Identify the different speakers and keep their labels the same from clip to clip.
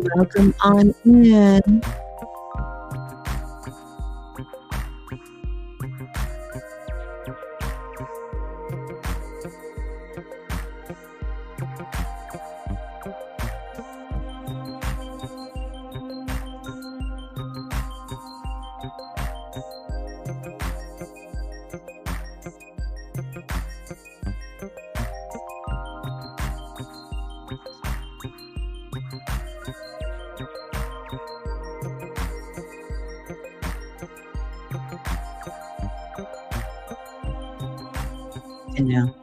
Speaker 1: Welcome on in. You know.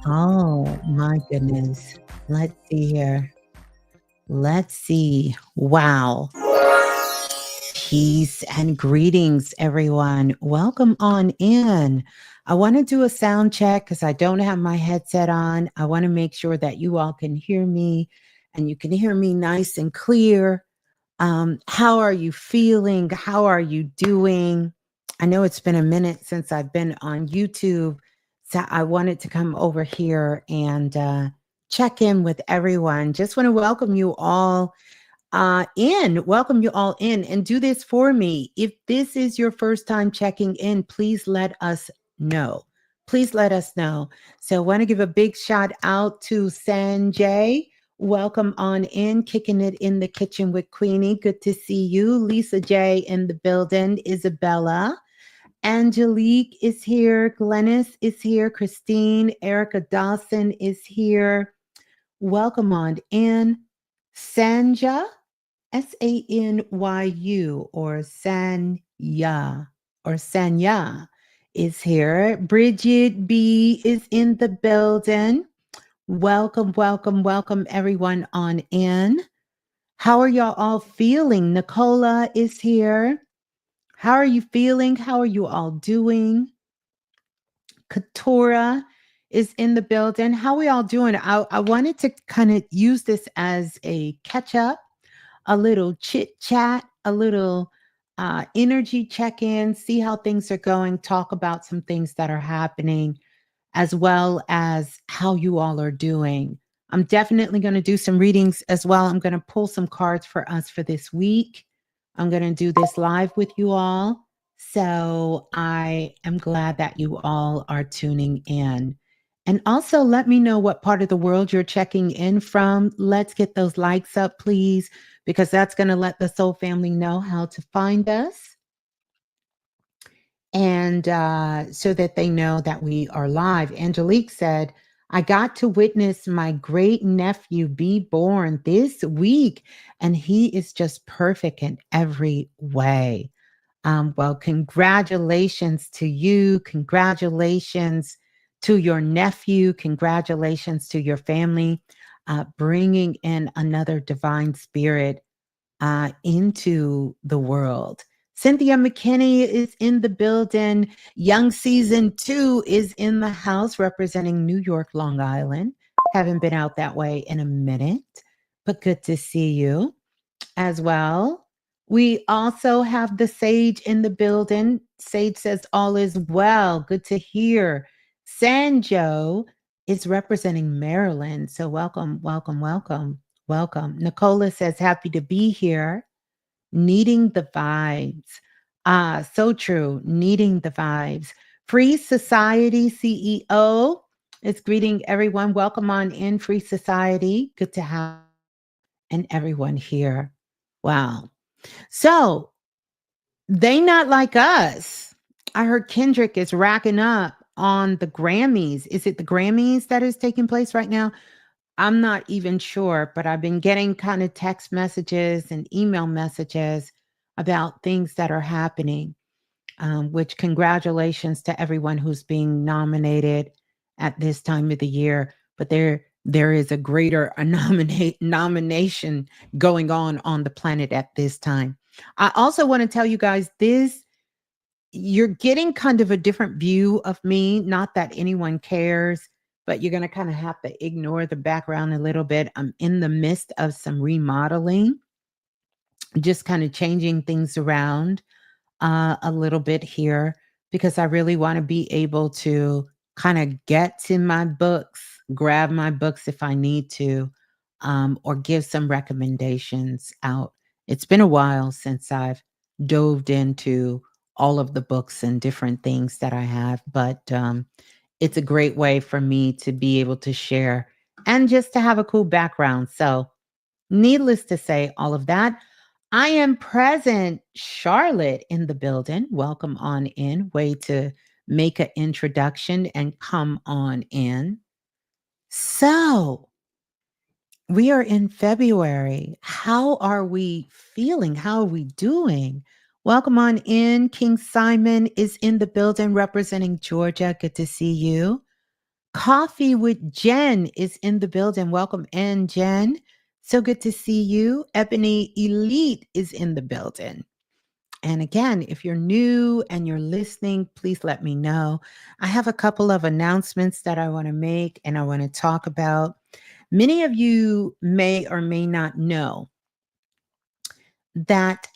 Speaker 1: Oh my goodness. Let's see here. Let's see. Wow. Peace and greetings, everyone. Welcome on in. I want to do a sound check because I don't have my headset on. I want to make sure that you all can hear me and you can hear me nice and clear. How are you feeling? How are you doing? I know it's been a minute since I've been on YouTube, so I wanted to come over here and check in with everyone. Just want to welcome you all welcome you all in and do this for me. If this is your first time checking in, please let us know. Please let us know. So I want to give a big shout out to Sanjay. Welcome on in, kicking it in the kitchen with Queenie. Good to see you. Lisa J in the building. Isabella. Angelique is here. Glennis is here. Christine. Erica Dawson is here. Welcome on in. Sanja. Sanyu or Sanya is here. Bridget B is in the building. Welcome, welcome, welcome everyone on in. How are y'all all feeling? Nicola is here. How are you feeling? How are you all doing? Katora is in the building. How are we all doing? I wanted to kind of use this as a catch up, a little chit chat, a little energy check in, see how things are going, talk about some things that are happening, as well as how you all are doing. I'm definitely going to do some readings as well. I'm going to pull some cards for us for this week. I'm going to do this live with you all. So I am glad that you all are tuning in. And also let me know what part of the world you're checking in from. Let's get those likes up, please, because that's going to let the Soul family know how to find us. And so that they know that we are live. Angelique said, I got to witness my great nephew be born this week, and he is just perfect in every way. Well, congratulations to you. Congratulations to your nephew. Congratulations to your family, bringing in another divine spirit into the world. Cynthia McKinney is in the building. Young Season 2 is in the house representing New York, Long Island. Haven't been out that way in a minute, but good to see you as well. We also have the Sage in the building. Sage says all is well. Good to hear. Sanjo is representing Maryland. So welcome, welcome, welcome, welcome. Nicola says happy to be here. Needing the vibes. So true. Needing the vibes. Free Society CEO is greeting everyone. Welcome on in, Free Society. Good to have and everyone here. Wow. So they not like us. I heard Kendrick is racking up on the Grammys. Is it the Grammys that is taking place right now? I'm not even sure, but I've been getting kind of text messages and email messages about things that are happening, which congratulations to everyone who's being nominated at this time of the year. But there is a greater nomination going on the planet at this time. I also want to tell you guys this, you're getting kind of a different view of me, not that anyone cares, but you're going to kind of have to ignore the background a little bit. I'm in the midst of some remodeling, just kind of changing things around a little bit here because I really want to be able to kind of get to my books, grab my books if I need to, or give some recommendations out. It's been a while since I've dove into all of the books and different things that I have, but it's a great way for me to be able to share and just to have a cool background. So, needless to say, all of that. I am present, Charlotte in the building. Welcome on in. Way to make an introduction and come on in. So, we are in February. How are we feeling? How are we doing? Welcome on in. King Simon is in the building representing Georgia. Good to see you. Coffee with Jen is in the building. Welcome in, Jen. So good to see you. Ebony Elite is in the building. And again, if you're new and you're listening, please let me know. I have a couple of announcements that I want to make and I want to talk about. Many of you may or may not know that,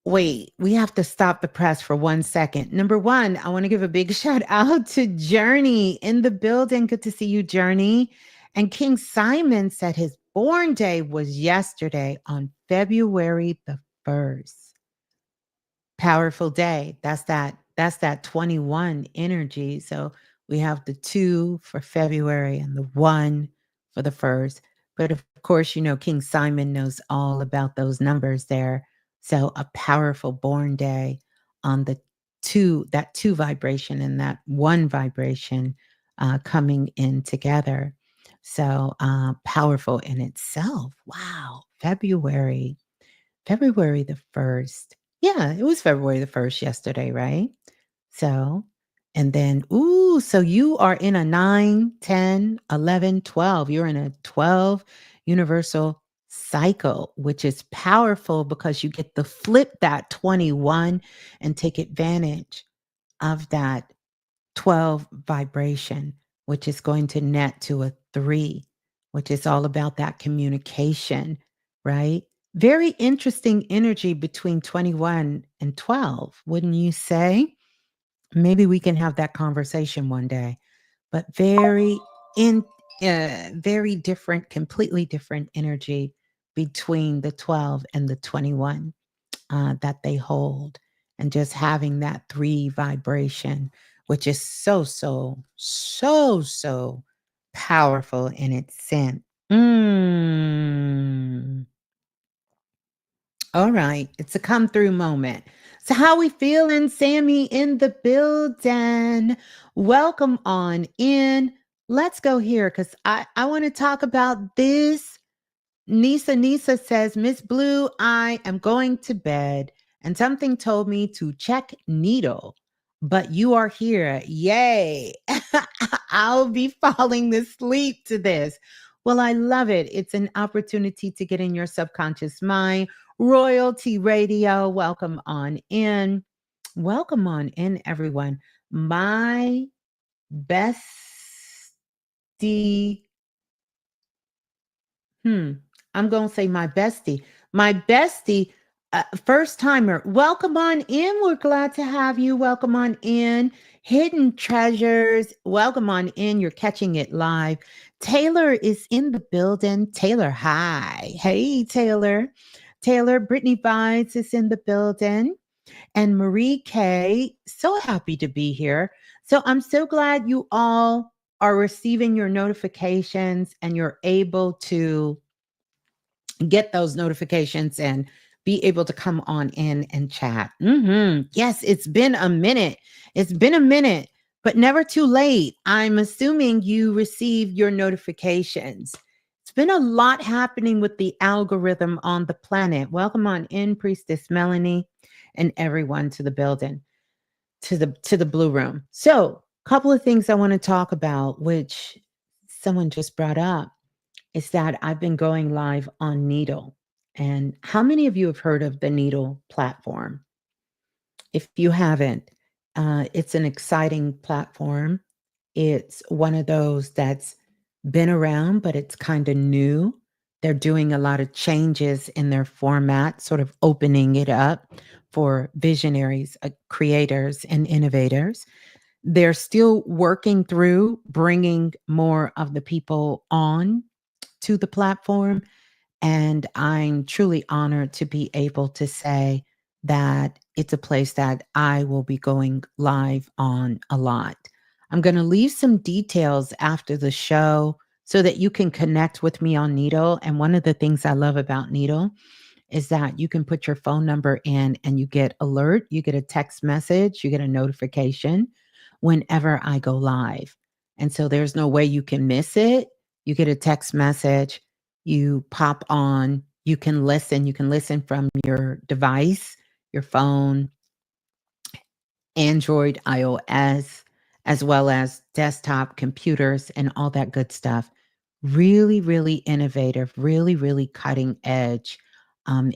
Speaker 1: wait, we have to stop the press for 1 second. Number one, I want to give a big shout out to Journey in the building. Good to see you, Journey. And King Simon said his born day was yesterday on February the 1st. Powerful day. That's that 21 energy. So we have the 2 for February and the 1 for the 1st. But of course, you know, King Simon knows all about those numbers there. So a powerful born day on the 2, that 2 vibration and that 1 vibration coming in together. So powerful in itself. Wow. February the 1st. Yeah, it was February the 1st yesterday, right? So, and then, ooh, so you are in a 9, 10, 11, 12. You're in a 12 universal cycle, which is powerful because you get to flip that 21 and take advantage of that 12 vibration, which is going to net to a 3, which is all about that communication, right? Very interesting energy between 21 and 12, wouldn't you say? Maybe we can have that conversation one day. But in very different, completely different energy between the 12 and the 21 that they hold, and just having that 3 vibration, which is so powerful in its sense. Mm. All right, it's a come through moment. So how we feeling, Sammy in the building? Welcome on in. Let's go here because I want to talk about this. Nisa says, Miss Blue, I am going to bed and something told me to check needle, but you are here. Yay. I'll be falling asleep to this. Well, I love it. It's an opportunity to get in your subconscious mind. Royalty Radio, welcome on in. Welcome on in, everyone. My bestie I'm going to say my bestie. My bestie, first timer. Welcome on in. We're glad to have you. Welcome on in. Hidden Treasures. Welcome on in. You're catching it live. Taylor is in the building. Taylor, hi. Hey, Taylor. Taylor, Brittany Vines is in the building. And Marie K, so happy to be here. So I'm so glad you all are receiving your notifications and you're able to get those notifications and be able to come on in and chat. Yes, it's been a minute. It's been a minute, but never too late. I'm assuming you received your notifications. It's been a lot happening with the algorithm on the planet. Welcome on in, Priestess Melanie, and everyone to the building, to the Blue Room. So, a couple of things I want to talk about, which someone just brought up, is that I've been going live on Needle. And how many of you have heard of the Needle platform? If you haven't, it's an exciting platform. It's one of those that's been around, but it's kind of new. They're doing a lot of changes in their format, sort of opening it up for visionaries, creators, and innovators. They're still working through bringing more of the people on to the platform. And I'm truly honored to be able to say that it's a place that I will be going live on a lot. I'm going to leave some details after the show so that you can connect with me on Needle. And one of the things I love about Needle is that you can put your phone number in and you get alert, you get a text message, you get a notification whenever I go live. And so there's no way you can miss it. You get a text message, you pop on, you can listen from your device, your phone, Android, iOS, as well as desktop computers and all that good stuff. Really, really innovative, really, really cutting edge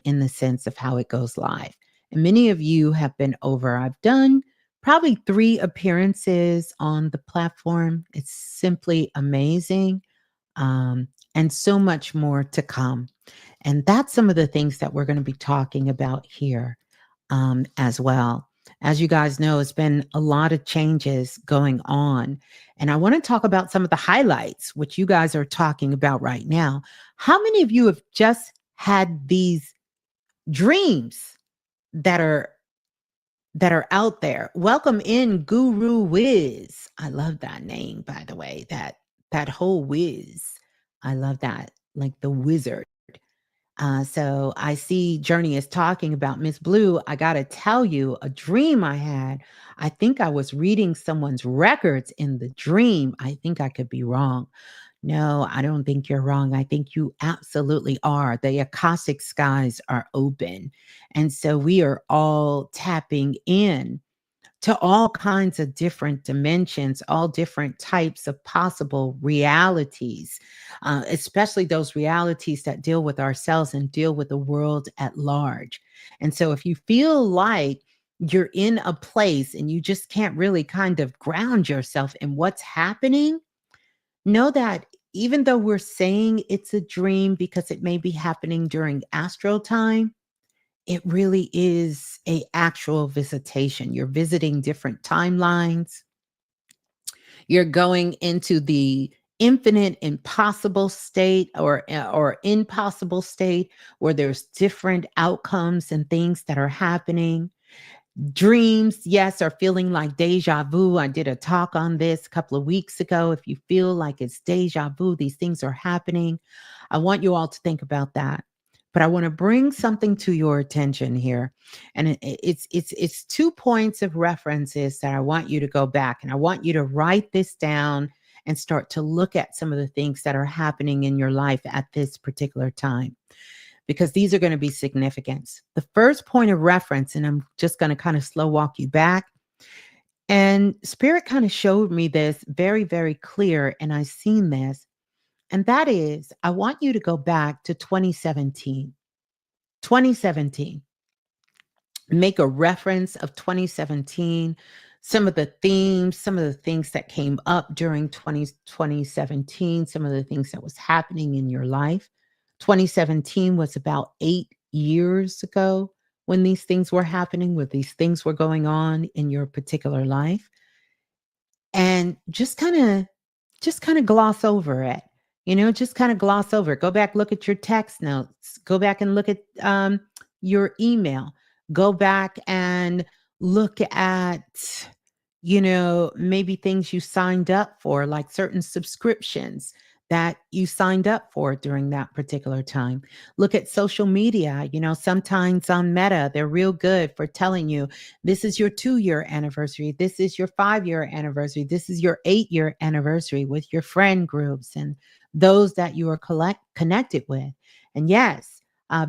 Speaker 1: in the sense of how it goes live. And many of you have been over. I've done probably 3 appearances on the platform. It's simply amazing, and so much more to come. And that's some of the things that we're going to be talking about here as well. As you guys know, it's been a lot of changes going on. And I want to talk about some of the highlights, which you guys are talking about right now. How many of you have just had these dreams that are out there? Welcome in, Guru Wiz. I love that name, by the way. That whole Wiz. I love that, like the wizard. So I see Journey is talking about Miss Blue. I got to tell you, a dream I had. I think I was reading someone's records in the dream. I think I could be wrong. No, I don't think you're wrong. I think you absolutely are. The Akashic skies are open. And so we are all tapping in to all kinds of different dimensions, all different types of possible realities, especially those realities that deal with ourselves and deal with the world at large. And so, if you feel like you're in a place and you just can't really kind of ground yourself in what's happening, know that even though we're saying it's a dream because it may be happening during astral time, it really is a actual visitation. You're visiting different timelines. You're going into the infinite impossible state or impossible state where there's different outcomes and things that are happening. Dreams, yes, are feeling like deja vu. I did a talk on this a couple of weeks ago. If you feel like it's deja vu, these things are happening. I want you all to think about that. But I want to bring something to your attention here. And it's 2 points of references that I want you to go back and I want you to write this down and start to look at some of the things that are happening in your life at this particular time, because these are going to be significant. The first point of reference, and I'm just going to kind of slow walk you back. And Spirit kind of showed me this very, very clear, and I've seen this. And that is, I want you to go back to 2017. 2017. Make a reference of 2017, some of the themes, some of the things that came up during 2017, some of the things that was happening in your life. 2017 was about 8 years ago when these things were happening, when these things were going on in your particular life. And just kind of gloss over it. Just kind of gloss over it. Go back, look at your text notes. Go back and look at your email. Go back and look at, maybe things you signed up for, like certain subscriptions that you signed up for during that particular time. Look at social media. Sometimes on Meta, they're real good for telling you this is your 2-year anniversary. This is your 5-year anniversary. This is your 8-year anniversary with your friend groups and those that you are connected with. And yes,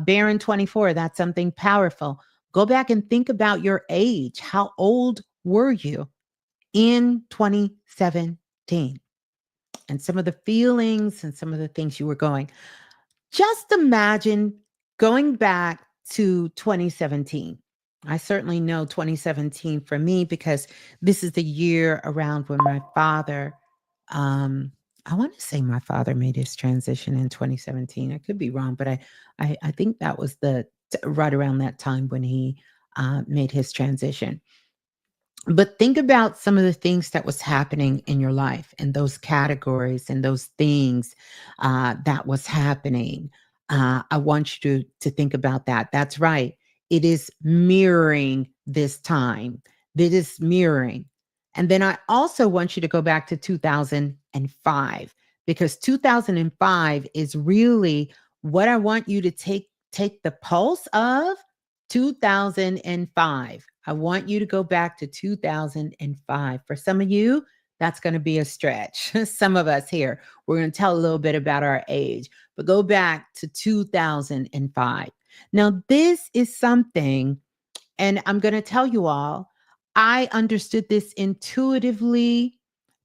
Speaker 1: Baron 24, that's something powerful. Go back and think about your age. How old were you in 2017? And some of the feelings and some of the things you were going. Just imagine going back to 2017. I certainly know 2017 for me because this is the year around when my father, I want to say my father made his transition in 2017. I could be wrong, but I think that was right around that time when he made his transition. But think about some of the things that was happening in your life and those categories and those things that was happening. I want you to think about that. That's right. It is mirroring this time. It is mirroring. And then I also want you to go back to 2005, because 2005 is really what I want you to take the pulse of 2005. I want you to go back to 2005. For some of you, that's going to be a stretch. Some of us here, we're going to tell a little bit about our age, but go back to 2005. Now, this is something, and I'm going to tell you all, I understood this intuitively,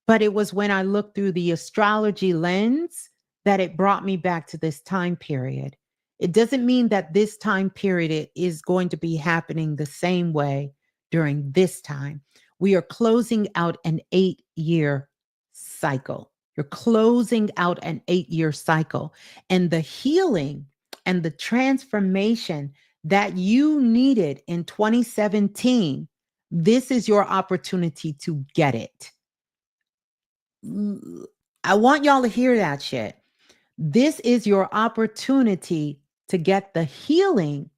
Speaker 1: but it was when I looked through the astrology lens that it brought me back to this time period. It doesn't mean that this time period is going to be happening the same way during this time. We are closing out an 8-year cycle. You're closing out an 8-year cycle. And the healing and the transformation that you needed in 2017, this is your opportunity to get it. I want y'all to hear that shit. This is your opportunity to get the healing,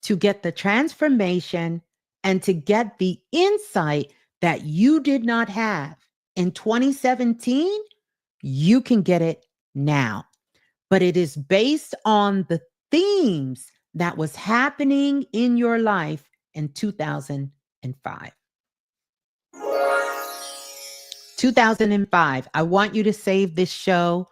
Speaker 1: to get the transformation, and to get the insight that you did not have in 2017. You can get it now, but it is based on the themes that was happening in your life in 2005. 2005. I want you to save this show,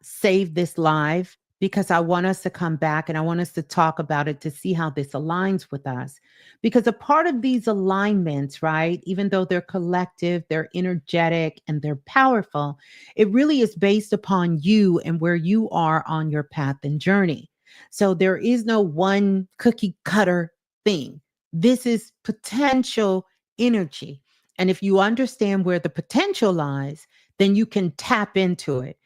Speaker 1: save this live, because I want us to come back and I want us to talk about it to see how this aligns with us. Because a part of these alignments, right, even though they're collective, they're energetic, and they're powerful, it really is based upon you and where you are on your path and journey. So there is no one cookie cutter thing. This is potential energy. And if you understand where the potential lies, then you can tap into it.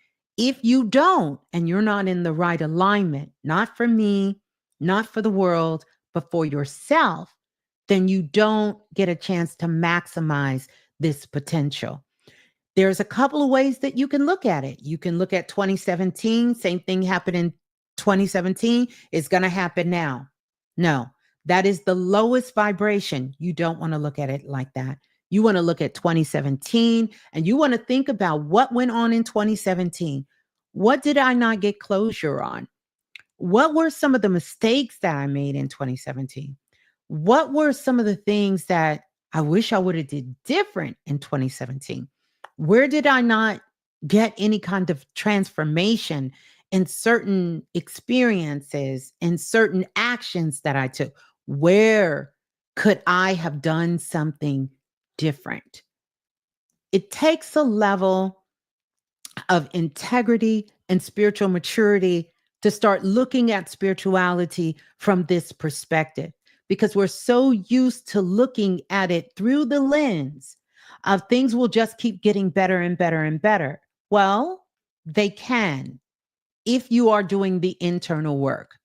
Speaker 1: If you don't, and you're not in the right alignment, not for me, not for the world, but for yourself, then you don't get a chance to maximize this potential. There's a couple of ways that you can look at it. You can look at 2017, same thing happened in 2017, it's going to happen now. No, that is the lowest vibration. You don't want to look at it like that. You want to look at 2017 and you want to think about what went on in 2017. What did I not get closure on? What were some of the mistakes that I made in 2017? What were some of the things that I wish I would have did different in 2017? Where did I not get any kind of transformation in certain experiences and certain actions that I took? Where could I have done something different? It takes a level of integrity and spiritual maturity to start looking at spirituality from this perspective, because we're so used to looking at it through the lens of things will just keep getting better and better and better. Well, they can if you are doing the internal work.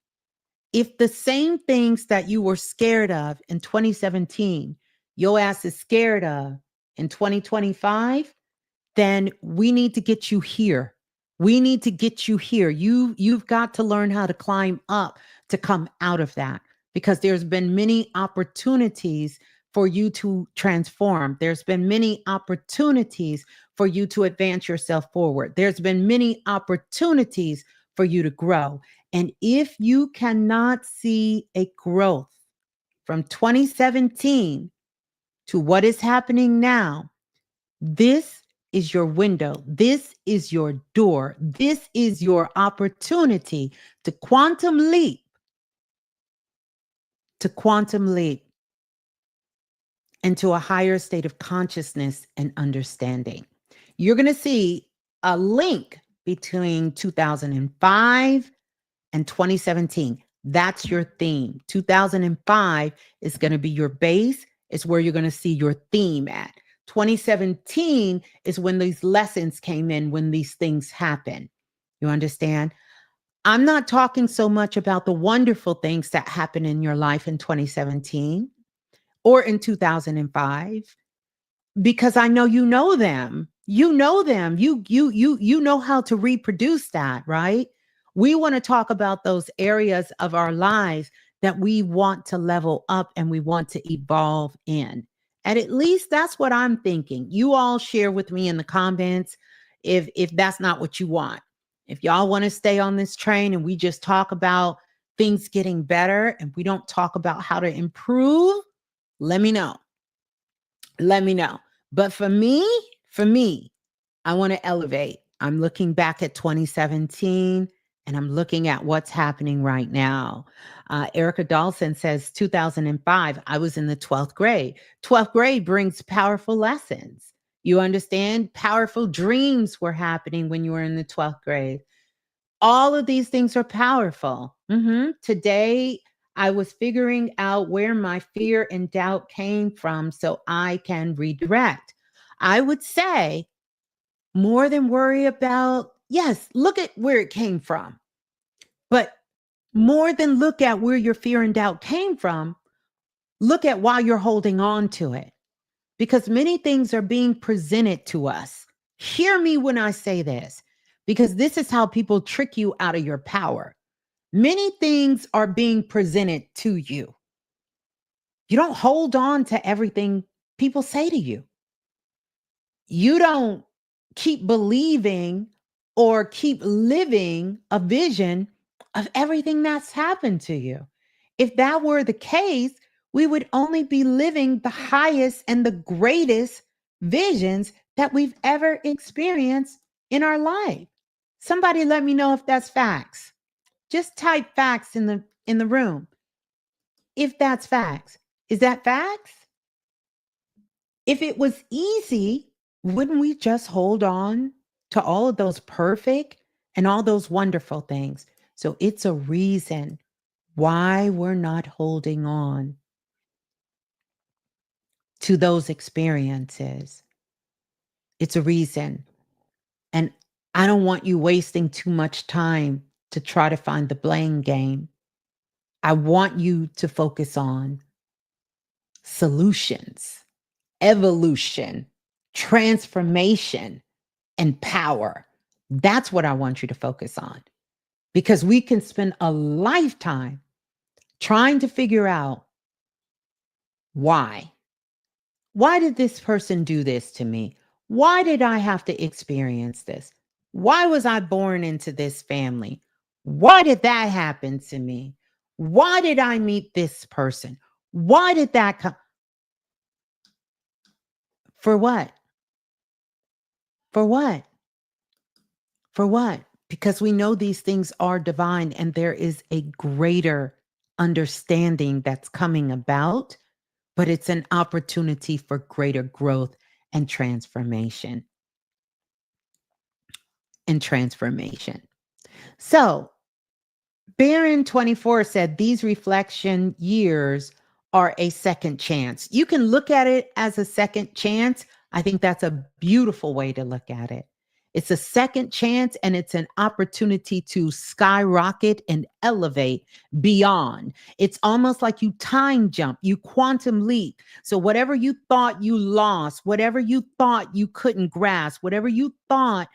Speaker 1: If the same things that you were scared of in 2017, your ass is scared of in 2025, then we need to get you here. We need to get you here. You've got to learn how to climb up to come out of that, because there's been many opportunities for you to transform. There's been many opportunities for you to advance yourself forward. There's been many opportunities for you to grow. And if you cannot see a growth from 2017 to what is happening now, this is your window. This is your door. This is your opportunity to quantum leap into a higher state of consciousness and understanding. You're going to see a link between 2005 and 2017. That's your theme. 2005 is going to be your base. It's where you're going to see your theme at. 2017 is when these lessons came in, when these things happen. You understand? I'm not talking so much about the wonderful things that happened in your life in 2017. or in 2005, because I know you know them. You know them. You know how to reproduce that, right? We want to talk about those areas of our lives that we want to level up and we want to evolve in. And at least that's what I'm thinking. You all share with me in the comments if that's not what you want. If y'all want to stay on this train and we just talk about things getting better and we don't talk about how to improve, let me know. Let me know. But for me, I want to elevate. I'm looking back at 2017 and I'm looking at what's happening right now. Erica Dawson says 2005, I was in the 12th grade. 12th grade brings powerful lessons. You understand? Powerful dreams were happening when you were in the 12th grade. All of these things are powerful. Today, I was figuring out where my fear and doubt came from so I can redirect. I would say more than worry about, yes, look at where it came from, but more than look at where your fear and doubt came from, look at why you're holding on to it. Because many things are being presented to us. Hear me when I say this, because this is how people trick you out of your power. Many things are being presented to you. You don't hold on to everything people say to you. You don't keep believing or keep living a vision of everything that's happened to you. If that were the case, we would only be living the highest and the greatest visions that we've ever experienced in our life. Somebody let me know if that's facts. Just type facts in the room. If that's facts. Is that facts? If it was easy, wouldn't we just hold on to all of those perfect and all those wonderful things? So it's a reason why we're not holding on to those experiences. It's a reason. And I don't want you wasting too much time to try to find the blame game. I want you to focus on solutions, evolution, transformation, and power. That's what I want you to focus on, because we can spend a lifetime trying to figure out why. Why did this person do this to me? Why did I have to experience this? Why was I born into this family? Why did that happen to me? Why did I meet this person? Why did that come? For what? For what? For what? Because we know these things are divine and there is a greater understanding that's coming about, but it's an opportunity for greater growth and transformation. And transformation. So, Baron 24 said these reflection years are a second chance. You can look at it as a second chance. I think that's a beautiful way to look at it. It's a second chance and it's an opportunity to skyrocket and elevate beyond. It's almost like you time jump, you quantum leap. So, whatever you thought you lost, whatever you thought you couldn't grasp, whatever you thought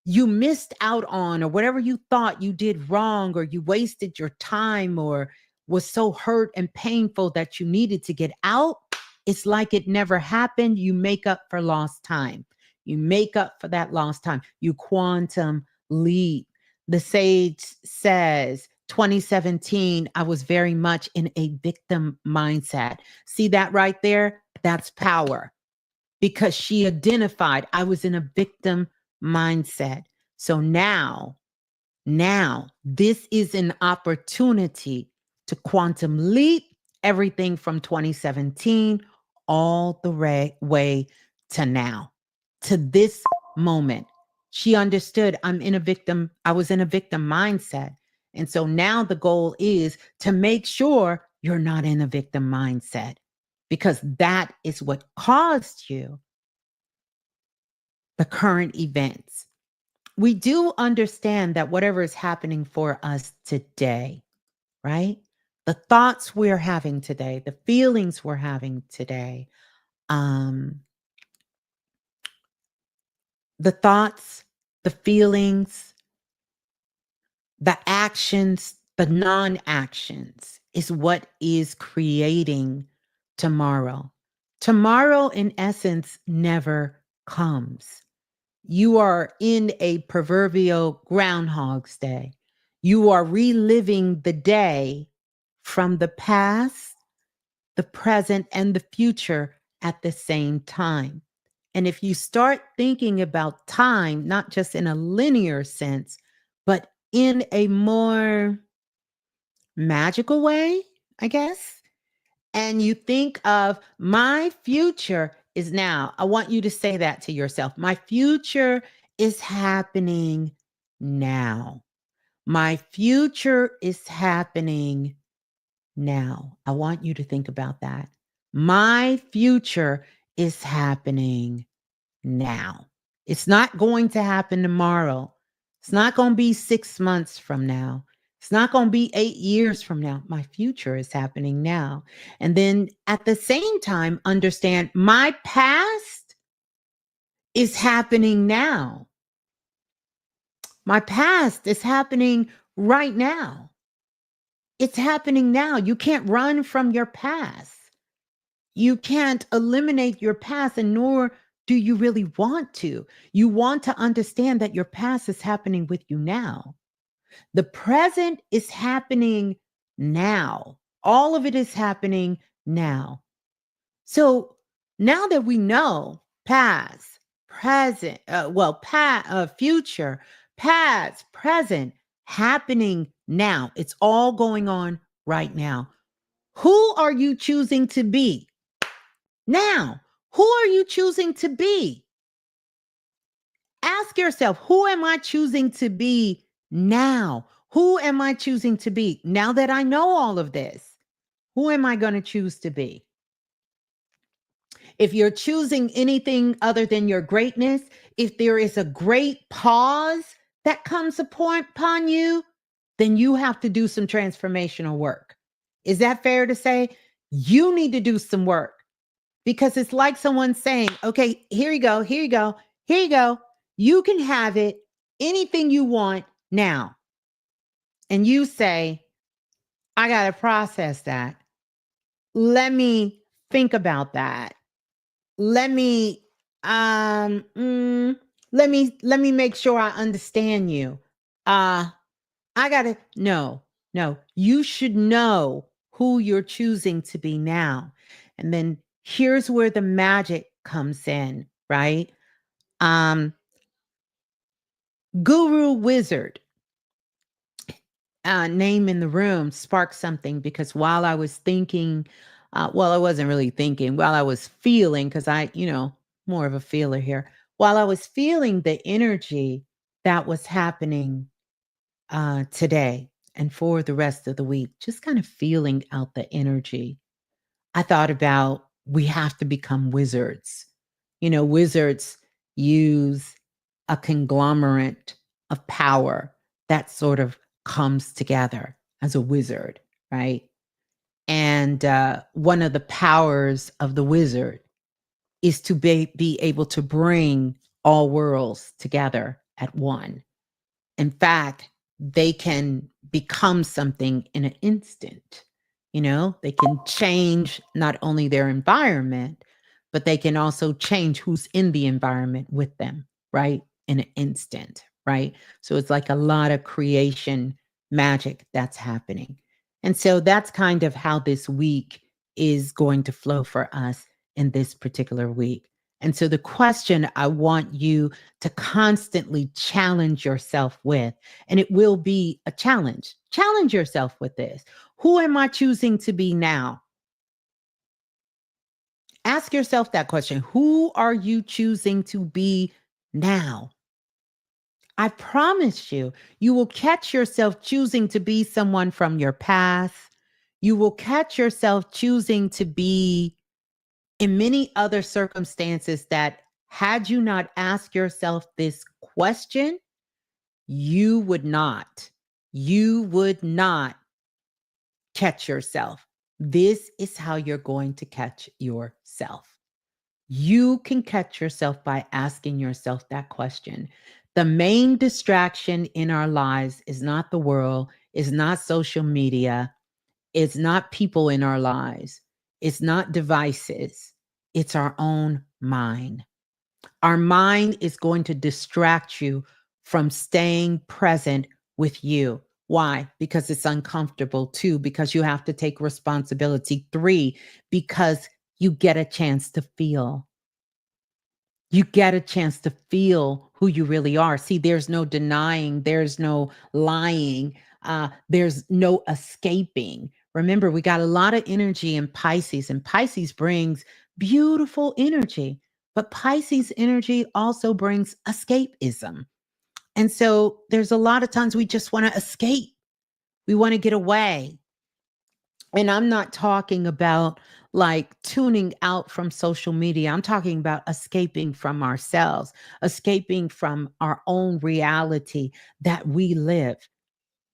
Speaker 1: you missed out on, or whatever you thought you did wrong, or you wasted your time, or was so hurt and painful that you needed to get out, it's like it never happened. You make up for lost time. You make up for that lost time. You quantum leap. The sage says, 2017, I was very much in a victim mindset. See that right there? That's power, because she identified I was in a victim mindset. So now this is an opportunity to quantum leap everything from 2017 all the way to now, to this moment. She understood I was in a victim mindset. And so now the goal is to make sure you're not in a victim mindset, because that is what caused you the current events. We do understand that whatever is happening for us today, right? the thoughts we're having today, the feelings we're having today, the thoughts, the feelings, the actions, the non-actions is what is creating tomorrow. Tomorrow, in essence, never comes. You are in a proverbial Groundhog's Day. You are reliving the day from the past, the present, and the future at the same time. And if you start thinking about time, not just in a linear sense, but in a more magical way, I guess, and you think of my future is now, I want you to say that to yourself. My future is happening now. My future is happening now. I want you to think about that. My future is happening now. It's not going to happen tomorrow. It's not going to be 6 months from now. It's not going to be 8 years from now. My future is happening now. And then at the same time, understand my past is happening now. My past is happening right now. It's happening now. You can't run from your past. You can't eliminate your past, and nor do you really want to. You want to understand that your past is happening with you now. The present is happening now. All of it is happening now. So now that we know past, present, future, past, present, happening now. It's all going on right now. Who are you choosing to be? Now, who are you choosing to be? Ask yourself, who am I choosing to be now? Who am I choosing to be now that I know all of this? Who am I going to choose to be? If you're choosing anything other than your greatness, if there is a great pause that comes upon you, then you have to do some transformational work. Is that fair to say? You need to do some work. Because it's like someone saying, okay, here you go, here you go, here you go. You can have it, anything you want now. And you say, I got to process that. Let me think about that. Let me, let me make sure I understand you. No, you should know who you're choosing to be now. And then here's where the magic comes in, right? Guru Wizard, name in the room sparked something because while I was thinking, I wasn't really thinking, while I was feeling, because more of a feeler here, while I was feeling the energy that was happening today and for the rest of the week, just kind of feeling out the energy. I thought about we have to become wizards. Wizards use a conglomerate of power that sort of comes together as a wizard, right? And one of the powers of the wizard is to be able to bring all worlds together at one. In fact, they can become something in an instant. They can change not only their environment, but they can also change who's in the environment with them, right? In an instant, right? So it's like a lot of creation magic that's happening. And so that's kind of how this week is going to flow for us in this particular week. And so the question I want you to constantly challenge yourself with, and it will be a challenge. Challenge yourself with this. Who am I choosing to be now? Ask yourself that question. Who are you choosing to be now? I promise you, you will catch yourself choosing to be someone from your past. You will catch yourself choosing to be in many other circumstances that, had you not asked yourself this question, you would not catch yourself. This is how you're going to catch yourself. You can catch yourself by asking yourself that question. The main distraction in our lives is not the world, is not social media, it's not people in our lives, it's not devices, it's our own mind. Our mind is going to distract you from staying present with you. Why? Because it's uncomfortable. Two, because you have to take responsibility. Three, because you get a chance to feel. You get a chance to feel who you really are. See, there's no denying, there's no lying, there's no escaping. Remember, we got a lot of energy in Pisces, and Pisces brings beautiful energy, but Pisces energy also brings escapism. And so there's a lot of times we just want to escape, we want to get away. And I'm not talking about like tuning out from social media. I'm talking about escaping from ourselves, escaping from our own reality that we live.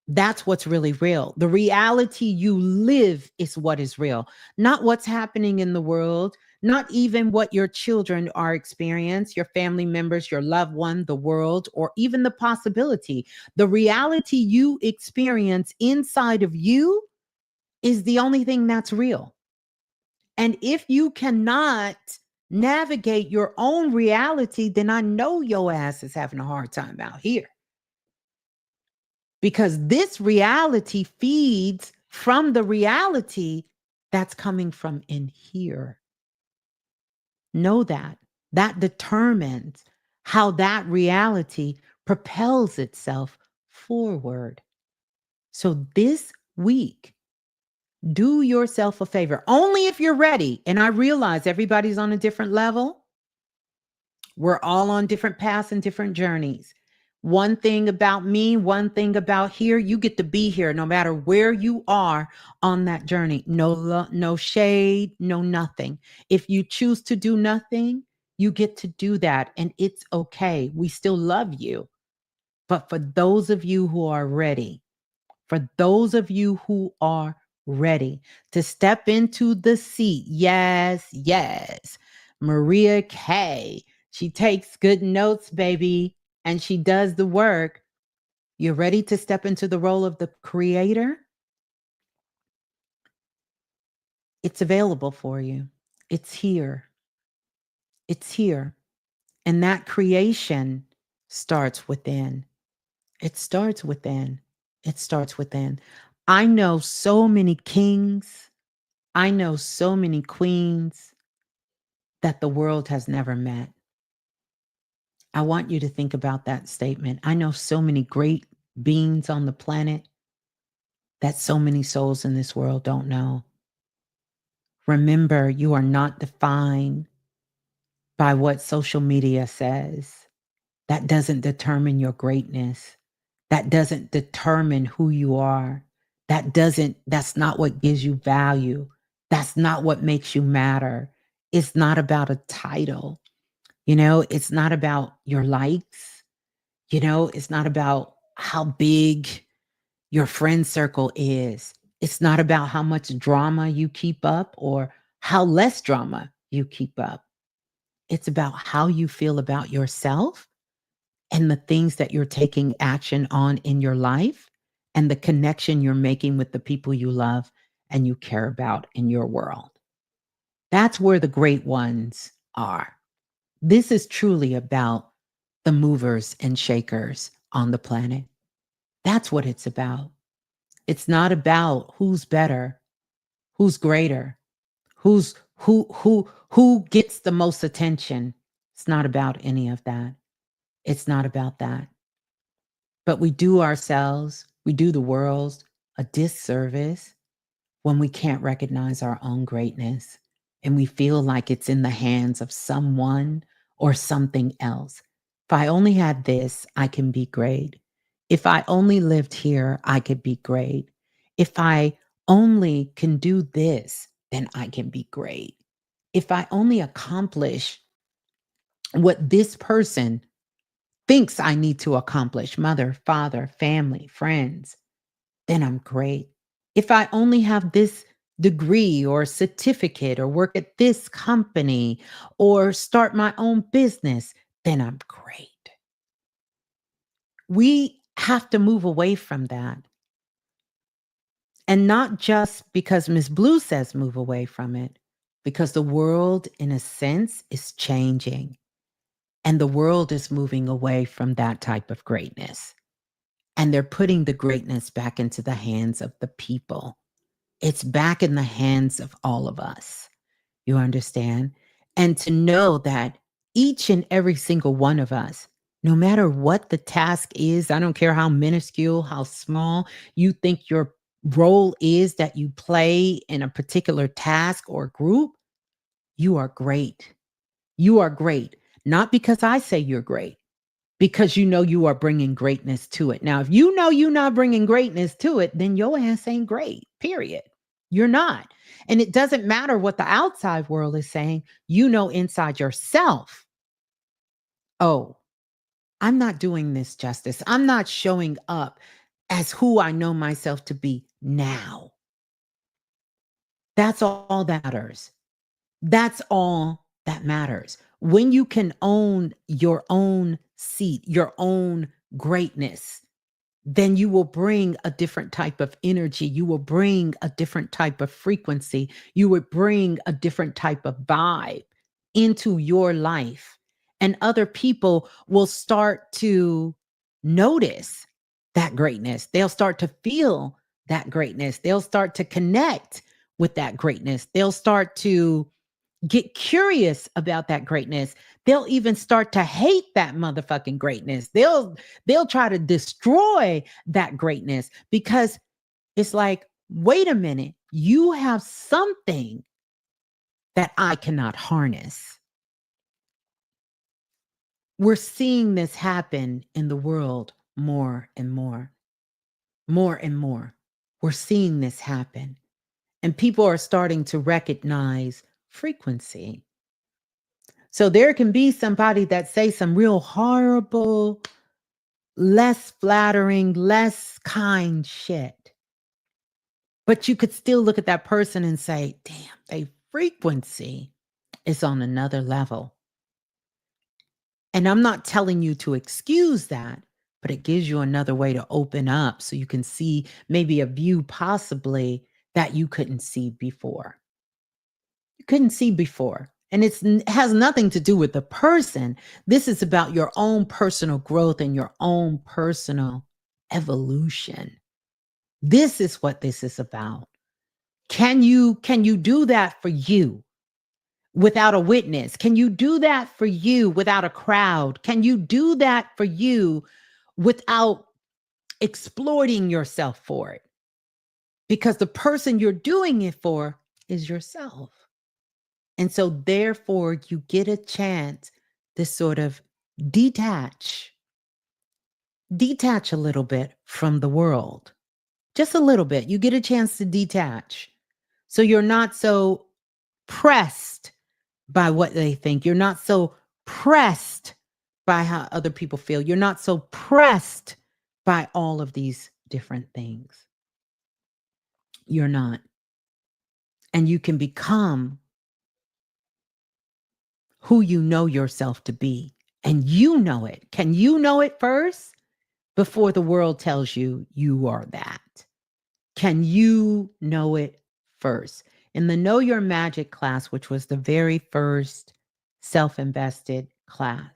Speaker 1: That's what's really real. The reality you live is what is real, not what's happening in the world, not even what your children are experiencing, your family members, your loved one, the world, or even the possibility. The reality you experience inside of you is the only thing that's real. And if you cannot navigate your own reality, then I know your ass is having a hard time out here. Because this reality feeds from the reality that's coming from in here. Know that. That determines how that reality propels itself forward. So this week, do yourself a favor, only if you're ready. And I realize everybody's on a different level. We're all on different paths and different journeys. One thing about me, one thing about here, you get to be here no matter where you are on that journey. No shade, no nothing. If you choose to do nothing, you get to do that and it's okay. We still love you. But for those of you who are ready, for those of you who are ready to step into the seat. Yes, yes. Maria K. She takes good notes, baby, and she does the work. You're ready to step into the role of the creator? It's available for you. It's here. It's here. And that creation starts within. It starts within. It starts within. I know so many kings. I know so many queens that the world has never met. I want you to think about that statement. I know so many great beings on the planet that so many souls in this world don't know. Remember, you are not defined by what social media says. That doesn't determine your greatness. That doesn't determine who you are. That's not what gives you value. That's not what makes you matter. It's not about a title. It's not about your likes. It's not about how big your friend circle is. It's not about how much drama you keep up or how less drama you keep up. It's about how you feel about yourself and the things that you're taking action on in your life and the connection you're making with the people you love and you care about in your world. That's where the great ones are. This is truly about the movers and shakers on the planet. That's what it's about. It's not about who's better, who's greater, who gets the most attention. It's not about any of that. It's not about that. But we do ourselves, we do the world a disservice when we can't recognize our own greatness and we feel like it's in the hands of someone or something else. If I only had this, I can be great. If I only lived here, I could be great. If I only can do this, then I can be great. If I only accomplish what this person thinks I need to accomplish, mother, father, family, friends, then I'm great. If I only have this degree or certificate or work at this company or start my own business, then I'm great. We have to move away from that. And not just because Miss Blue says move away from it, because the world, in a sense, is changing and the world is moving away from that type of greatness. And they're putting the greatness back into the hands of the people. It's back in the hands of all of us. You understand? And to know that each and every single one of us, no matter what the task is, I don't care how minuscule, how small you think your role is that you play in a particular task or group, you are great. You are great. Not because I say you're great, because you know you are bringing greatness to it. Now, if you know you're not bringing greatness to it, then your ass ain't great, period. You're not. And it doesn't matter what the outside world is saying. You know inside yourself, oh, I'm not doing this justice. I'm not showing up as who I know myself to be now. That's all that matters. That's all that matters. When you can own your own seat, your own greatness, then you will bring a different type of energy. You will bring a different type of frequency. You would bring a different type of vibe into your life. And other people will start to notice that greatness. They'll start to feel that greatness. They'll start to connect with that greatness. They'll start to get curious about that greatness. They'll even start to hate that motherfucking greatness. They'll try to destroy that greatness because it's like, wait a minute, you have something that I cannot harness. We're seeing this happen in the world more and more, more and more. We're seeing this happen. And people are starting to recognize frequency. So there can be somebody that say some real horrible, less flattering, less kind shit. But you could still look at that person and say, damn, their frequency is on another level. And I'm not telling you to excuse that, but it gives you another way to open up so you can see maybe a view possibly that you couldn't see before. You couldn't see before. And it has nothing to do with the person. This is about your own personal growth and your own personal evolution. This is what this is about. Can you do that for you without a witness? Can you do that for you without a crowd? Can you do that for you without exploiting yourself for it? Because the person you're doing it for is yourself. And so, therefore, you get a chance to sort of detach, detach a little bit from the world, just a little bit. You get a chance to detach. So you're not so pressed by what they think. You're not so pressed by how other people feel. You're not so pressed by all of these different things. You're not. And you can become who you know yourself to be. And you know it. Can you know it first before the world tells you you are that? Can you know it first? In the Know Your Magic class, which was the very first self invested class,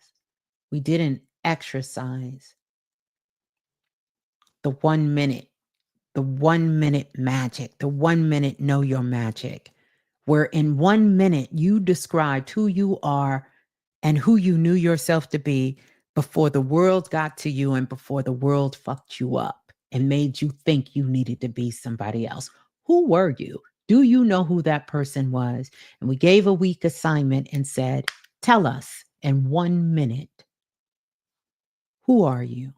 Speaker 1: we did an exercise, the 1 minute, the 1 minute magic, the 1 minute Know Your Magic, where in 1 minute you described who you are and who you knew yourself to be before the world got to you and before the world fucked you up and made you think you needed to be somebody else. Who were you? Do you know who that person was? And we gave a week assignment and said, tell us in 1 minute, who are you?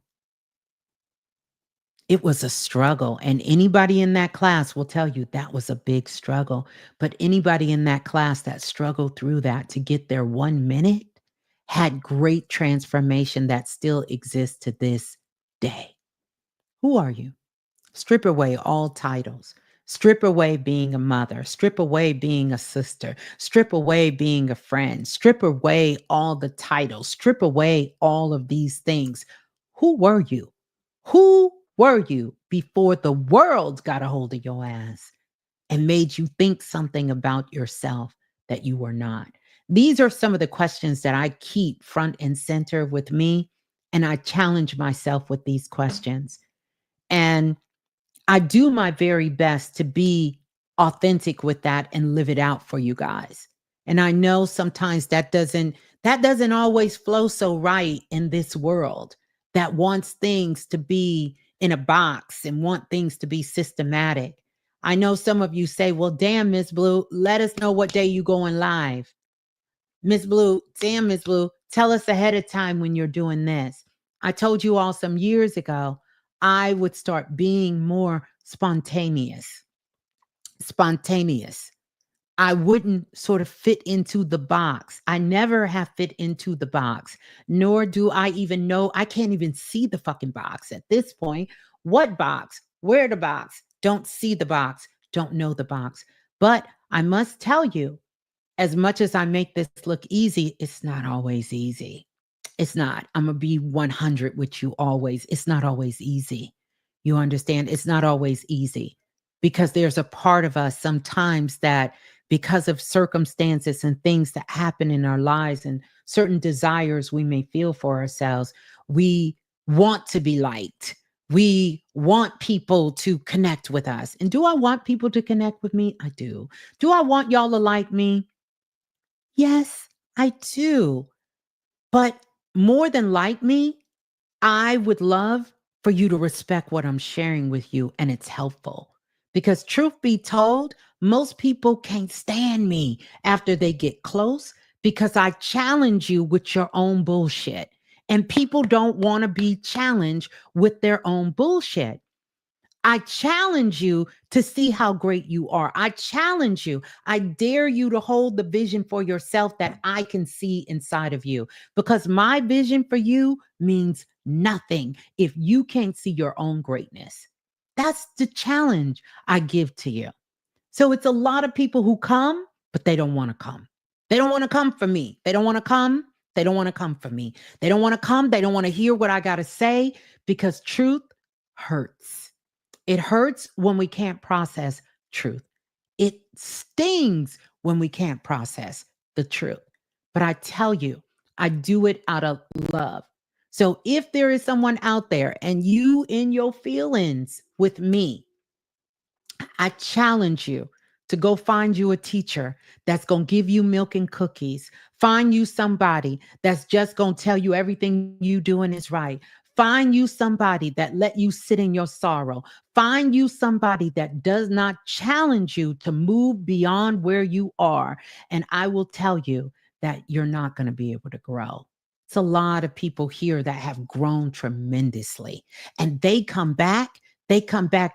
Speaker 1: It was a struggle. And anybody in that class will tell you that was a big struggle. But anybody in that class that struggled through that to get their 1 minute had great transformation that still exists to this day. Who are you? Strip away all titles. Strip away being a mother, strip away being a sister, strip away being a friend, strip away all the titles, strip away all of these things. Who were you? Who were you before the world got a hold of your ass and made you think something about yourself that you were not? These are some of the questions that I keep front and center with me. And I challenge myself with these questions. And I do my very best to be authentic with that and live it out for you guys. And I know sometimes that doesn't always flow so right in this world that wants things to be in a box and want things to be systematic. I know some of you say, "Well, damn, Miss Blue, let us know what day you going live." Miss Blue, damn, Miss Blue, tell us ahead of time when you're doing this. I told you all some years ago, I would start being more spontaneous. Spontaneous. I wouldn't sort of fit into the box. I never have fit into the box, nor do I even know. I can't even see the fucking box at this point. What box? Where the box? Don't see the box. Don't know the box. But I must tell you, as much as I make this look easy, it's not always easy. It's not. I'm going to be 100 with you always. It's not always easy. You understand? It's not always easy because there's a part of us sometimes that, because of circumstances and things that happen in our lives and certain desires we may feel for ourselves, we want to be liked. We want people to connect with us. And do I want people to connect with me? I do. Do I want y'all to like me? Yes, I do. But more than like me, I would love for you to respect what I'm sharing with you and it's helpful. Because truth be told, most people can't stand me after they get close because I challenge you with your own bullshit. And people don't want to be challenged with their own bullshit. I challenge you to see how great you are. I challenge you. I dare you to hold the vision for yourself that I can see inside of you because my vision for you means nothing if you can't see your own greatness. That's the challenge I give to you. So it's a lot of people who come, but they don't want to come. They don't want to come for me. They don't want to come. They don't want to come for me. They don't want to come. They don't want to hear what I got to say because truth hurts. It hurts when we can't process truth. It stings when we can't process the truth. But I tell you, I do it out of love. So if there is someone out there and you in your feelings with me, I challenge you to go find you a teacher that's going to give you milk and cookies. Find you somebody that's just going to tell you everything you doing is right. Find you somebody that let you sit in your sorrow. Find you somebody that does not challenge you to move beyond where you are. And I will tell you that you're not going to be able to grow. It's a lot of people here that have grown tremendously and they come back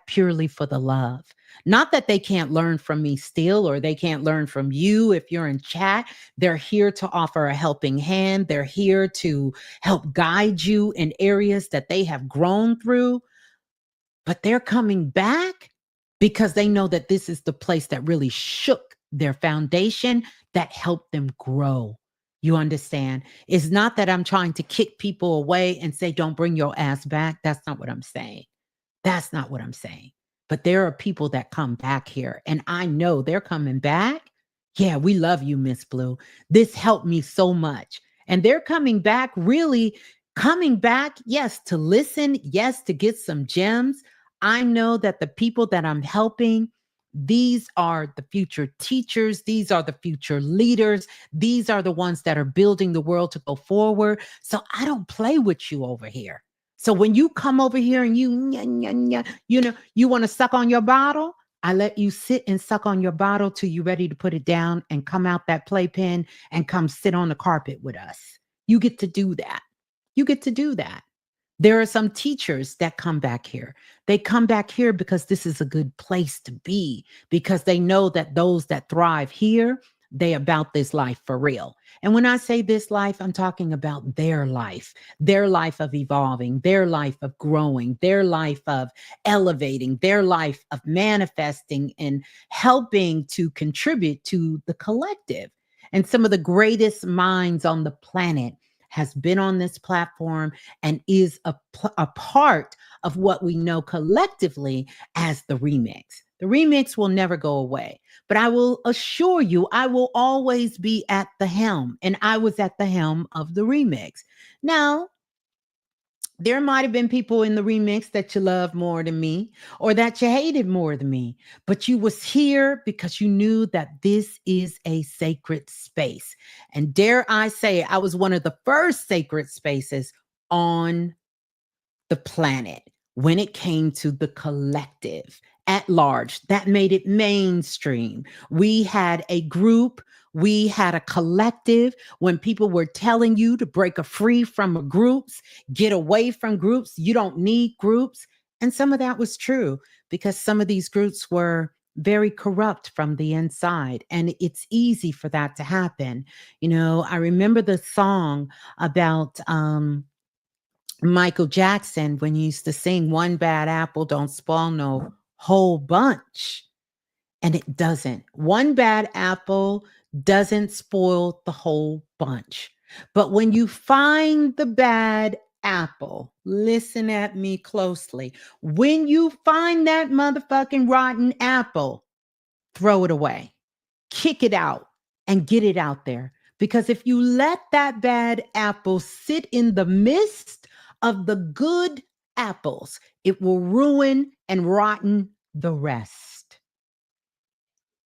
Speaker 1: purely for the love. Not that they can't learn from me still, or they can't learn from you if you're in chat. They're here to offer a helping hand. They're here to help guide you in areas that they have grown through. But they're coming back because they know that this is the place that really shook their foundation, that helped them grow. You understand? It's not that I'm trying to kick people away and say, don't bring your ass back. That's not what I'm saying. That's not what I'm saying. But there are people that come back here, and I know they're coming back. Yeah, we love you, Miss Blue. This helped me so much. And they're coming back, really coming back, yes, to listen, yes, to get some gems. I know that the people that I'm helping, these are the future teachers, these are the future leaders, these are the ones that are building the world to go forward. So I don't play with you over here. So when you come over here and you, nya, nya, nya, you want to suck on your bottle, I let you sit and suck on your bottle till you're ready to put it down and come out that playpen and come sit on the carpet with us. You get to do that. You get to do that. There are some teachers that come back here. They come back here because this is a good place to be, because they know that those that thrive here they about this life for real. And when I say this life, I'm talking about their life of evolving, their life of growing, their life of elevating, their life of manifesting and helping to contribute to the collective. And some of the greatest minds on the planet has been on this platform and is a part of what we know collectively as the remix. The remix will never go away, but I will assure you, I will always be at the helm. And I was at the helm of the remix. Now, there might have been people in the remix that you loved more than me or that you hated more than me, but you was here because you knew that this is a sacred space. And dare I say, I was one of the first sacred spaces on the planet when it came to the collective at large. That made it mainstream. We had a group, we had a collective. When people were telling you to break a free from groups, get away from groups, you don't need groups. And some of that was true because some of these groups were very corrupt from the inside. And it's easy for that to happen. You know, I remember the song about Michael Jackson when he used to sing one bad apple don't spoil no whole bunch. And it doesn't. One bad apple doesn't spoil the whole bunch. But when you find the bad apple, listen at me closely. When you find that motherfucking rotten apple, throw it away, kick it out, and get it out there. Because if you let that bad apple sit in the midst of the good apples, it will ruin and rotten the rest.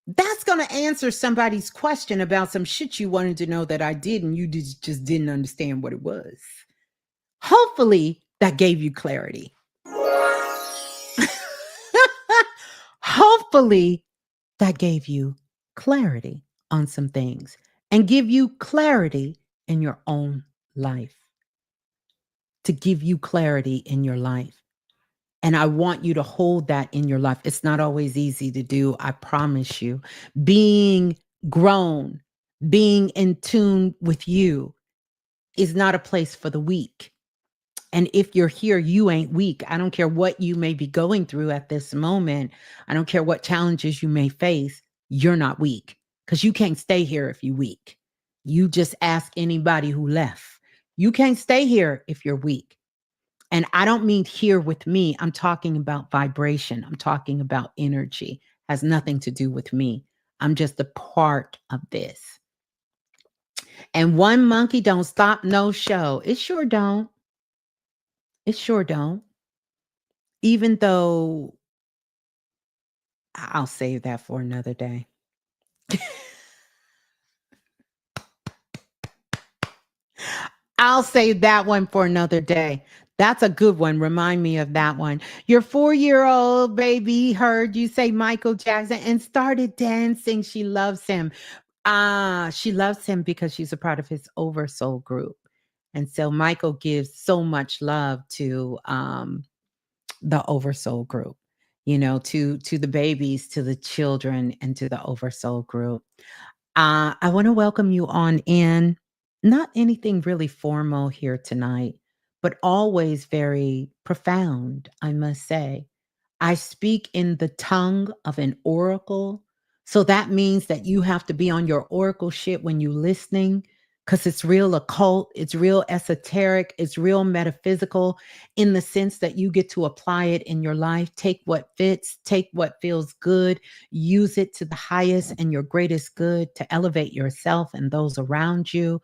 Speaker 1: That's going to answer somebody's question about some shit you wanted to know that I did and you just didn't understand what it was. Hopefully, that gave you clarity. Hopefully, that gave you clarity on some things and give you clarity in your own life. To give you clarity in your life. And I want you to hold that in your life. It's not always easy to do, I promise you. Being grown, being in tune with you is not a place for the weak. And if you're here, you ain't weak. I don't care what you may be going through at this moment. I don't care what challenges you may face. You're not weak because you can't stay here if you're weak. You just ask anybody who left. You can't stay here if you're weak. And I don't mean here with me. I'm talking about vibration. I'm talking about energy. Has nothing to do with me. I'm just a part of this. And one monkey don't stop no show. It sure don't. It sure don't. Even though I'll save that for another day. I'll save that one for another day. That's a good one. Remind me of that one. Your 4-year-old baby heard you say Michael Jackson and started dancing. She loves him. She loves him because she's a part of his Oversoul group. And so Michael gives so much love to the Oversoul group, you know, to the babies, to the children, and to the Oversoul group. I want to welcome you on in. Not anything really formal here tonight, but always very profound, I must say. I speak in the tongue of an oracle. So that means that you have to be on your oracle shit when you're listening because it's real occult, it's real esoteric, it's real metaphysical in the sense that you get to apply it in your life. Take what fits, take what feels good, use it to the highest and your greatest good to elevate yourself and those around you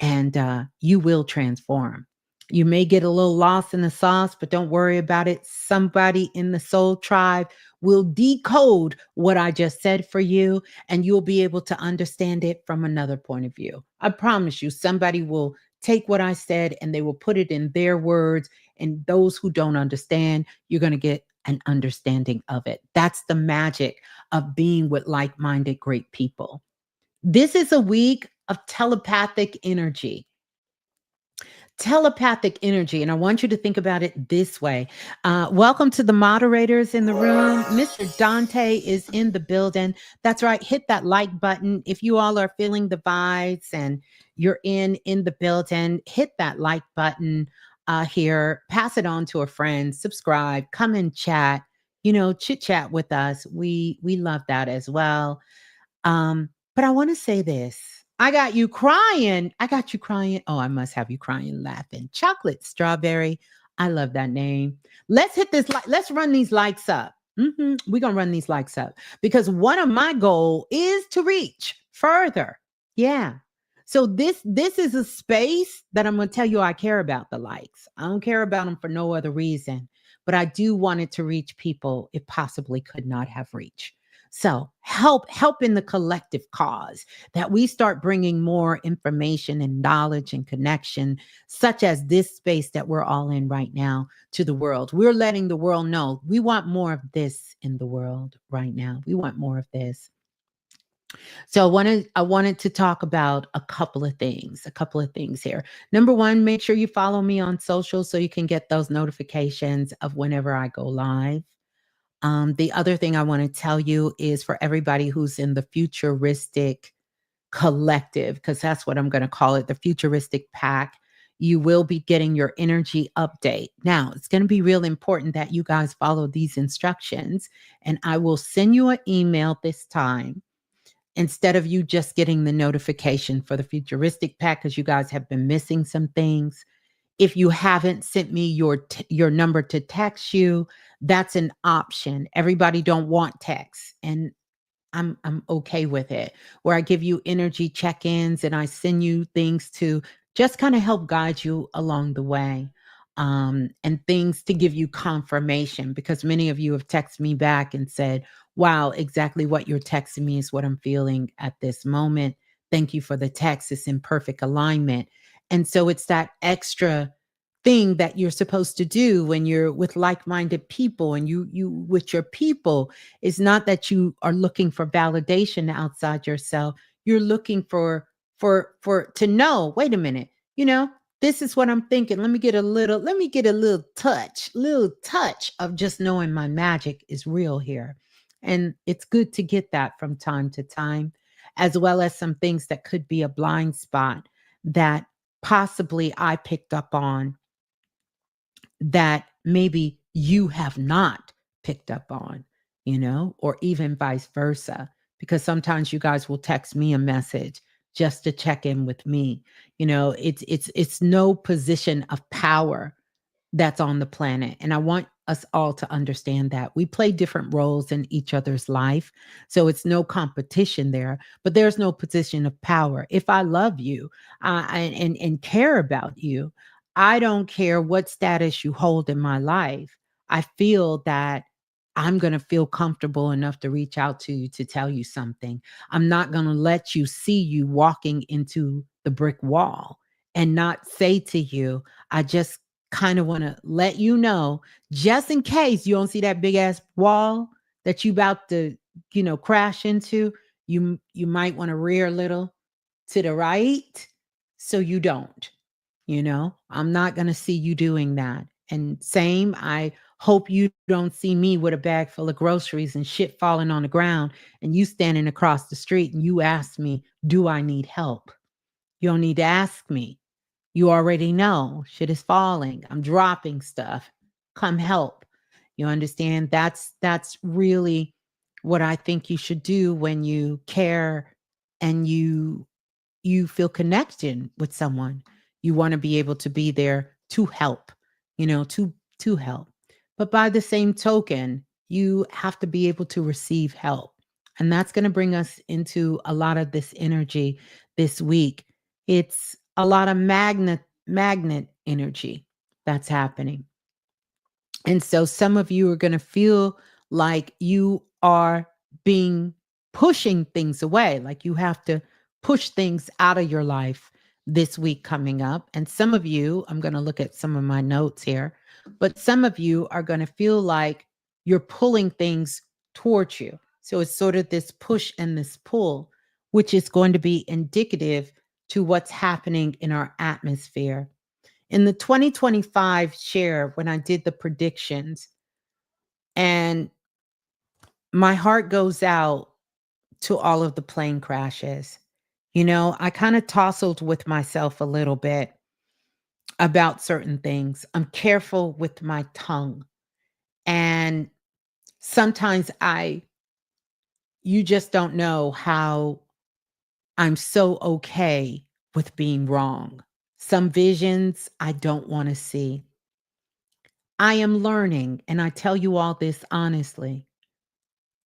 Speaker 1: and you will transform. You may get a little lost in the sauce, but don't worry about it. Somebody in the soul tribe will decode what I just said for you, and you'll be able to understand it from another point of view. I promise you, somebody will take what I said and they will put it in their words. And those who don't understand, you're going to get an understanding of it. That's the magic of being with like minded, great people. This is a week of telepathic energy. Telepathic energy. And I want you to think about it this way. Welcome to the moderators in the room. Mr. Dante is in the building. That's right. Hit that like button. If you all are feeling the vibes and you're in the building, hit that like button here. Pass it on to a friend. Subscribe. Come and chat. Chit chat with us. We love that as well. But I want to say this. I got you crying. I got you crying. Oh, I must have you crying, laughing. Chocolate strawberry. I love that name. Let's hit this like. Let's run these likes up. We're gonna run these likes up because one of my goal is to reach further. Yeah. So this is a space that I'm gonna tell you I care about the likes. I don't care about them for no other reason, but I do want it to reach people it possibly could not have reached. So help in the collective cause that we start bringing more information and knowledge and connection, such as this space that we're all in right now, to the world. We're letting the world know we want more of this in the world right now. We want more of this. So I wanted to talk about a couple of things here. Number one, make sure you follow me on social so you can get those notifications of whenever I go live. The other thing I want to tell you is for everybody who's in the futuristic collective, because that's what I'm going to call it, the futuristic pack, you will be getting your energy update. Now, it's going to be real important that you guys follow these instructions, and I will send you an email this time instead of you just getting the notification for the futuristic pack because you guys have been missing some things. If you haven't sent me your number to text you, that's an option. Everybody don't want text, and I'm okay with it. Where I give you energy check-ins and I send you things to just kind of help guide you along the way. And things to give you confirmation because many of you have texted me back and said, wow, exactly what you're texting me is what I'm feeling at this moment. Thank you for the text. It's in perfect alignment. And so it's that extra thing that you're supposed to do when you're with like-minded people and you with your people is not that you are looking for validation outside yourself. You're looking for to know, wait a minute, you know, this is what I'm thinking. Let me get a little touch of just knowing my magic is real here. And it's good to get that from time to time, as well as some things that could be a blind spot that possibly I picked up on that maybe you have not picked up on, or even vice versa. Because sometimes you guys will text me a message just to check in with me. It's no position of power that's on the planet. And I want us all to understand that we play different roles in each other's life. So it's no competition there, but there's no position of power. If I love you and care about you, I don't care what status you hold in my life. I feel that I'm going to feel comfortable enough to reach out to you to tell you something. I'm not going to let you see you walking into the brick wall and not say to you, I just kind of want to let you know, just in case you don't see that big ass wall that you about to, crash into, you might want to rear a little to the right so you don't. I'm not going to see you doing that. And same, I hope you don't see me with a bag full of groceries and shit falling on the ground and you standing across the street and you ask me, do I need help? You don't need to ask me. You already know shit is falling. I'm dropping stuff. Come help. You understand? That's really what I think you should do when you care and you feel connected with someone. You want to be able to be there to help, to help. But by the same token, you have to be able to receive help. And that's going to bring us into a lot of this energy this week. It's a lot of magnet energy that's happening. And so some of you are going to feel like you are being pushing things away, like you have to push things out of your life this week coming up. And some of you, I'm going to look at some of my notes here, but some of you are going to feel like you're pulling things towards you. So it's sort of this push and this pull, which is going to be indicative to what's happening in our atmosphere. In the 2025 share, when I did the predictions, and my heart goes out to all of the plane crashes. I kind of tousled with myself a little bit about certain things. I'm careful with my tongue. And sometimes you just don't know how I'm so okay with being wrong. Some visions I don't want to see. I am learning, and I tell you all this honestly.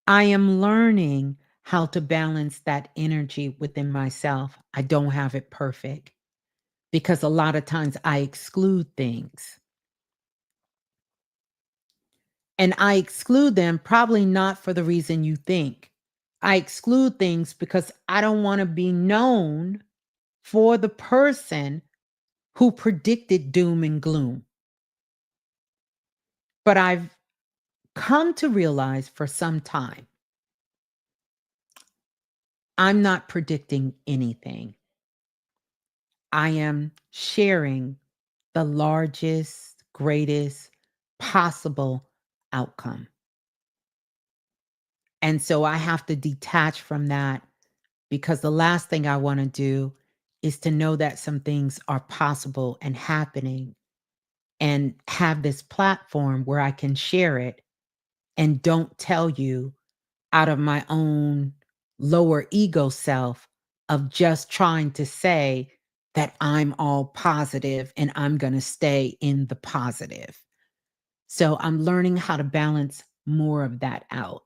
Speaker 1: I am learning how to balance that energy within myself. I don't have it perfect because a lot of times I exclude things. And I exclude them probably not for the reason you think. I exclude things because I don't want to be known for the person who predicted doom and gloom. But I've come to realize for some time, I'm not predicting anything. I am sharing the largest, greatest possible outcome. And so I have to detach from that because the last thing I want to do is to know that some things are possible and happening and have this platform where I can share it and don't tell you out of my own lower ego self of just trying to say that I'm all positive and I'm going to stay in the positive. So I'm learning how to balance more of that out.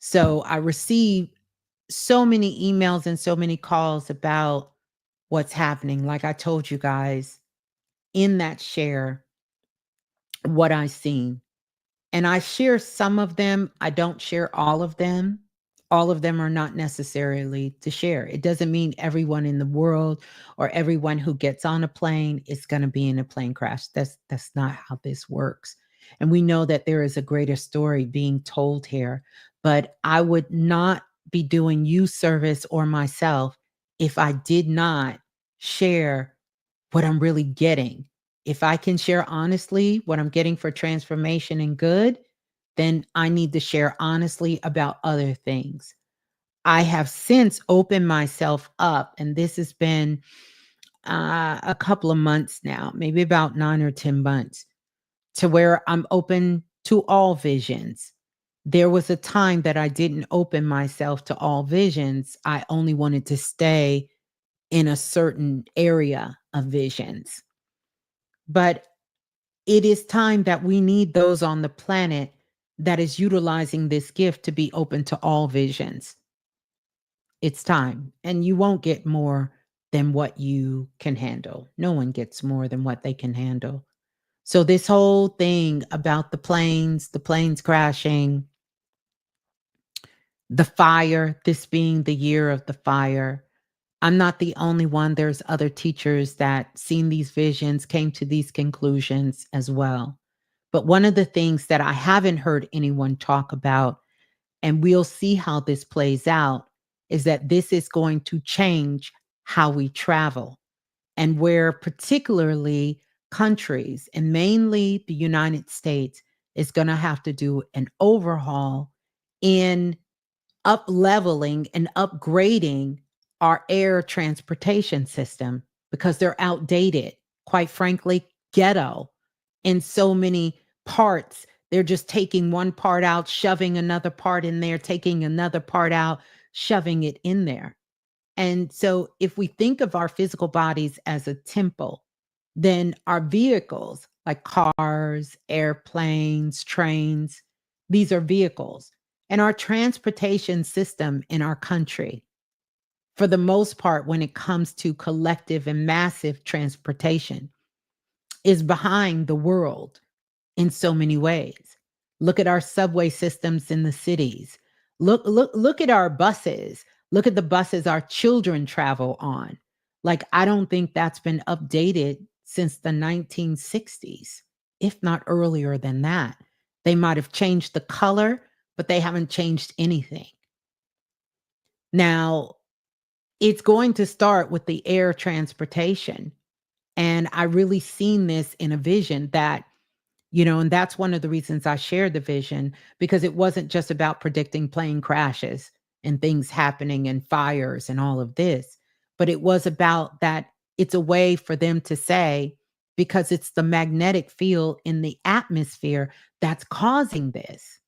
Speaker 1: So I receive so many emails and so many calls about what's happening. Like I told you guys in that share, what I seen. And I share some of them. I don't share all of them. All of them are not necessarily to share. It doesn't mean everyone in the world or everyone who gets on a plane is going to be in a plane crash. That's not how this works. And we know that there is a greater story being told here, but I would not be doing you service or myself if I did not share what I'm really getting. If I can share honestly what I'm getting for transformation and good, then I need to share honestly about other things. I have since opened myself up, and this has been a couple of months now, maybe about 9 or 10 months, to where I'm open to all visions. There was a time that I didn't open myself to all visions. I only wanted to stay in a certain area of visions. But it is time that we need those on the planet that is utilizing this gift to be open to all visions. It's time. And you won't get more than what you can handle. No one gets more than what they can handle. So, this whole thing about the planes crashing, the fire, this being the year of the fire, I'm not the only one. There's other teachers that seen these visions, came to these conclusions as well. But one of the things that I haven't heard anyone talk about, and we'll see how this plays out, is that this is going to change how we travel and where particularly countries and mainly the United States is going to have to do an overhaul in up leveling and upgrading our air transportation system because they're outdated, quite frankly, ghetto in so many parts. They're just taking one part out, shoving another part in there, taking another part out, shoving it in there. And so, if we think of our physical bodies as a temple, then our vehicles, like cars, airplanes, trains, these are vehicles. And our transportation system in our country, for the most part, when it comes to collective and massive transportation, is behind the world in so many ways. Look at our subway systems in the cities. Look at our buses. Look at the buses our children travel on. Like I don't think that's been updated since the 1960s, if not earlier than that. They might have changed the color, but they haven't changed anything. Now, it's going to start with the air transportation. And I really seen this in a vision that, and that's one of the reasons I shared the vision, because it wasn't just about predicting plane crashes and things happening and fires and all of this, but it was about that it's a way for them to say, because it's the magnetic field in the atmosphere that's causing this.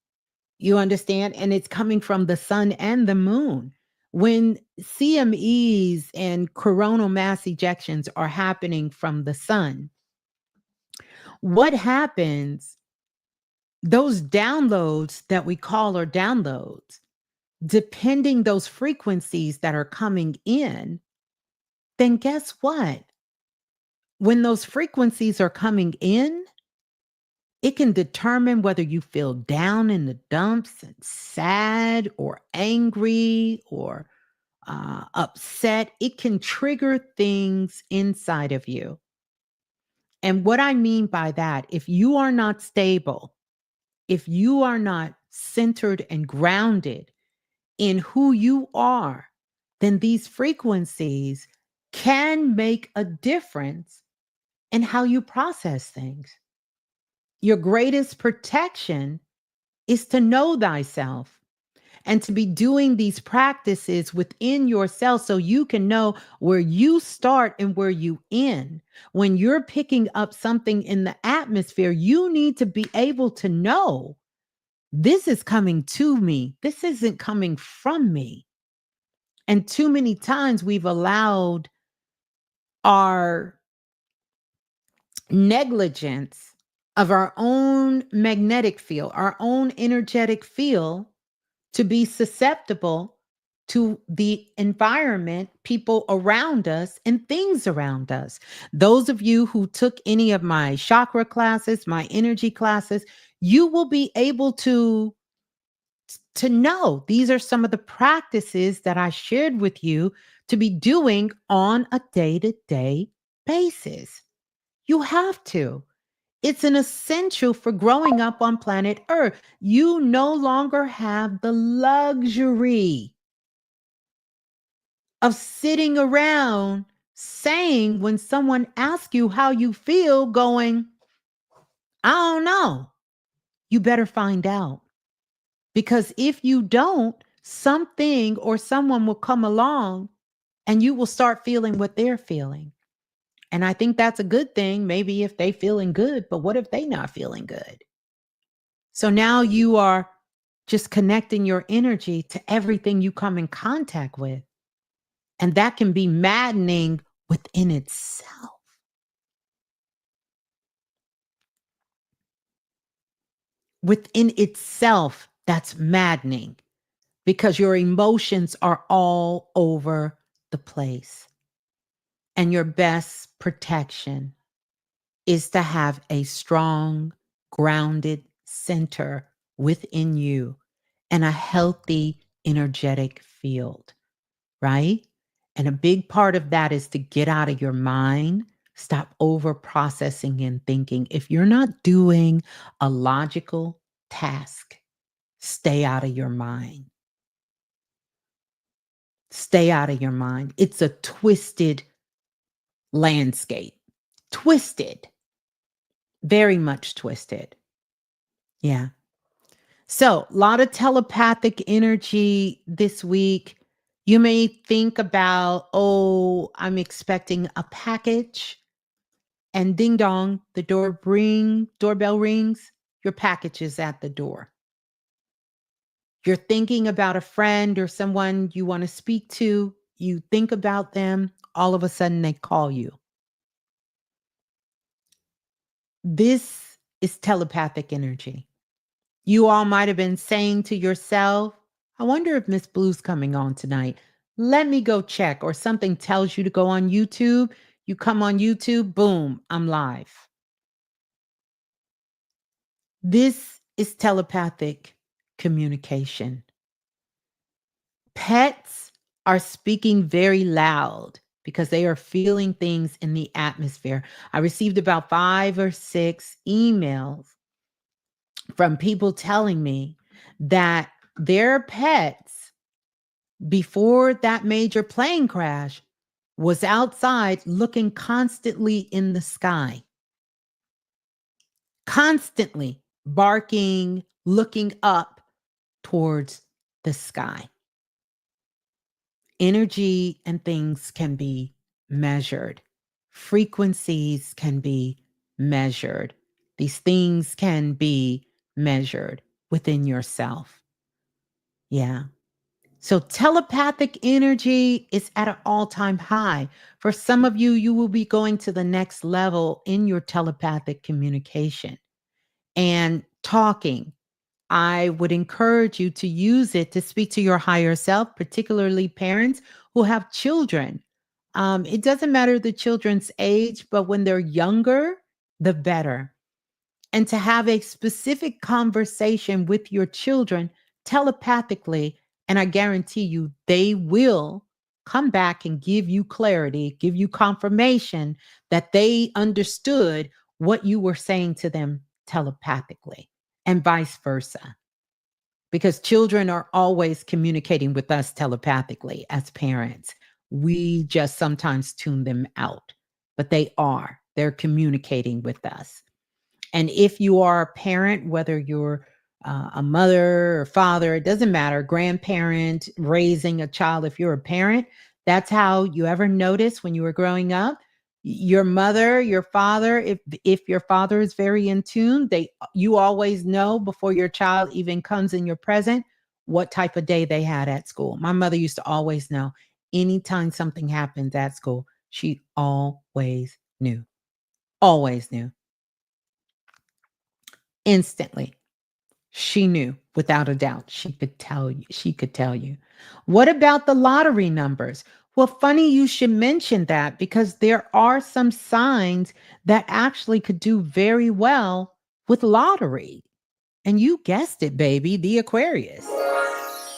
Speaker 1: You understand? And it's coming from the sun and the moon. When CMEs and coronal mass ejections are happening from the sun, what happens? Those downloads that we call are downloads, depending those frequencies that are coming in, then guess what? When those frequencies are coming in, it can determine whether you feel down in the dumps and sad or angry or upset. It can trigger things inside of you. And what I mean by that, if you are not stable, if you are not centered and grounded in who you are, then these frequencies can make a difference in how you process things. Your greatest protection is to know thyself and to be doing these practices within yourself so you can know where you start and where you end. When you're picking up something in the atmosphere, you need to be able to know this is coming to me. This isn't coming from me. And too many times we've allowed our negligence of our own magnetic field, our own energetic field, to be susceptible to the environment, people around us, and things around us. Those of you who took any of my chakra classes, my energy classes, you will be able to know these are some of the practices that I shared with you to be doing on a day-to-day basis. You have to. It's an essential for growing up on planet Earth. You no longer have the luxury of sitting around saying, when someone asks you how you feel, going, I don't know. You better find out. Because if you don't, something or someone will come along and you will start feeling what they're feeling. And I think that's a good thing, maybe if they feeling good, but what if they not feeling good? So now you are just connecting your energy to everything you come in contact with. And that can be maddening within itself. Within itself, that's maddening because your emotions are all over the place. And your best protection is to have a strong, grounded center within you and a healthy energetic field, right? And a big part of that is to get out of your mind, stop over processing and thinking. If you're not doing a logical task, stay out of your mind. Stay out of your mind. It's a twisted landscape. Twisted. Very much twisted. Yeah. So, a lot of telepathic energy this week. You may think about, oh, I'm expecting a package, and ding dong, the doorbell rings, your package is at the door. You're thinking about a friend or someone you want to speak to, you think about them, all of a sudden they call you. This is telepathic energy. You all might have been saying to yourself, I wonder if Miss Blue's coming on tonight. Let me go check. Or something tells you to go on YouTube. You come on YouTube, boom, I'm live. This is telepathic communication. Pets are speaking very loud because they are feeling things in the atmosphere. I received about 5 or 6 emails from people telling me that their pets, before that major plane crash, was outside looking constantly in the sky, constantly barking, looking up towards the sky. Energy and things can be measured, frequencies can be measured, these things can be measured within yourself. Yeah. So telepathic energy is at an all-time high. For some of you, you will be going to the next level in your telepathic communication and talking. I would encourage you to use it to speak to your higher self, particularly parents who have children. It doesn't matter the children's age, but when they're younger, the better. And to have a specific conversation with your children telepathically, and I guarantee you, they will come back and give you clarity, give you confirmation that they understood what you were saying to them telepathically, and vice versa. Because children are always communicating with us telepathically as parents. We just sometimes tune them out, but they're communicating with us. And if you are a parent, whether you're a mother or father, it doesn't matter, grandparent, raising a child, if you're a parent, that's how you ever notice when you were growing up. Your mother, your father, if your father is very in tune, you always know before your child even comes in your present what type of day they had at school. My mother used to always know anytime something happens at school, she always knew instantly. She knew without a doubt. She could tell you. She could tell you. What about the lottery numbers? Well, funny you should mention that because there are some signs that actually could do very well with lottery. And you guessed it, baby, the Aquarius.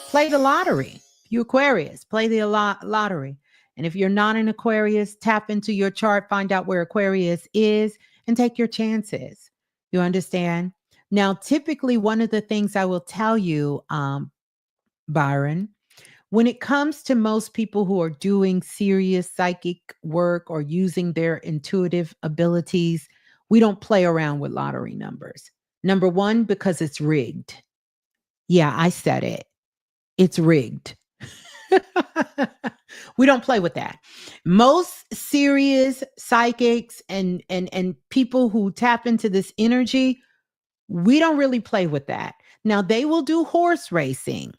Speaker 1: Play the lottery. You Aquarius, play the lottery. And if you're not an Aquarius, tap into your chart, find out where Aquarius is, and take your chances. You understand? Now, typically, one of the things I will tell you, Byron, when it comes to most people who are doing serious psychic work or using their intuitive abilities, we don't play around with lottery numbers. Number one, because it's rigged. Yeah, I said it. It's rigged. We don't play with that. Most serious psychics and people who tap into this energy, we don't really play with that. Now they will do horse racing.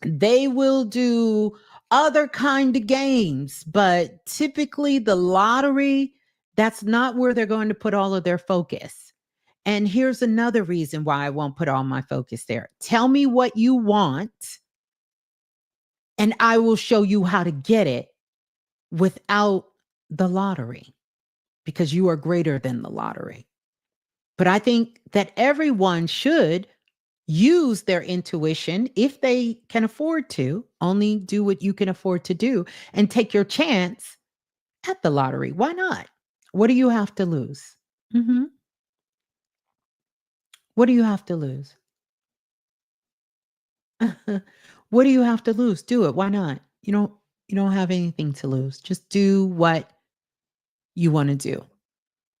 Speaker 1: They will do other kind of games, but typically the lottery, that's not where they're going to put all of their focus. And here's another reason why I won't put all my focus there. Tell me what you want and I will show you how to get it without the lottery because you are greater than the lottery. But I think that everyone should use their intuition if they can afford to, only do what you can afford to do and take your chance at the lottery. Why not? What do you have to lose? Mhm. What do you have to lose? What do you have to lose? Do it. Why not? You don't have anything to lose. Just do what you want to do.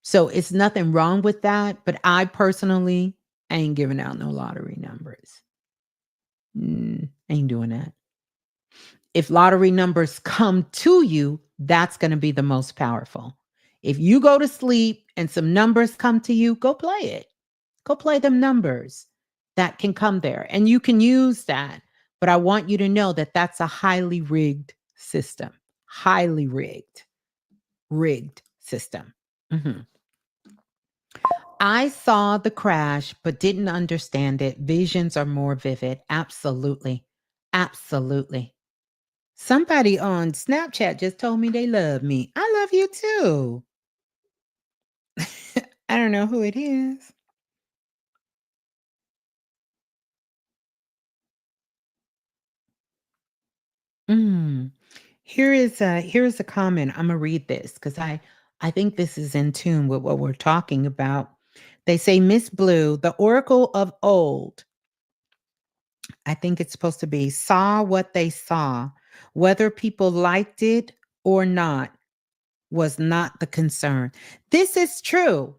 Speaker 1: So it's nothing wrong with that, but I personally ain't giving out no lottery numbers. Ain't doing that. If lottery numbers come to you, that's going to be the most powerful. If you go to sleep and some numbers come to you, go play it. Go play them numbers that can come there and you can use that. But I want you to know that that's a highly rigged system. Highly rigged system. Mhm. I saw the crash, but didn't understand it. Visions are more vivid. Absolutely. Absolutely. Somebody on Snapchat just told me they love me. I love you too. I don't know who it is. Mm. Here is a comment. I'm gonna read this because I think this is in tune with what we're talking about. They say Miss Blue, the oracle of old, I think it's supposed to be saw what they saw, whether people liked it or not was not the concern. This is true.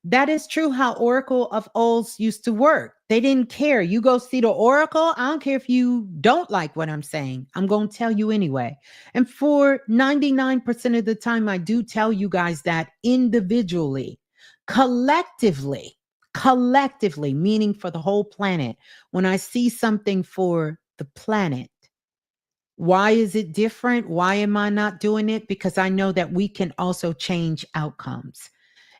Speaker 1: That is true how Oracle of Olds used to work. They didn't care. You go see the Oracle. I don't care if you don't like what I'm saying. I'm going to tell you anyway. And for 99% of the time, I do tell you guys that individually, collectively, meaning for the whole planet. When I see something for the planet, why is it different? Why am I not doing it? Because I know that we can also change outcomes.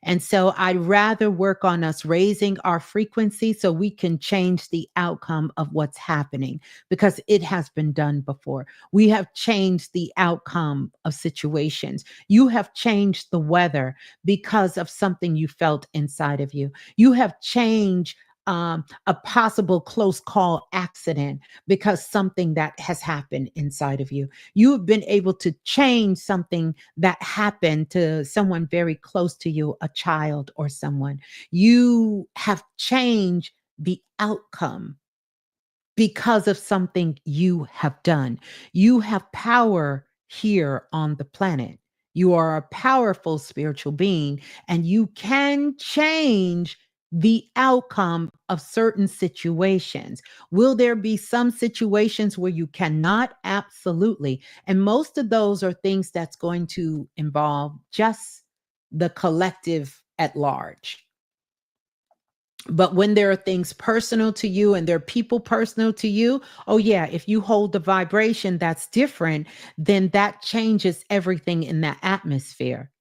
Speaker 1: And so I'd rather work on us raising our frequency so we can change the outcome of what's happening because it has been done before. We have changed the outcome of situations. You have changed the weather because of something you felt inside of you. You have changed a possible close call accident because something that has happened inside of you. You have been able to change something that happened to someone very close to you, a child or someone. You have changed the outcome because of something you have done. You have power here on the planet. You are a powerful spiritual being, and you can change the outcome of certain situations. Will there be some situations where you cannot? Absolutely. And most of those are things that's going to involve just the collective at large. But when there are things personal to you and there are people personal to you, oh, yeah, if you hold the vibration that's different, then that changes everything in that atmosphere.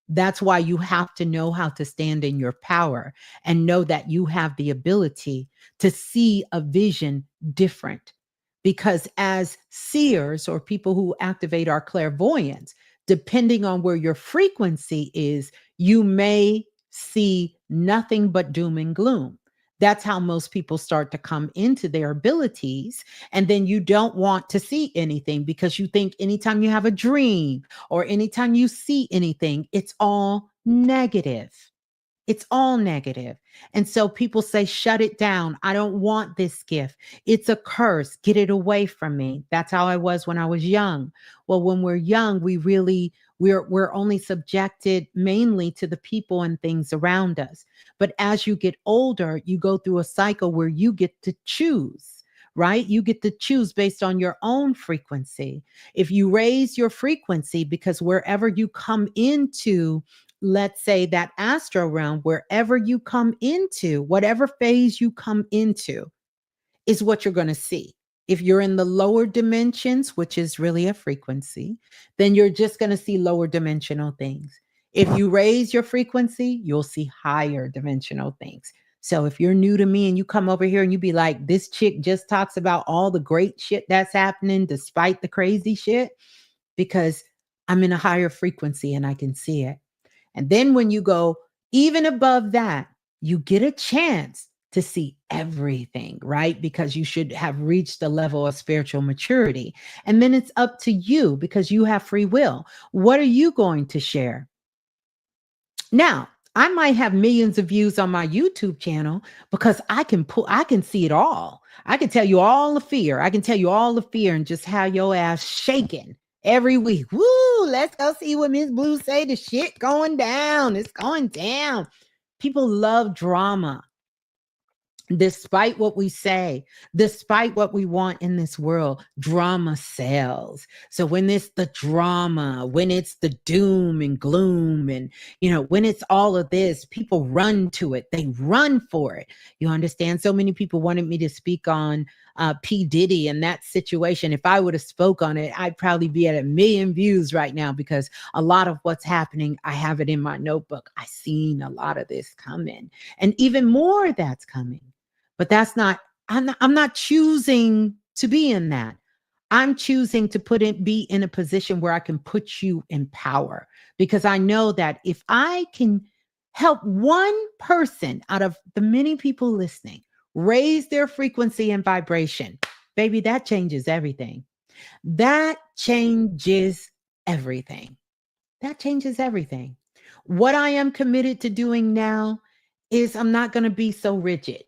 Speaker 1: That's why you have to know how to stand in your power and know that you have the ability to see a vision different. Because as seers or people who activate our clairvoyance, depending on where your frequency is, you may see nothing but doom and gloom. That's how most people start to come into their abilities. And then you don't want to see anything because you think anytime you have a dream or anytime you see anything, it's all negative. It's all negative. And so people say, shut it down. I don't want this gift. It's a curse. Get it away from me. That's how I was when I was young. Well, when we're young, we're only subjected mainly to the people and things around us. But as you get older, you go through a cycle where you get to choose, right? You get to choose based on your own frequency. If you raise your frequency, because wherever you come into, let's say that astro realm, wherever you come into, whatever phase you come into, is what you're going to see. If you're in the lower dimensions, which is really a frequency, then you're just going to see lower dimensional things. If you raise your frequency, you'll see higher dimensional things. So if you're new to me and you come over here and you be like, this chick just talks about all the great shit that's happening despite the crazy shit, because I'm in a higher frequency and I can see it. And then when you go even above that, you get a chance to see everything, right? Because you should have reached the level of spiritual maturity. And then it's up to you because you have free will. What are you going to share? Now, I might have millions of views on my YouTube channel because I can see it all. I can tell you all the fear. I can tell you all the fear and just how your ass shaking every week. Woo, let's go see what Ms.Blue say. The shit going down. It's going down. People love drama. Despite what we say, despite what we want in this world, drama sells. So when it's the drama, when it's the doom and gloom, and when it's all of this, people run to it. They run for it. You understand? So many people wanted me to speak on P. Diddy and that situation. If I would have spoke on it, I'd probably be at 1 million views right now because a lot of what's happening, I have it in my notebook. I seen a lot of this coming, and even more that's coming. But that's not, I'm not choosing to be in that. I'm choosing to be in a position where I can put you in power because I know that if I can help one person out of the many people listening raise their frequency and vibration, baby, that changes everything. That changes everything. That changes everything. What I am committed to doing now is I'm not going to be so rigid.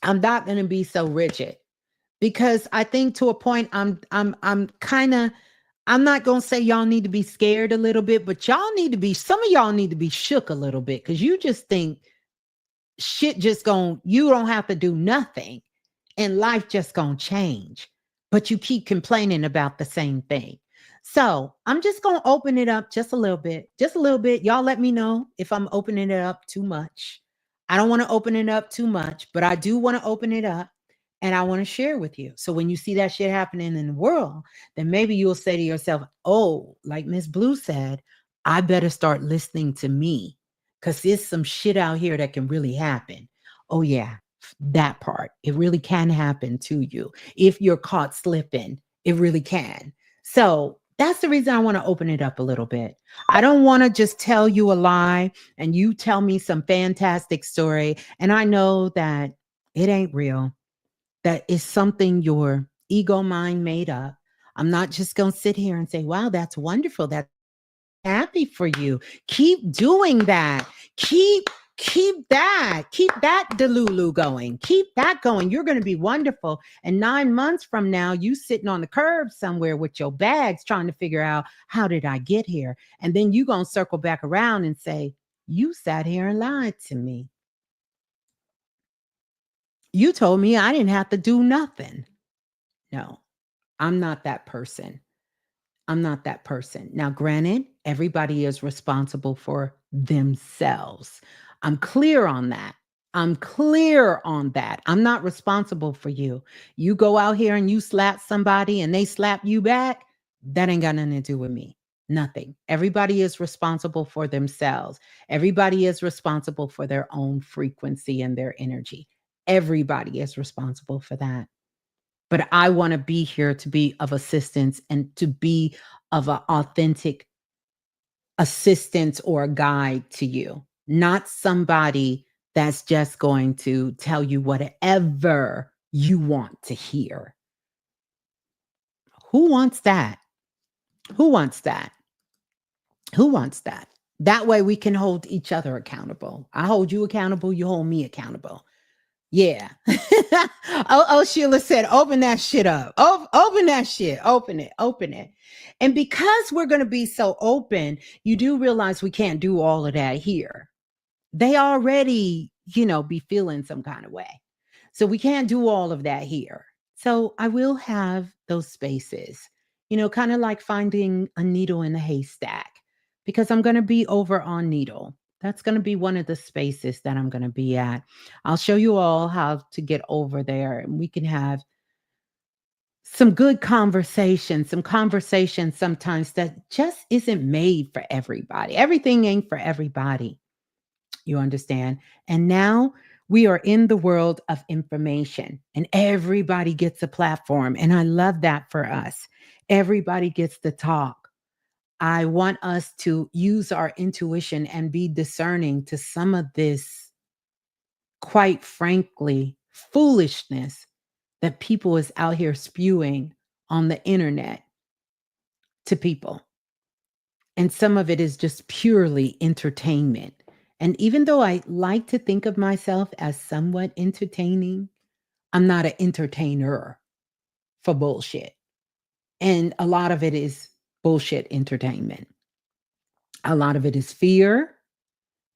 Speaker 1: I'm not going to be so rigid because I think to a point I'm kind of I'm not going to say y'all need to be scared a little bit, but some of y'all need to be shook a little bit because you just think shit just you don't have to do nothing and life just gonna change, but you keep complaining about the same thing. So I'm just gonna open it up just a little bit. Y'all let me know if I'm opening it up too much. I don't want to open it up too much, but I do want to open it up and I want to share with you. So when you see that shit happening in the world, then maybe you'll say to yourself, oh, like Miss Blue said, I better start listening to me because there's some shit out here that can really happen. Oh, yeah, that part. It really can happen to you. If you're caught slipping, it really can. So that's the reason I want to open it up a little bit. I don't want to just tell you a lie and you tell me some fantastic story. And I know that it ain't real, that is something your ego mind made up. I'm not just going to sit here and say, wow, that's wonderful. That's happy for you. Keep doing that. Keep that delulu going. Keep that going. You're going to be wonderful. And 9 months from now, you sitting on the curb somewhere with your bags trying to figure out how did I get here? And then you going to circle back around and say, you sat here and lied to me. You told me I didn't have to do nothing. No, I'm not that person. I'm not that person. Now, granted, everybody is responsible for themselves. I'm clear on that. I'm clear on that. I'm not responsible for you. You go out here and you slap somebody and they slap you back, that ain't got nothing to do with me. Nothing. Everybody is responsible for themselves. Everybody is responsible for their own frequency and their energy. Everybody is responsible for that. But I want to be here to be of assistance and to be of an authentic assistance or a guide to you, not somebody that's just going to tell you whatever you want to hear. Who wants that? Who wants that? Who wants that? That way we can hold each other accountable. I hold you accountable, you hold me accountable. Yeah. Sheila said, open that shit up. Open that shit. Open it. Open it. And because we're going to be so open, you do realize we can't do all of that here. They already, be feeling some kind of way. So we can't do all of that here. So I will have those spaces, kind of like finding a needle in a haystack, because I'm going to be over on Needle. That's going to be one of the spaces that I'm going to be at. I'll show you all how to get over there and we can have some good conversations, some conversations sometimes that just isn't made for everybody. Everything ain't for everybody. You understand? And now we are in the world of information and everybody gets a platform. And I love that for us. Everybody gets to talk. I want us to use our intuition and be discerning to some of this, quite frankly, foolishness that people is out here spewing on the internet to people. And some of it is just purely entertainment. And even though I like to think of myself as somewhat entertaining, I'm not an entertainer for bullshit. And a lot of it is bullshit entertainment. A lot of it is fear.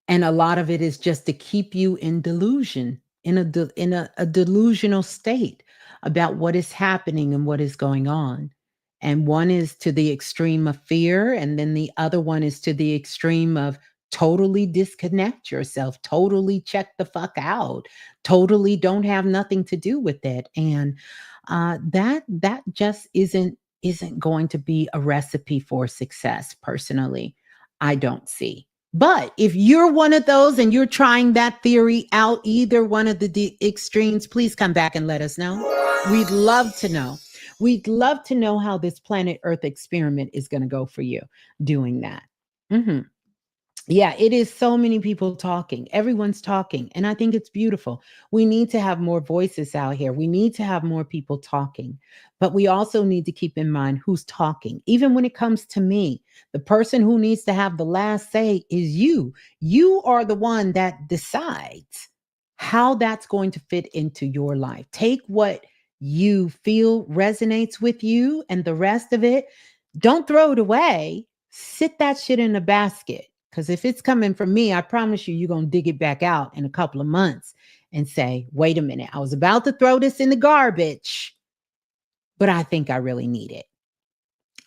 Speaker 1: And a lot of it is just to keep you in delusion, in a delusional state about what is happening and what is going on. And one is to the extreme of fear, and then the other one is to the extreme of totally disconnect yourself, totally check the fuck out, totally don't have nothing to do with it. And that just isn't going to be a recipe for success. Personally, I don't see. But if you're one of those and you're trying that theory out, either one of the extremes, please come back and let us know. We'd love to know. We'd love to know how this planet Earth experiment is going to go for you doing that. hmm Yeah, it is so many people talking. Everyone's talking. And I think it's beautiful. We need to have more voices out here. We need to have more people talking. But we also need to keep in mind who's talking. Even when it comes to me, the person who needs to have the last say is you. You are the one that decides how that's going to fit into your life. Take what you feel resonates with you, and the rest of it, Don't throw it away. Sit that shit in a basket. Because if it's coming from me, I promise you, you're going to dig it back out in a couple of months and say, wait a minute, I was about to throw this in the garbage, but I think I really need it.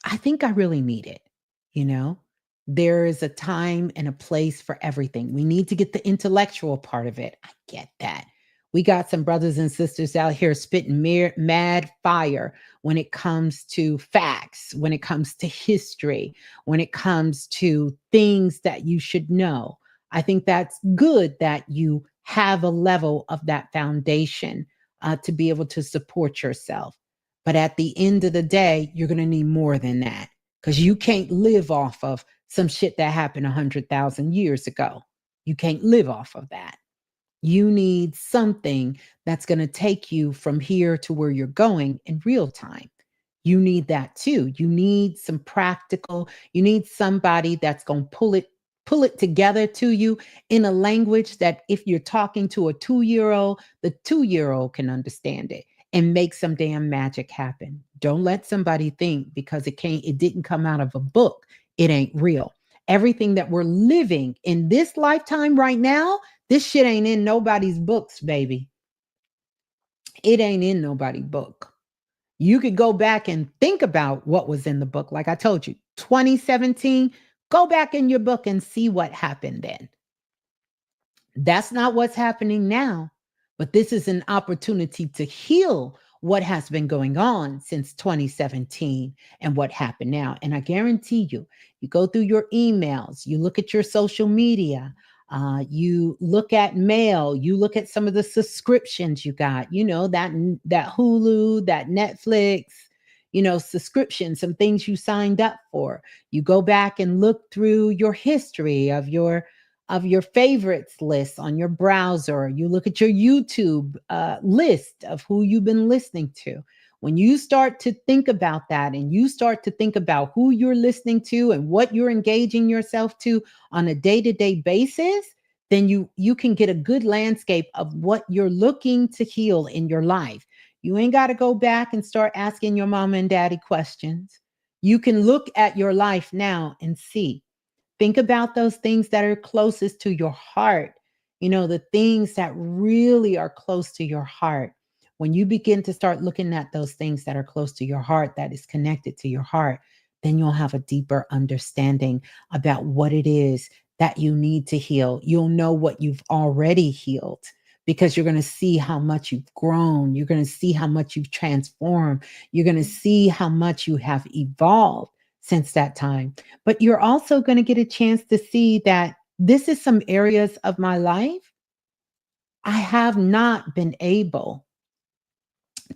Speaker 1: I think I really need it. You know, there is a time and a place for everything. We need to get the intellectual part of it. I get that. We got some brothers and sisters out here spitting mad fire when it comes to facts, when it comes to history, when it comes to things that you should know. I think that's good that you have a level of that foundation to be able to support yourself. But at the end of the day, you're going to need more than that because you can't live off of some shit that happened 100,000 years ago. You can't live off of that. You need something that's going to take you from here to where you're going in real time. You need that too. You need some practical, you need somebody that's going to pull it together to you in a language that if you're talking to a 2-year-old, the 2-year-old can understand it and make some damn magic happen. Don't let somebody think because it didn't come out of a book, it ain't real. Everything that we're living in this lifetime right now, this shit ain't in nobody's books, baby. It ain't in nobody's book. You could go back and think about what was in the book. Like I told you, 2017, go back in your book and see what happened then. That's not what's happening now, but this is an opportunity to heal what has been going on since 2017 and what happened now. And I guarantee you, you go through your emails, you look at your social media, you look at mail, you look at some of the subscriptions you got, that Hulu, that Netflix, subscription, some things you signed up for. You go back and look through your history of your favorites list on your browser. You look at your YouTube list of who you've been listening to. When you start to think about that and you start to think about who you're listening to and what you're engaging yourself to on a day-to-day basis, then you can get a good landscape of what you're looking to heal in your life. You ain't got to go back and start asking your mama and daddy questions. You can look at your life now and see. Think about those things that are closest to your heart, the things that really are close to your heart. When you begin to start looking at those things that are close to your heart, that is connected to your heart, then you'll have a deeper understanding about what it is that you need to heal. You'll know what you've already healed because you're going to see how much you've grown. You're going to see how much you've transformed. You're going to see how much you have evolved since that time. But you're also going to get a chance to see that this is some areas of my life I have not been able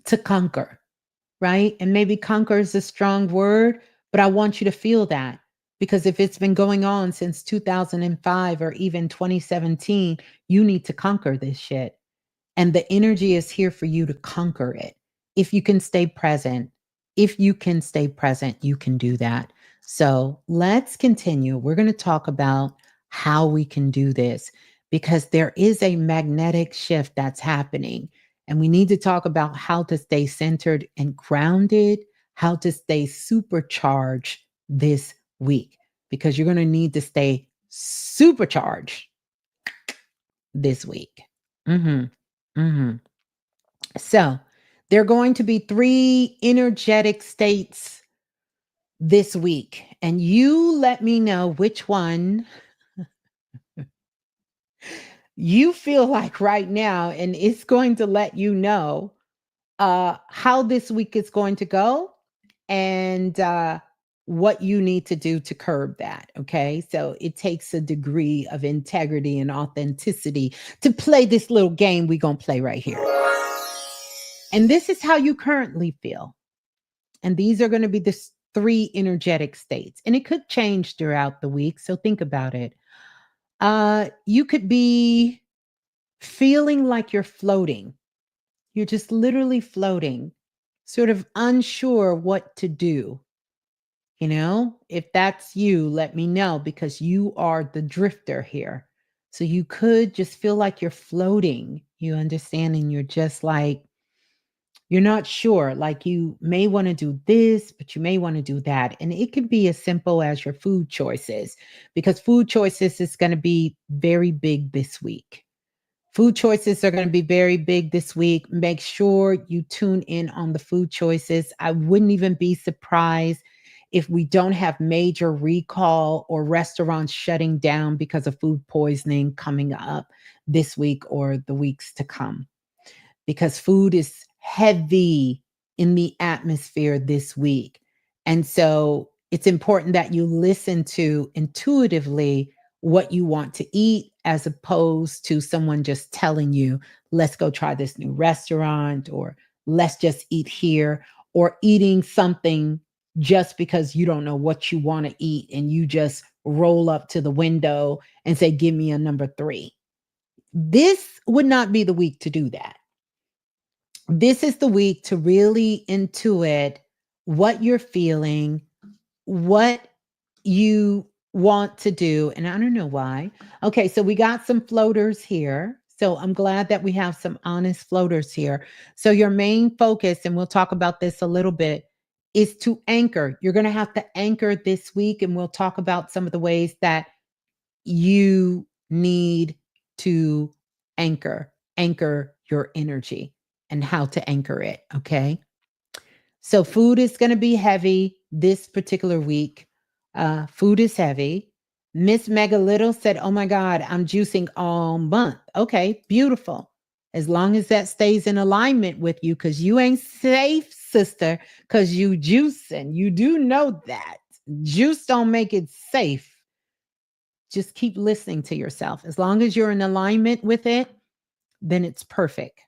Speaker 1: to conquer, right? And maybe conquer is a strong word, but I want you to feel that because if it's been going on since 2005 or even 2017, you need to conquer this shit. And the energy is here for you to conquer it. If you can stay present, you can do that. So let's continue. We're going to talk about how we can do this because there is a magnetic shift that's happening. And we need to talk about how to stay centered and grounded, how to stay supercharged this week, because you're going to need to stay supercharged this week. Mm-hmm. Mm-hmm. So there are going to be 3 energetic states this week. And you let me know which one you feel like right now. And it's going to let you know how this week is going to go and what you need to do to curb that. Okay. So it takes a degree of integrity and authenticity to play this little game we're going to play right here. And this is how you currently feel. And these are going to be the 3 energetic states. And it could change throughout the week. So think about it. You could be feeling like you're floating. You're just literally floating, sort of unsure what to do. If that's you, let me know because you are the drifter here. So you could just feel like you're floating. You understand? And you're just like, You're not sure. Like you may want to do this, but you may want to do that. And it could be as simple as your food choices, because food choices is going to be very big this week. Food choices are going to be very big this week. Make sure you tune in on the food choices. I wouldn't even be surprised if we don't have major recall or restaurants shutting down because of food poisoning coming up this week or the weeks to come, because food is heavy in the atmosphere this week. And so it's important that you listen to intuitively what you want to eat, as opposed to someone just telling you, let's go try this new restaurant, or let's just eat here, or eating something just because you don't know what you want to eat and you just roll up to the window and say, give me a number three. This would not be the week to do that. This is the week to really intuit what you're feeling, what you want to do. And I don't know why. Okay, so we got some floaters here. So I'm glad that we have some honest floaters here. So your main focus, and we'll talk about this a little bit, is to anchor. You're going to have to anchor this week, and we'll talk about some of the ways that you need to anchor your energy and how to anchor it. Okay. So food is going to be heavy this particular week. Food is heavy. Miss Mega Little said, oh my God, I'm juicing all month. Okay, beautiful. As long as that stays in alignment with you, because you ain't safe, sister, because you juicing. You do know that. Juice don't make it safe. Just keep listening to yourself. As long as you're in alignment with it, then it's perfect.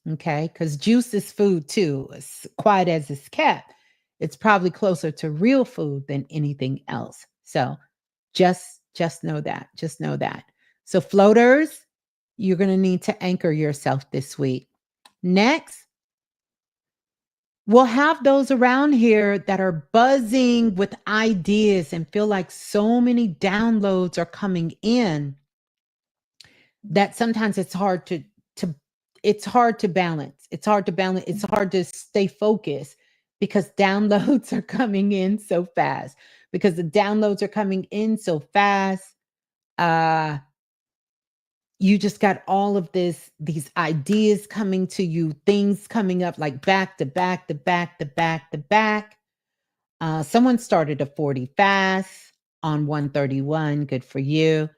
Speaker 1: Okay. Because juice is food too. As quiet as it's kept, it's probably closer to real food than anything else. So just know that. Just know that. So floaters, you're going to need to anchor yourself this week. Next, we'll have those around here that are buzzing with ideas and feel like so many downloads are coming in that sometimes to it's hard to balance. It's hard to balance. It's hard to stay focused because downloads are coming in so fast. Because the downloads are coming in so fast, uh you just got all of these ideas coming to you, things coming up like back to back to back to back to back. Someone started a 40 fast on 131. Good for you.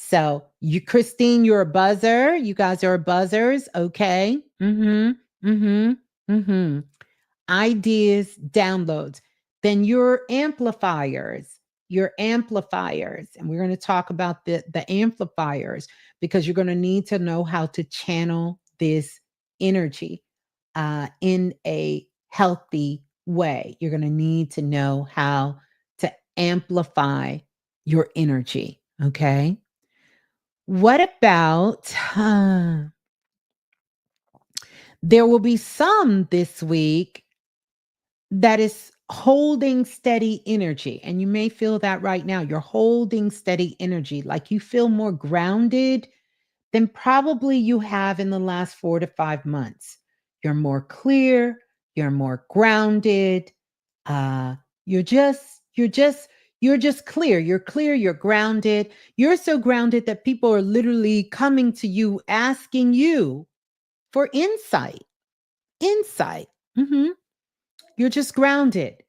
Speaker 1: So you, Christine, you're a buzzer. You guys are buzzers. Okay. Mm-hmm. Mm-hmm. Mm-hmm. Ideas, downloads. Then your amplifiers. Your amplifiers. And we're going to talk about the amplifiers, because you're going to need to know how to channel this energy in a healthy way. You're going to need to know how to amplify your energy. Okay. What about there will be some this week that is holding steady energy. And you may feel that right now. You're holding steady energy, like you feel more grounded than probably you have in the last 4 to 5 months. You're more clear, you're more grounded. Uh, you're just, you're just, you're just clear. You're clear, you're grounded. You're so grounded that people are literally coming to you asking you for insight. Insight. Mhm. You're just grounded.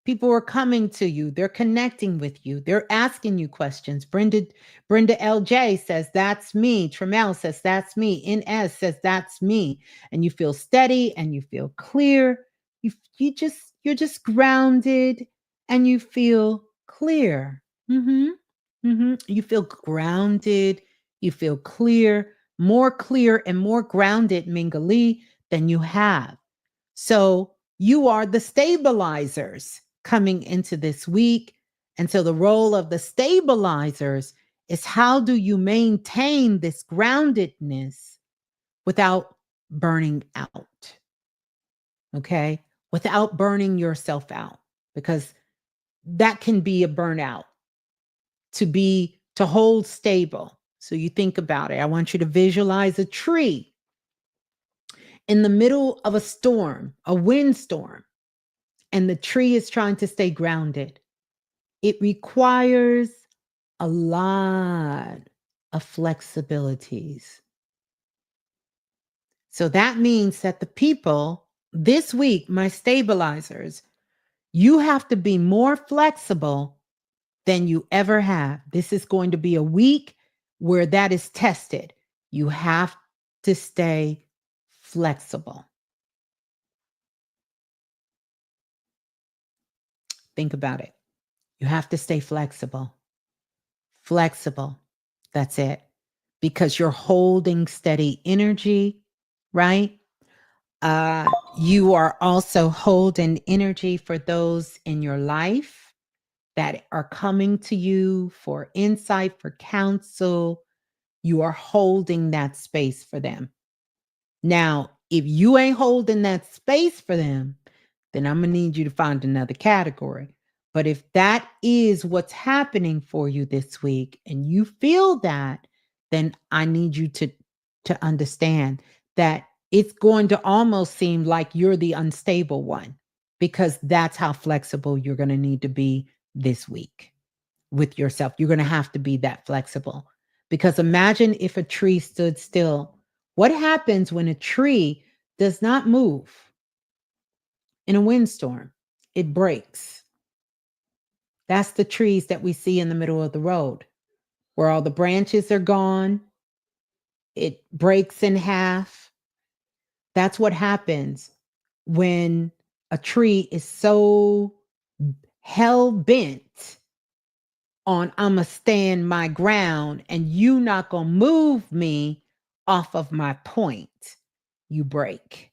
Speaker 1: People are coming to you. They're connecting with you. They're asking you questions. Brenda LJ says, that's me. Tremel says, that's me. NS says, that's me. And you feel steady and you feel clear. You're just grounded and you feel clear. You feel grounded. You feel clear and more grounded, Mingali, than you have. So you are the stabilizers coming into this week. And so the role of the stabilizers is, how do you maintain this groundedness without burning out? Okay. Without burning yourself out, because that can be a burnout to hold stable. So you think about it. I want you to visualize a tree. in the middle of a storm, a windstorm, and the tree is trying to stay grounded. It requires a lot of flexibilities. So that means that the people this week, my stabilizers, you have to be more flexible than you ever have. This is going to be a week where that is tested. You have to stay flexible. Think about it. You have to stay flexible. Flexible. That's it. Because you're holding steady energy, right? Uh, you are also holding energy for those in your life that are coming to you for insight, for counsel. You are holding that space for them. Now, if you ain't holding that space for them, then I'm going to need you to find another category. But if that is what's happening for you this week and you feel that, then I need you to understand that it's going to almost seem like you're the unstable one, because that's how flexible you're going to need to be this week with yourself. You're going to have to be that flexible, because imagine if a tree stood still. What happens when a tree does not move in a windstorm? It breaks. That's the trees that we see in the middle of the road, where all the branches are gone. It breaks in half. That's what happens when a tree is so hell bent on I'ma stand my ground and you not gonna move me off of my point. You break.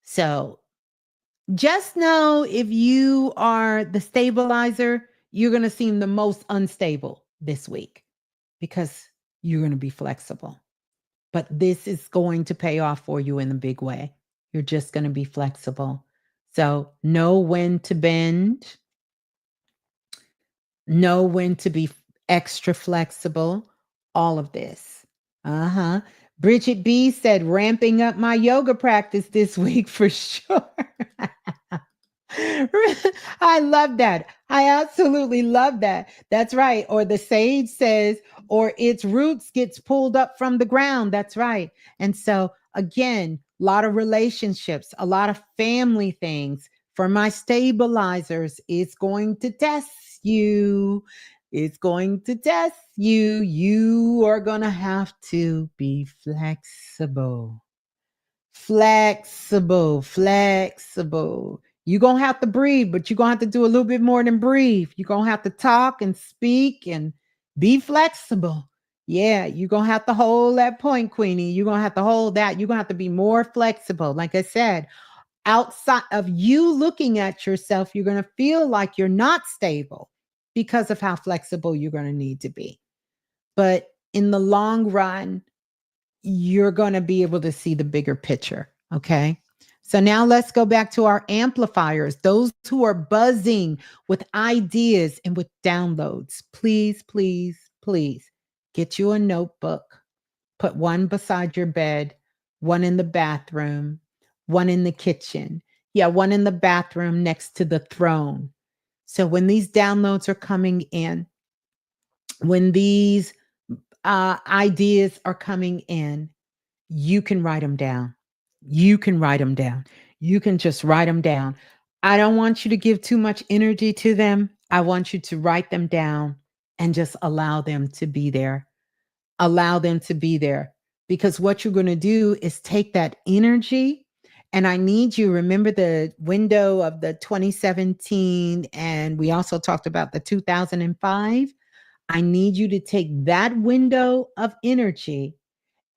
Speaker 1: So just know, if you are the stabilizer, you're gonna seem the most unstable this week because you're gonna be flexible. But this is going to pay off for you in a big way. You're just gonna be flexible. So know when to bend, know when to be extra flexible, all of this. Uh-huh. Bridget B said, ramping up my yoga practice this week for sure. I love that. I absolutely love that. That's right. Or the sage says, or its roots gets pulled up from the ground. That's right. And so again, a lot of relationships, a lot of family things. For my stabilizers, it's going to test you. It's going to test you. You are going to have to be flexible. Flexible. You're going to have to breathe, but you're going to have to do a little bit more than breathe. You're going to have to talk and speak and be flexible. Yeah, you're going to have to hold that point, Queenie. You're going to have to hold that. You're going to have to be more flexible. Like I said, outside of you looking at yourself, you're going to feel like you're not stable because of how flexible you're going to need to be. But in the long run, you're going to be able to see the bigger picture. Okay. So now let's go back to our amplifiers, those who are buzzing with ideas and with downloads. Please, please, please get you a notebook, put one beside your bed, one in the bathroom, one in the kitchen. Yeah, one in the bathroom next to the throne. So when these downloads are coming in, when these ideas are coming in, you can write them down. You can write them down. You can just write them down. I don't want you to give too much energy to them. I want you to write them down and just allow them to be there. Allow them to be there, because what you're going to do is take that energy. And I need you, remember the window of the 2017, and we also talked about the 2005. I need you to take that window of energy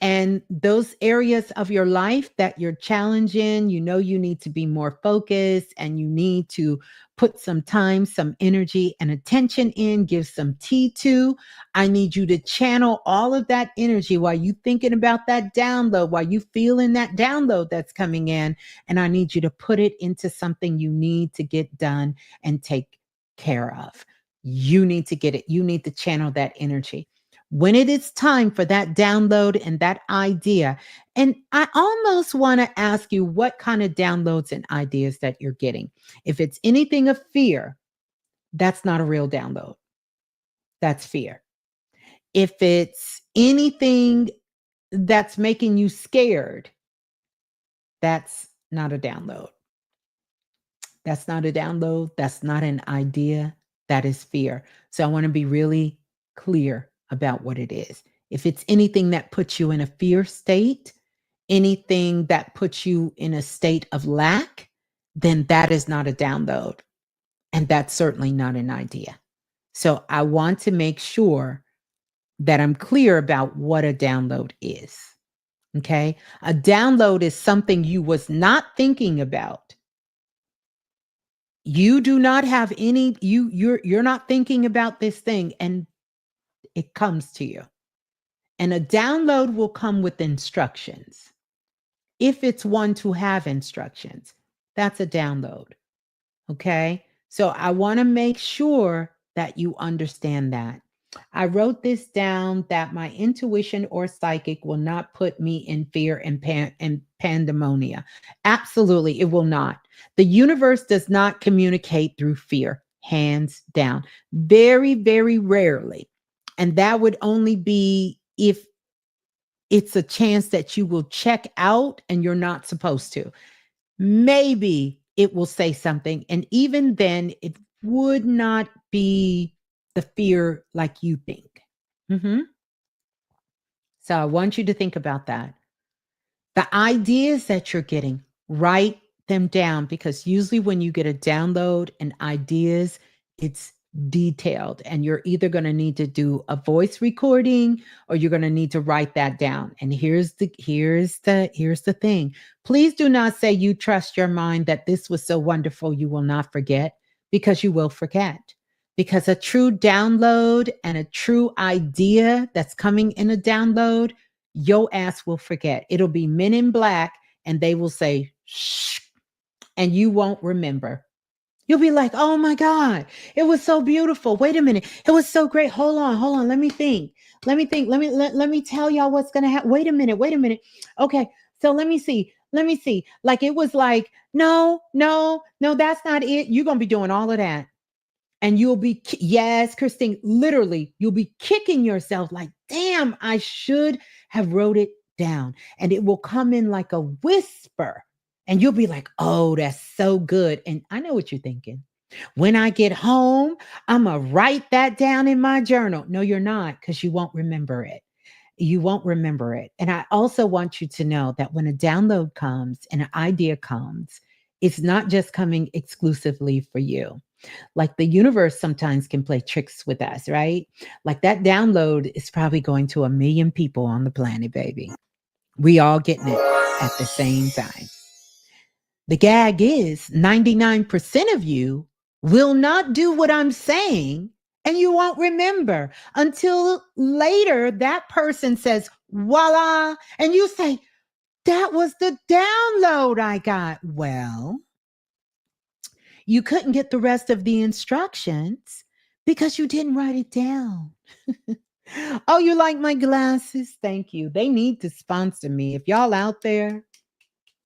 Speaker 1: and those areas of your life that you're challenging, you need to be more focused and you need to put some time, some energy and attention in, give some tea to. I need you to channel all of that energy while you thinking about that download, while you feeling that download that's coming in. And I need you to put it into something you need to get done and take care of. You need to get it. You need to channel that energy. When it is time for that download and that idea, and I almost want to ask you what kind of downloads and ideas that you're getting. If it's anything of fear, that's not a real download. That's fear. If it's anything that's making you scared, that's not a download. That's not a download. That's not an idea. That is fear. So I want to be really clear about what it is. If it's anything that puts you in a fear state, anything that puts you in a state of lack, then that is not a download. And that's certainly not an idea. So I want to make sure that I'm clear about what a download is. Okay? A download is something you was not thinking about. You do not have any you're not thinking about this thing and it comes to you. And a download will come with instructions. If it's one to have instructions, that's a download. Okay? So I want to make sure that you understand that. I wrote this down that my intuition or psychic will not put me in fear and, pandemonia. Absolutely, it will not. The universe does not communicate through fear, hands down. Very, very rarely. And that would only be if it's a chance that you will check out and you're not supposed to. Maybe it will say something. And even then, it would not be the fear like you think. So I want you to think about that. The ideas that you're getting, write them down, because usually when you get a download and ideas, it's detailed, and you're either going to need to do a voice recording or you're going to need to write that down. And here's the thing. Please do not say you trust your mind that this was so wonderful you will not forget, because you will forget. Because a true download and a true idea that's coming in a download, your ass will forget. It'll be Men in Black and they will say, shh, and you won't remember. You'll be like, oh my God, it was so beautiful. Wait a minute. It was so great. Hold on. Let me think. Let me tell y'all what's going to happen. Wait a minute. Okay. So let me see. Like, it was like, no, that's not it. You're going to be doing all of that. And you'll be, yes, Christine, literally, you'll be kicking yourself like, damn, I should have wrote it down. And it will come in like a whisper. And you'll be like, oh, that's so good. And I know what you're thinking. When I get home, I'm going to write that down in my journal. No, you're not, because you won't remember it. You won't remember it. And I also want you to know that when a download comes and an idea comes, it's not just coming exclusively for you. Like, the universe sometimes can play tricks with us, right? Like, that download is probably going to 1 million people on the planet, baby. We all getting it at the same time. The gag is 99% of you will not do what I'm saying, and you won't remember until later that person says, voila, and you say, that was the download I got. Well, you couldn't get the rest of the instructions because you didn't write it down. Oh, you like my glasses? Thank you. They need to sponsor me. If y'all out there,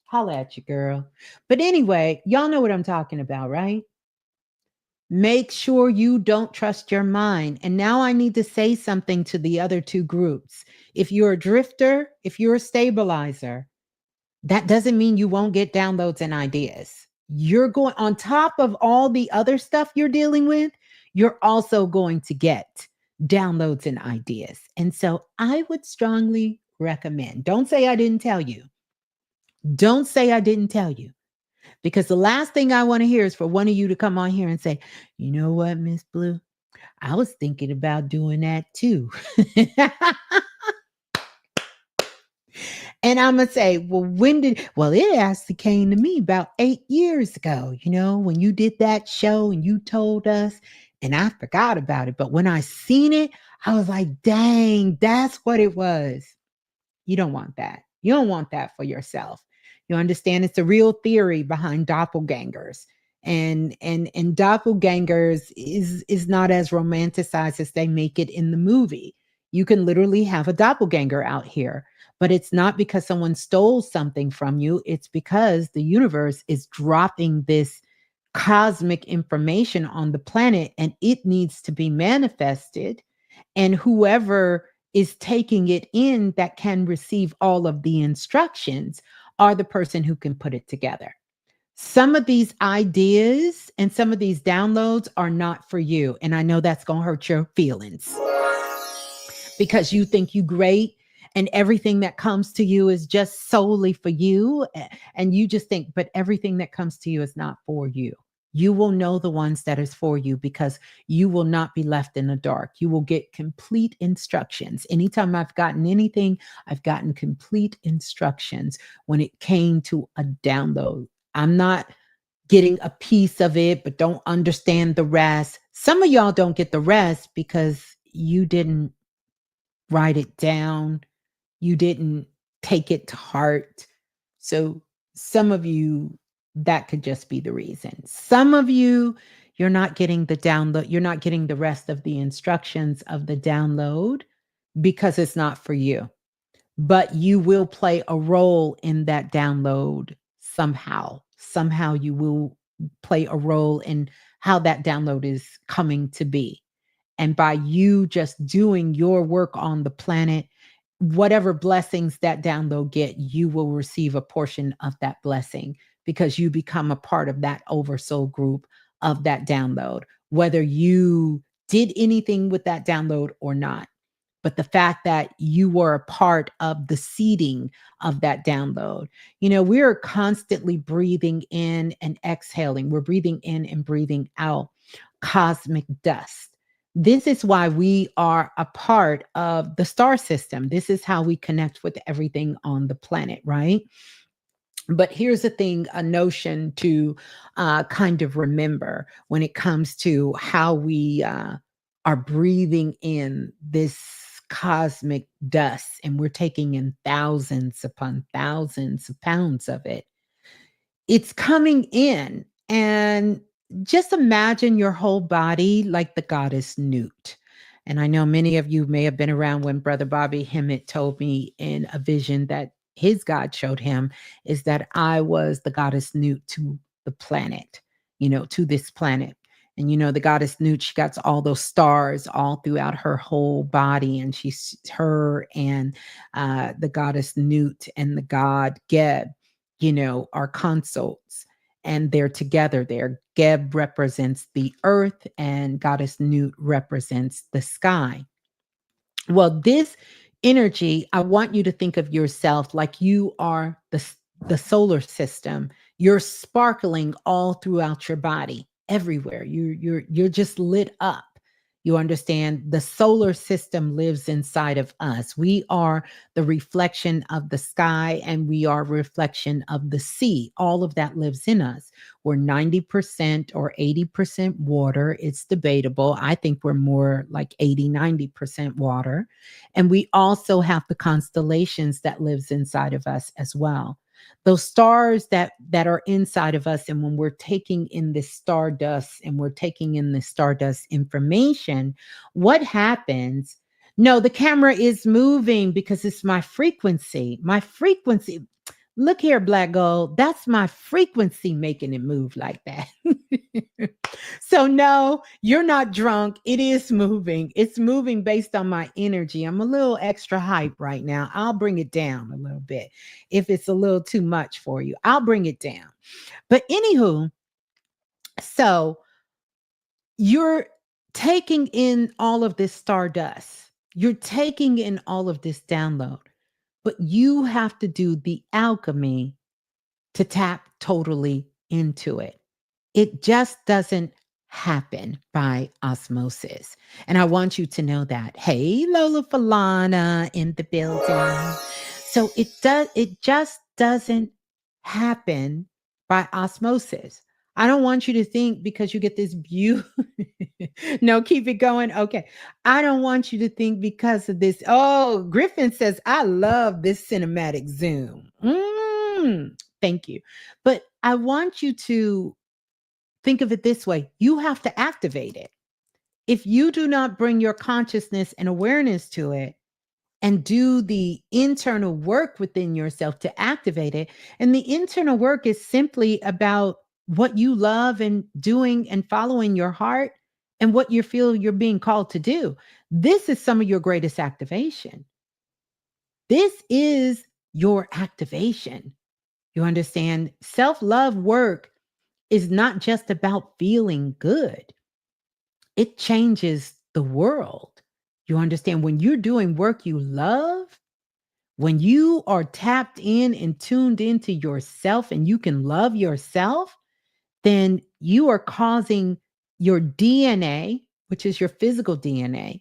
Speaker 1: holla at you, girl. But anyway, y'all know what I'm talking about, right? Make sure you don't trust your mind. And now I need to say something to the other two groups. If you're a drifter, if you're a stabilizer, that doesn't mean you won't get downloads and ideas. You're going, on top of all the other stuff you're dealing with, you're also going to get downloads and ideas. And so I would strongly recommend, don't say I didn't tell you. Don't say I didn't tell you. Because the last thing I want to hear is for one of you to come on here and say, you know what, Miss Blue, I was thinking about doing that too. And I'm going to say, well, it actually came to me about 8 years ago, when you did that show and you told us, and I forgot about it. But when I seen it, I was like, dang, that's what it was. You don't want that. You don't want that for yourself. You understand? It's a real theory behind doppelgangers. And doppelgangers is not as romanticized as they make it in the movie. You can literally have a doppelganger out here, but it's not because someone stole something from you. It's because the universe is dropping this cosmic information on the planet and it needs to be manifested. And whoever is taking it in that can receive all of the instructions are the person who can put it together. Some of these ideas and some of these downloads are not for you. And I know that's going to hurt your feelings because you think you great and everything that comes to you is just solely for you. And you just think, but everything that comes to you is not for you. You will know the ones that is for you because you will not be left in the dark. You will get complete instructions. Anytime I've gotten anything, I've gotten complete instructions when it came to a download. I'm not getting a piece of it, but don't understand the rest. Some of y'all don't get the rest because you didn't write it down. You didn't take it to heart. So some of you, that could just be the reason. Some of you, you're not getting the download. You're not getting the rest of the instructions of the download because it's not for you. But you will play a role in that download somehow. Somehow you will play a role in how that download is coming to be. And by you just doing your work on the planet, whatever blessings that download get, you will receive a portion of that blessing because you become a part of that oversoul group of that download, whether you did anything with that download or not. But the fact that you were a part of the seeding of that download, we're constantly breathing in and exhaling. We're breathing in and breathing out cosmic dust. This is why we are a part of the star system. This is how we connect with everything on the planet, right? But here's the thing, a notion to kind of remember when it comes to how we are breathing in this cosmic dust and we're taking in thousands upon thousands of pounds of it. It's coming in, and just imagine your whole body like the goddess Newt. And I know many of you may have been around when Brother Bobby Hemmett told me in a vision that his God showed him is that I was the goddess Newt to the planet, to this planet. And the goddess Newt, she got all those stars all throughout her whole body, and her and the goddess Newt and the god Geb, are consults, and they're together there. Geb represents the earth and goddess Newt represents the sky. Well, this energy, I want you to think of yourself like you are the solar system. You're sparkling all throughout your body, everywhere. You're just lit up. You understand? The solar system lives inside of us. We are the reflection of the sky and we are a reflection of the sea. All of that lives in us. We're 90% or 80% water. It's debatable. I think we're more like 80, 90% water. And we also have the constellations that lives inside of us as well. Those stars that are inside of us, and when we're taking in this stardust and we're taking in the stardust information, what happens? No, the camera is moving because it's my frequency. My frequency. Look here, Black Gold. That's my frequency making it move like that. So, no, you're not drunk. It is moving. It's moving based on my energy. I'm a little extra hype right now. I'll bring it down a little bit. If it's a little too much for you, I'll bring it down. But, anywho, so you're taking in all of this stardust, you're taking in all of this download, but you have to do the alchemy to tap totally into it. It just doesn't happen by osmosis. And I want you to know that. Hey, Lola Falana in the building. So it just doesn't happen by osmosis. I don't want you to think because you get this beautiful. No, keep it going. Okay. I don't want you to think because of this. Oh, Griffin says, I love this cinematic zoom. Thank you. But I want you to think of it this way. You have to activate it. If you do not bring your consciousness and awareness to it and do the internal work within yourself to activate it, and the internal work is simply about what you love and doing and following your heart and what you feel you're being called to do. This is some of your greatest activation. This is your activation. You understand? Self love work is not just about feeling good, it changes the world. You understand? When you're doing work you love, when you are tapped in and tuned into yourself and you can love yourself, then you are causing your DNA, which is your physical DNA,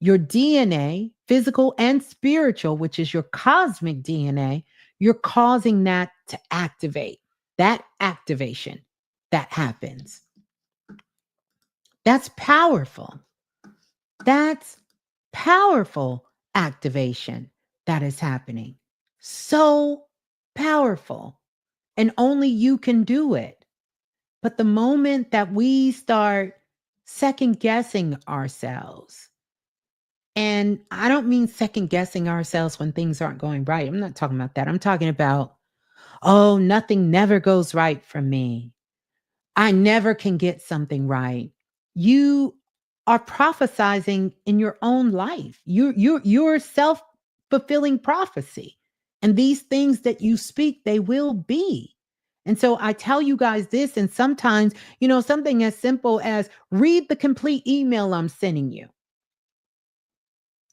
Speaker 1: your DNA, physical and spiritual, which is your cosmic DNA, you're causing that to activate. That activation that happens. That's powerful. That's powerful activation that is happening. So powerful. And only you can do it. But the moment that we start second guessing ourselves, and I don't mean second guessing ourselves when things aren't going right. I'm not talking about that. I'm talking about, oh, nothing never goes right for me. I never can get something right. You are prophesizing in your own life. You're self-fulfilling prophecy. And these things that you speak, they will be. And so I tell you guys this, and sometimes, something as simple as read the complete email I'm sending you.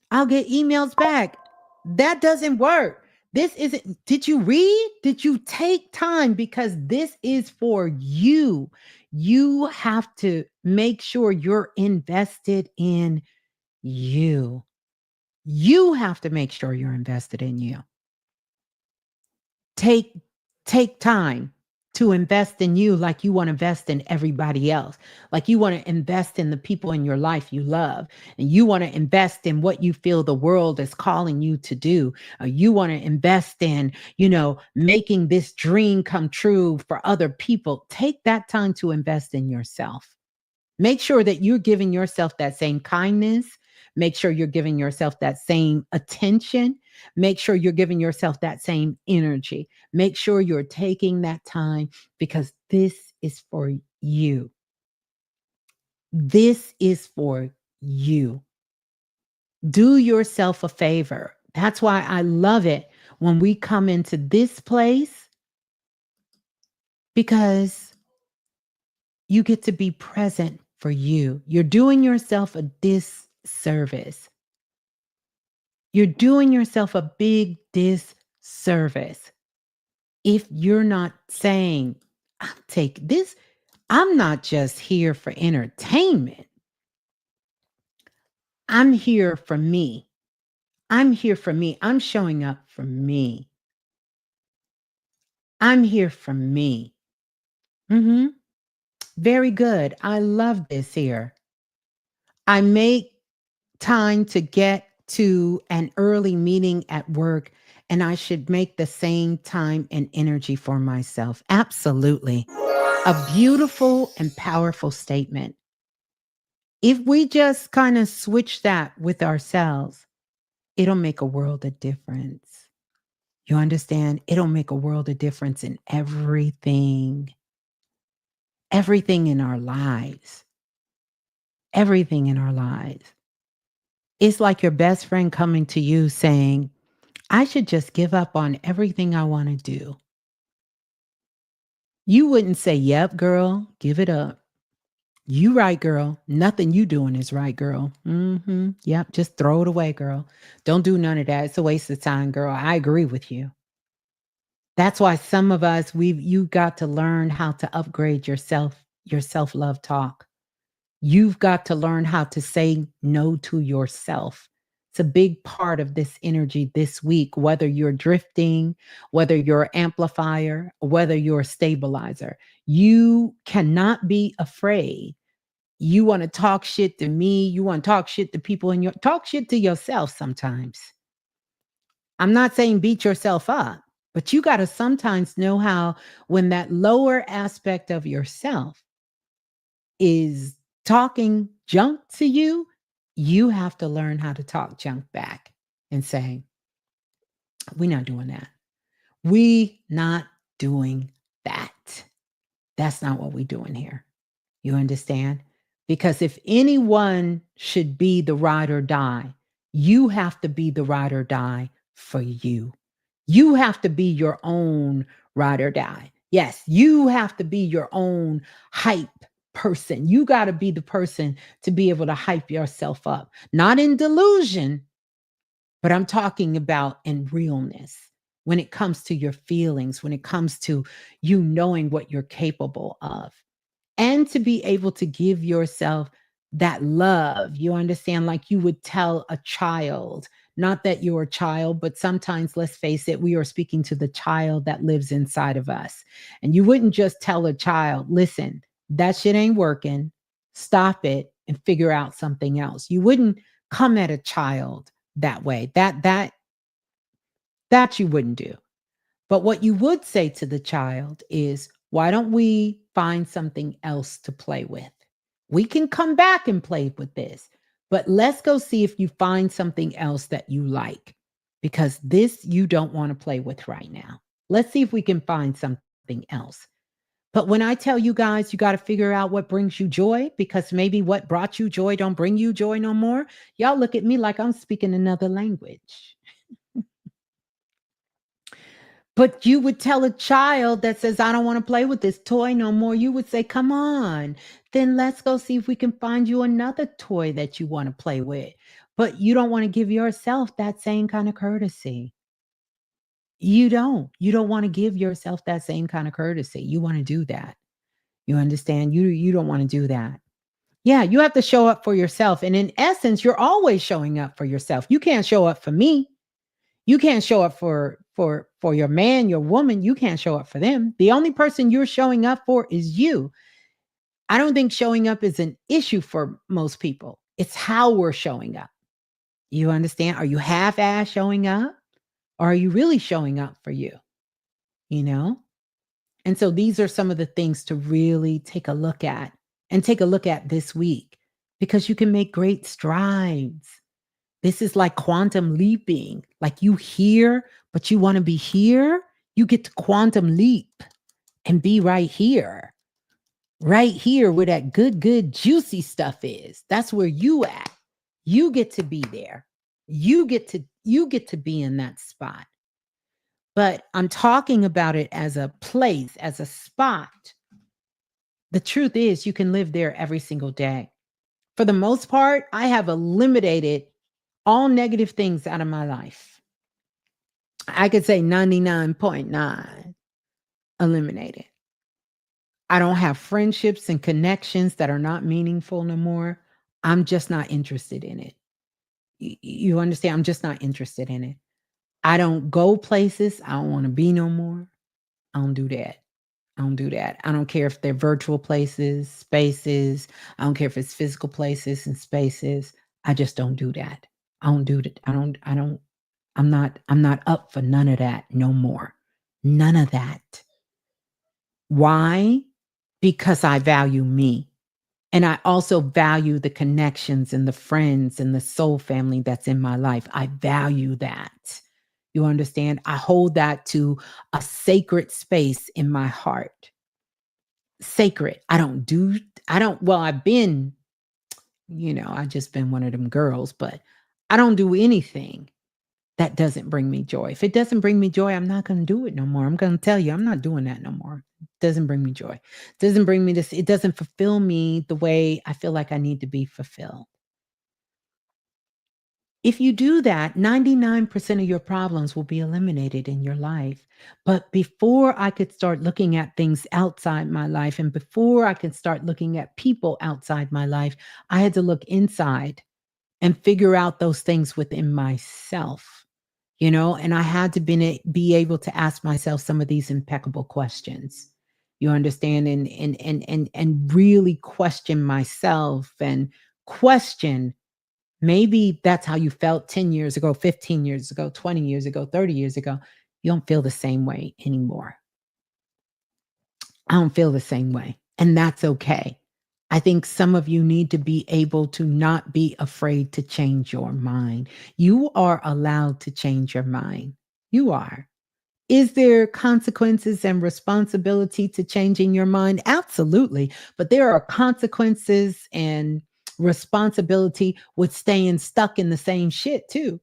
Speaker 1: I'll get emails back. That doesn't work. This isn't, did you read? Did you take time? Because this is for you. You have to make sure you're invested in you. You have to make sure you're invested in you. Take take time to invest in you like you want to invest in everybody else. Like you want to invest in the people in your life you love, and you want to invest in what you feel the world is calling you to do. You want to invest in, making this dream come true for other people. Take that time to invest in yourself. Make sure that you're giving yourself that same kindness. Make sure you're giving yourself that same attention. Make sure you're giving yourself that same energy. Make sure you're taking that time because this is for you. This is for you. Do yourself a favor. That's why I love it when we come into this place, because you get to be present for you. You're doing yourself a disservice. You're doing yourself a big disservice if you're not saying, I'm not just here for entertainment. I'm here for me. I'm here for me. I'm showing up for me. I'm here for me. Mhm. Very good. I love this here. I make time to get to an early meeting at work, and I should make the same time and energy for myself. Absolutely. A beautiful and powerful statement. If we just kind of switch that with ourselves, it'll make a world of difference. You understand? It'll make a world of difference in everything in our lives, everything in our lives. It's like your best friend coming to you saying, I should just give up on everything I want to do. You wouldn't say, yep, girl, give it up. You right, girl. Nothing you doing is right, girl. Yep, just throw it away, girl. Don't do none of that. It's a waste of time, girl. I agree with you. That's why some of us, you got to learn how to upgrade your self-love talk. You've got to learn how to say no to yourself. It's a big part of this energy this week, whether you're drifting, whether you're an amplifier, whether you're a stabilizer. You cannot be afraid. You want to talk shit to me. You want to talk shit to people in your talk shit to yourself sometimes. I'm not saying beat yourself up, but you got to sometimes know how when that lower aspect of yourself is talking junk to you, you have to learn how to talk junk back and say, we're not doing that. We not doing that. That's not what we're doing here. You understand? Because if anyone should be the ride or die, you have to be the ride or die for you. You have to be your own ride or die. Yes, you have to be your own hype person. You got to be the person to be able to hype yourself up, not in delusion, but I'm talking about in realness when it comes to your feelings, when it comes to you knowing what you're capable of, and to be able to give yourself that love. You understand? Like you would tell a child, not that you're a child, but sometimes, let's face it, we are speaking to the child that lives inside of us. And you wouldn't just tell a child, listen, that shit ain't working. Stop it and figure out something else. You wouldn't come at a child that way. That you wouldn't do. But what you would say to the child is, why don't we find something else to play with? We can come back and play with this, but let's go see if you find something else that you like, because this you don't want to play with right now. Let's see if we can find something else. But when I tell you guys, you got to figure out what brings you joy, because maybe what brought you joy don't bring you joy no more. Y'all look at me like I'm speaking another language. But you would tell a child that says, I don't want to play with this toy no more. You would say, come on, then let's go see if we can find you another toy that you want to play with. But you don't want to give yourself that same kind of courtesy. You don't. You don't want to give yourself that same kind of courtesy. You want to do that. You understand? You don't want to do that. Yeah, you have to show up for yourself. And in essence, you're always showing up for yourself. You can't show up for me. You can't show up for your man, your woman. You can't show up for them. The only person you're showing up for is you. I don't think showing up is an issue for most people. It's how we're showing up. You understand? Are you half-ass showing up, or are you really showing up for you? You know? And so these are some of the things to really take a look at, and take a look at this week, because you can make great strides. This is like quantum leaping. Like you here, but you want to be here. You get to quantum leap and be right here where that good, juicy stuff is. That's where you at. You get to be there. You get to be in that spot. But I'm talking about it as a place, as a spot. The truth is, you can live there every single day. For the most part, I have eliminated all negative things out of my life. I could say 99.9 eliminated. I don't have friendships and connections that are not meaningful no more. I'm just not interested in it. You understand? I'm just not interested in it. I don't go places I don't want to be no more. I don't do that. I don't do that. I don't care if they're virtual places, spaces. I don't care if it's physical places and spaces. I just don't do that. I don't do that. I'm not up for none of that no more. None of that. Why? Because I value me. And I also value the connections and the friends and the soul family that's in my life. I value that. You understand? I hold that to a sacred space in my heart. Sacred. Well, I just been one of them girls, but I don't do anything that doesn't bring me joy. If it doesn't bring me joy, I'm not going to do it no more. I'm going to tell you, I'm not doing that no more. It doesn't bring me joy. It doesn't bring me this. It doesn't fulfill me the way I feel like I need to be fulfilled. If you do that, 99% of your problems will be eliminated in your life. But before I could start looking at things outside my life, and before I could start looking at people outside my life, I had to look inside and figure out those things within myself. And I had to be able to ask myself some of these impeccable questions. You understand? And really question myself, and question, maybe that's how you felt 10 years ago, 15 years ago, 20 years ago, 30 years ago. You don't feel the same way anymore. I don't feel the same way. And that's okay. I think some of you need to be able to not be afraid to change your mind. You are allowed to change your mind. You are. Is there consequences and responsibility to changing your mind? Absolutely. But there are consequences and responsibility with staying stuck in the same shit too.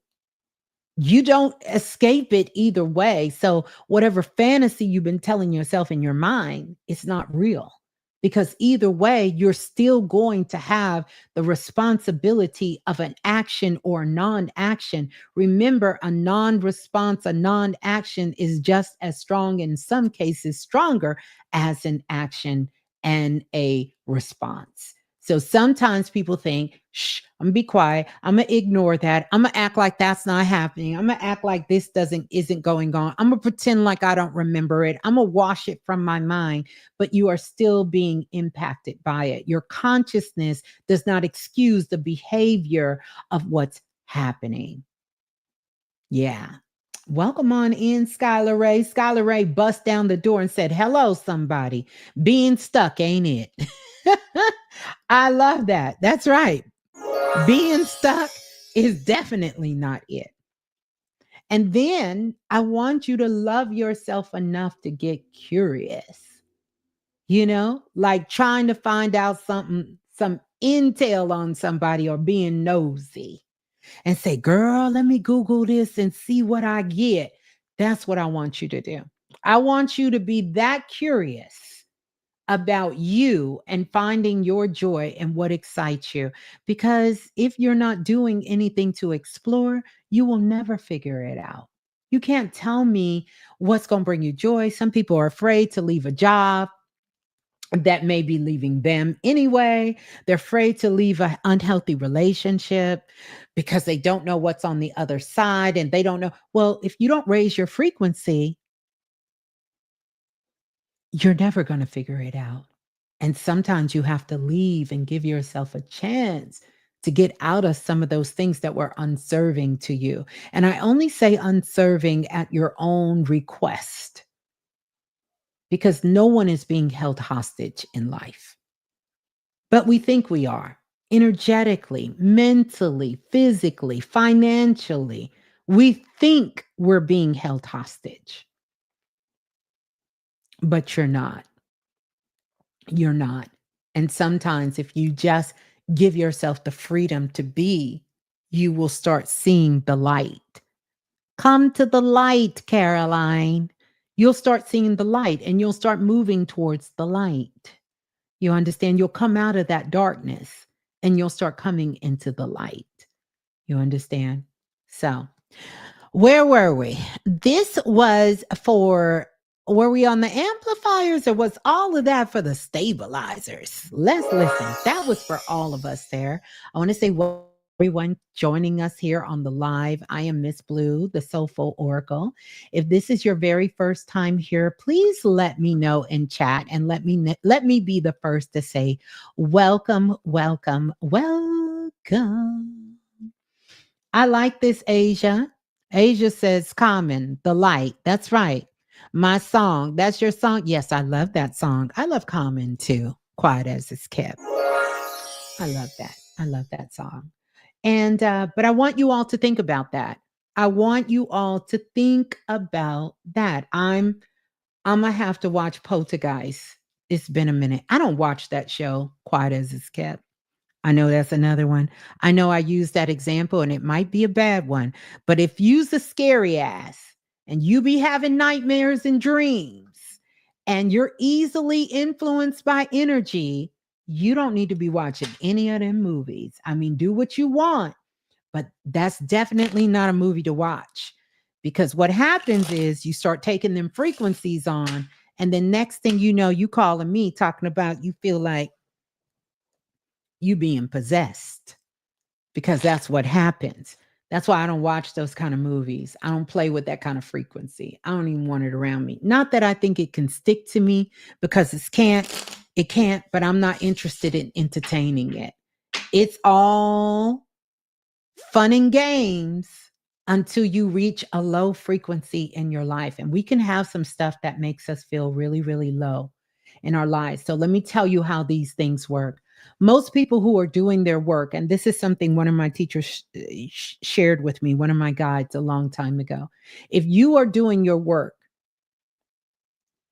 Speaker 1: You don't escape it either way. So, whatever fantasy you've been telling yourself in your mind, it's not real. Because either way, you're still going to have the responsibility of an action or non action. Remember, a non response, a non action is just as strong, in some cases, stronger as an action and a response. So sometimes people think, shh, I'm gonna be quiet. I'm gonna ignore that. I'm gonna act like that's not happening. I'm gonna act like this doesn't isn't going on. I'm gonna pretend like I don't remember it. I'm gonna wash it from my mind, but you are still being impacted by it. Your consciousness does not excuse the behavior of what's happening. Yeah. Welcome on in, Skylar Ray. Skylar Ray bust down the door and said, hello, somebody. Being stuck, ain't it? I love that. That's right. Being stuck is definitely not it. And then I want you to love yourself enough to get curious, like trying to find out something, some intel on somebody or being nosy and say, girl, let me Google this and see what I get. That's what I want you to do. I want you to be that curious about you and finding your joy and what excites you. Because if you're not doing anything to explore, you will never figure it out. You can't tell me what's going to bring you joy. Some people are afraid to leave a job that may be leaving them anyway. They're afraid to leave an unhealthy relationship because they don't know what's on the other side and they don't know. Well, if you don't raise your frequency, you're never going to figure it out. And sometimes you have to leave and give yourself a chance to get out of some of those things that were unserving to you. And I only say unserving at your own request because no one is being held hostage in life. But we think we are energetically, mentally, physically, financially. We think we're being held hostage, but you're not. You're not. And sometimes, if you just give yourself the freedom to be, you will start seeing the light. Come to the light, Caroline. You'll start seeing the light and you'll start moving towards the light. You understand? You'll come out of that darkness and you'll start coming into the light. You understand? So, where were we? This was for, were we on the amplifiers or was all of that for the stabilizers? Let's listen. That was for all of us there. I want to say, well, everyone joining us here on the live. I am Miss Blue, the Soulful Oracle. If this is your very first time here, please let me know in chat and let me be the first to say welcome, welcome, welcome. I like this, Asia. Asia says, Common, the light. That's right. My song. That's your song. Yes, I love that song. I love Common too. Quiet as it's kept. I love that. I love that song. And but I want you all to think about that. I want you all to think about that. I'm gonna have to watch Poltergeist. It's been a minute. I don't watch that show. Quiet as it's kept. I know that's another one. I know I used that example and it might be a bad one, but if you's a scary ass and you be having nightmares and dreams and you're easily influenced by energy, you don't need to be watching any of them movies. I mean, do what you want, but that's definitely not a movie to watch because what happens is you start taking them frequencies on and then next thing you know, you calling me talking about you feel like you being possessed because that's what happens. That's why I don't watch those kind of movies. I don't play with that kind of frequency. I don't even want it around me. Not that I think it can stick to me because it can't, but I'm not interested in entertaining it. It's all fun and games until you reach a low frequency in your life. And we can have some stuff that makes us feel really, really low in our lives. So let me tell you how these things work. Most people who are doing their work, and this is something one of my teachers shared with me, one of my guides a long time ago. If you are doing your work,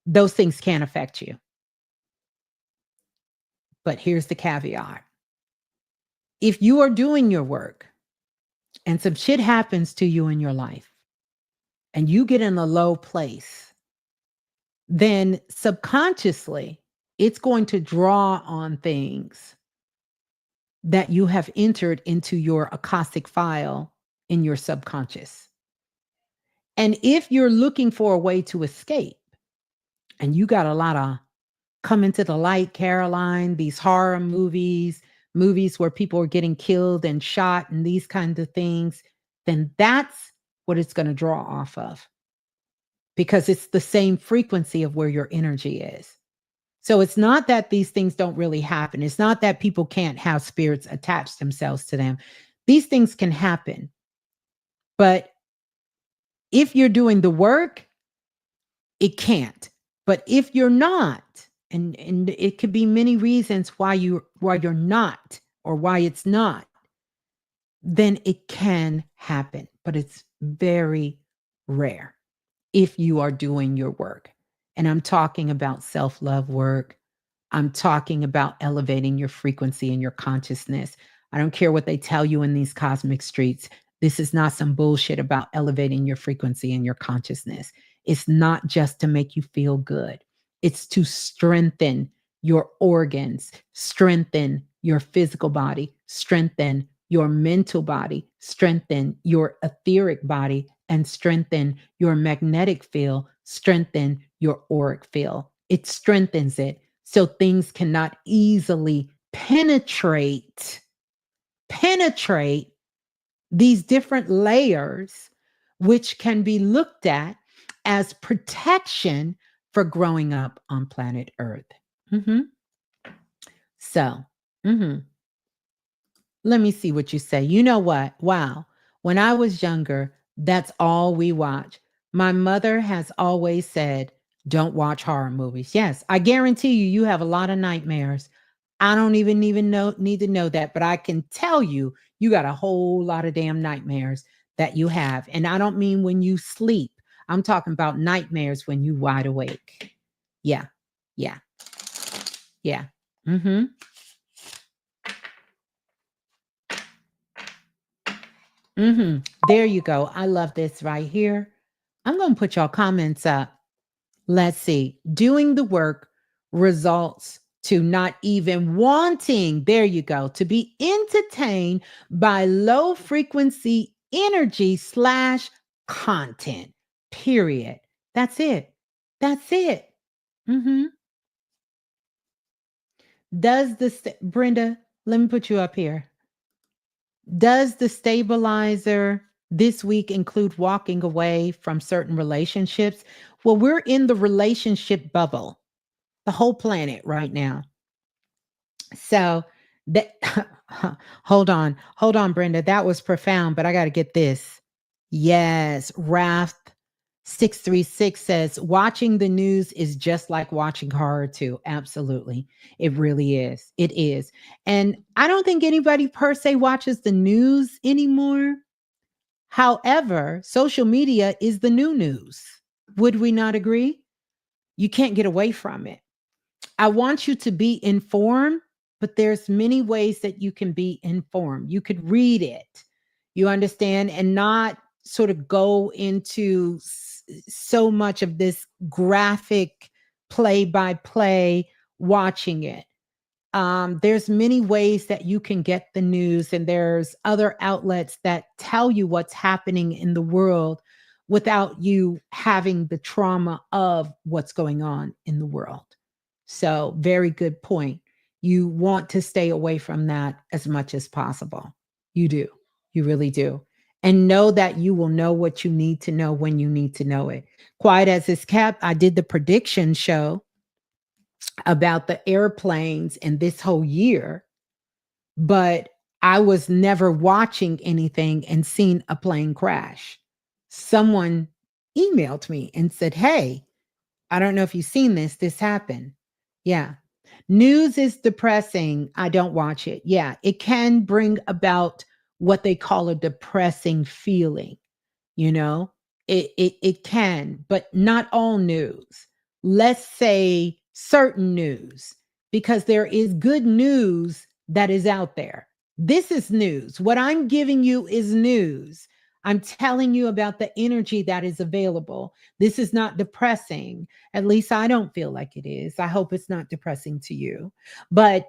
Speaker 1: those things can't affect you. But here's the caveat: if you are doing your work and some shit happens to you in your life and you get in a low place, then subconsciously it's going to draw on things that you have entered into your Akashic file in your subconscious. And if you're looking for a way to escape, and you got a lot of Come Into the Light, Caroline, these horror movies, movies where people are getting killed and shot and these kinds of things, then that's what it's going to draw off of, because it's the same frequency of where your energy is. So it's not that these things don't really happen. It's not that people can't have spirits attach themselves to them. These things can happen. But if you're doing the work, it can't. But if you're not, and it could be many reasons why you're not or why it's not, then it can happen, but it's very rare if you are doing your work. And I'm talking about self-love work. I'm talking about elevating your frequency and your consciousness. I don't care what they tell you in these cosmic streets. This is not some bullshit about elevating your frequency and your consciousness. It's not just to make you feel good, it's to strengthen your organs, strengthen your physical body, strengthen your mental body, strengthen your etheric body, and strengthen your magnetic field, strengthen your auric field. It strengthens it so things cannot easily penetrate these different layers, which can be looked at as protection for growing up on planet Earth. Mhm. So, mhm. Let me see what you say. You know what? Wow. When I was younger, that's all we watch. My mother has always said, don't watch horror movies. Yes, I guarantee you, you have a lot of nightmares. I don't even know need to know that, but I can tell you, you got a whole lot of damn nightmares that you have. And I don't mean when you sleep. I'm talking about nightmares when you wide awake. Yeah. Yeah. Yeah. Mhm. There you go. I love this right here. I'm going to put y'all comments up. Let's see. Doing the work results to not even wanting, there you go, to be entertained by low frequency energy slash content. Period. That's it. That's it. hmm Does Brenda, let me put you up here. Does the stabilizer this week include walking away from certain relationships? Well, we're in the relationship bubble, the whole planet right now. So that hold on, Brenda. That was profound, but I got to get this. Yes, Raft 636 says watching the news is just like watching horror too. Absolutely. It really is. It is. And I don't think anybody per se watches the news anymore. However, social media is the new news. Would we not agree? You can't get away from it. I want you to be informed, but there's many ways that you can be informed. You could read it, you understand, and not sort of go into so much of this graphic play by play watching it. There's many ways that you can get the news, and there's other outlets that tell you what's happening in the world without you having the trauma of what's going on in the world. So, very good point. You want to stay away from that as much as possible. You do. You really do. And know that you will know what you need to know when you need to know it. Quiet as it's kept, I did the prediction show about the airplanes in this whole year, but I was never watching anything and seen a plane crash. Someone emailed me and said, "Hey, I don't know if you've seen this. This happened." Yeah. News is depressing. I don't watch it. Yeah, it can bring about what they call a depressing feeling. You know, it can, but not all news. Let's say certain news, because there is good news that is out there. This is news. What I'm giving you is news. I'm telling you about the energy that is available. This is not depressing. At least I don't feel like it is. I hope it's not depressing to you. But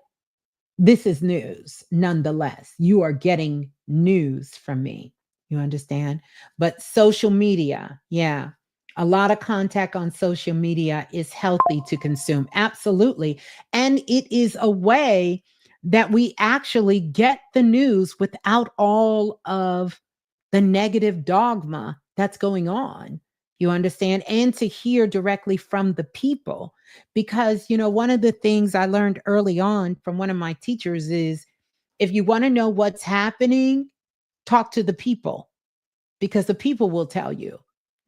Speaker 1: this is news nonetheless. You are getting news from me. You understand? But social media, yeah, a lot of contact on social media is healthy to consume. Absolutely. And it is a way that we actually get the news without all of the negative dogma that's going on. You understand? And to hear directly from the people, because one of the things I learned early on from one of my teachers is, if you want to know what's happening, talk to the people, because the people will tell you.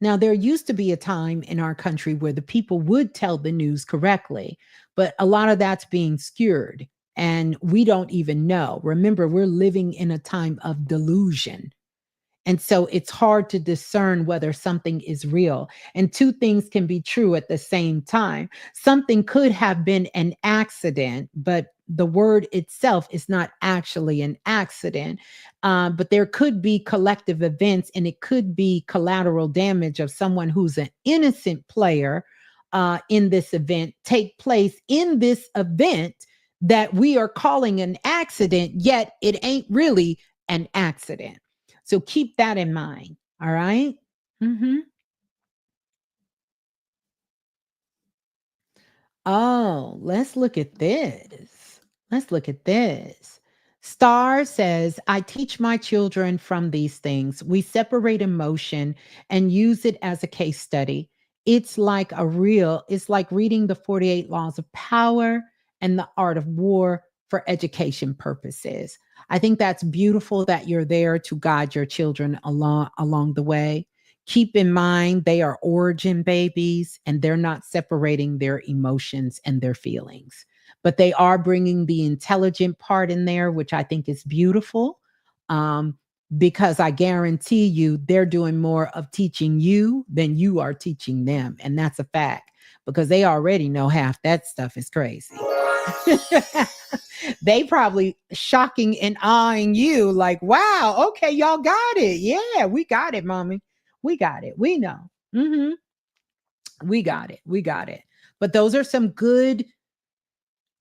Speaker 1: Now, there used to be a time in our country where the people would tell the news correctly, but a lot of that's being skewed and we don't even know. Remember, we're living in a time of delusion. And so it's hard to discern whether something is real. And two things can be true at the same time. Something could have been an accident, but the word itself is not actually an accident. But there could be collective events, and it could be collateral damage of someone who's an innocent player in this event take place in this event that we are calling an accident, yet it ain't really an accident. So keep that in mind. All right. Mm-hmm. Oh, let's look at this. Let's look at this. Star says, I teach my children from these things. We separate emotion and use it as a case study. It's like reading the 48 laws of power and the art of war for education purposes. I think that's beautiful that you're there to guide your children along the way. Keep in mind, they are origin babies and they're not separating their emotions and their feelings, but they are bringing the intelligent part in there, which I think is beautiful. Um, because I guarantee you they're doing more of teaching you than you are teaching them. And that's a fact, because they already know half that stuff is crazy. They probably shocking and awing you like, wow, okay, y'all got it. Yeah, we got it, mommy. We got it. We know. Hmm. We got it. We got it. But those are some good.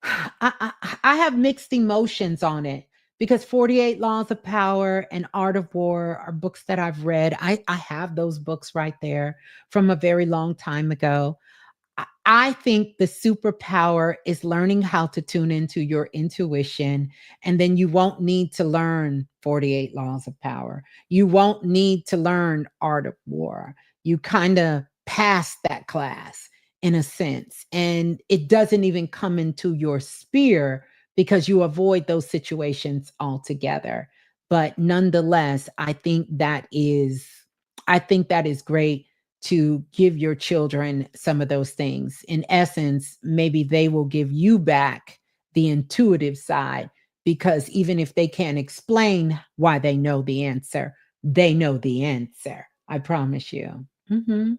Speaker 1: I have mixed emotions on it, because 48 Laws of Power and Art of War are books that I've read. I have those books right there from a very long time ago. I think the superpower is learning how to tune into your intuition. And then you won't need to learn 48 laws of power. You won't need to learn art of war. You kind of pass that class in a sense. And it doesn't even come into your sphere because you avoid those situations altogether. But nonetheless, I think that is great to give your children some of those things. In essence, maybe they will give you back the intuitive side, because even if they can't explain why they know the answer, they know the answer. I promise you. Mhm.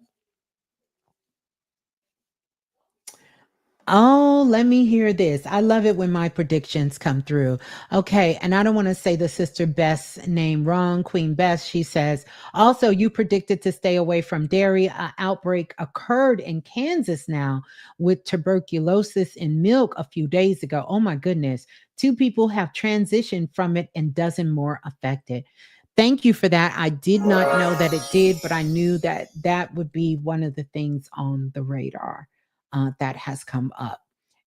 Speaker 1: Oh, let me hear this. I love it when my predictions come through. Okay. And I don't want to say the sister Beth's name wrong. Queen Beth, she says, also, you predicted to stay away from dairy. An outbreak occurred in Kansas now with tuberculosis in milk a few days ago. Oh, my goodness. Two people have transitioned from it and dozen more affected. Thank you for that. I did not know that it did, but I knew that that would be one of the things on the radar that has come up.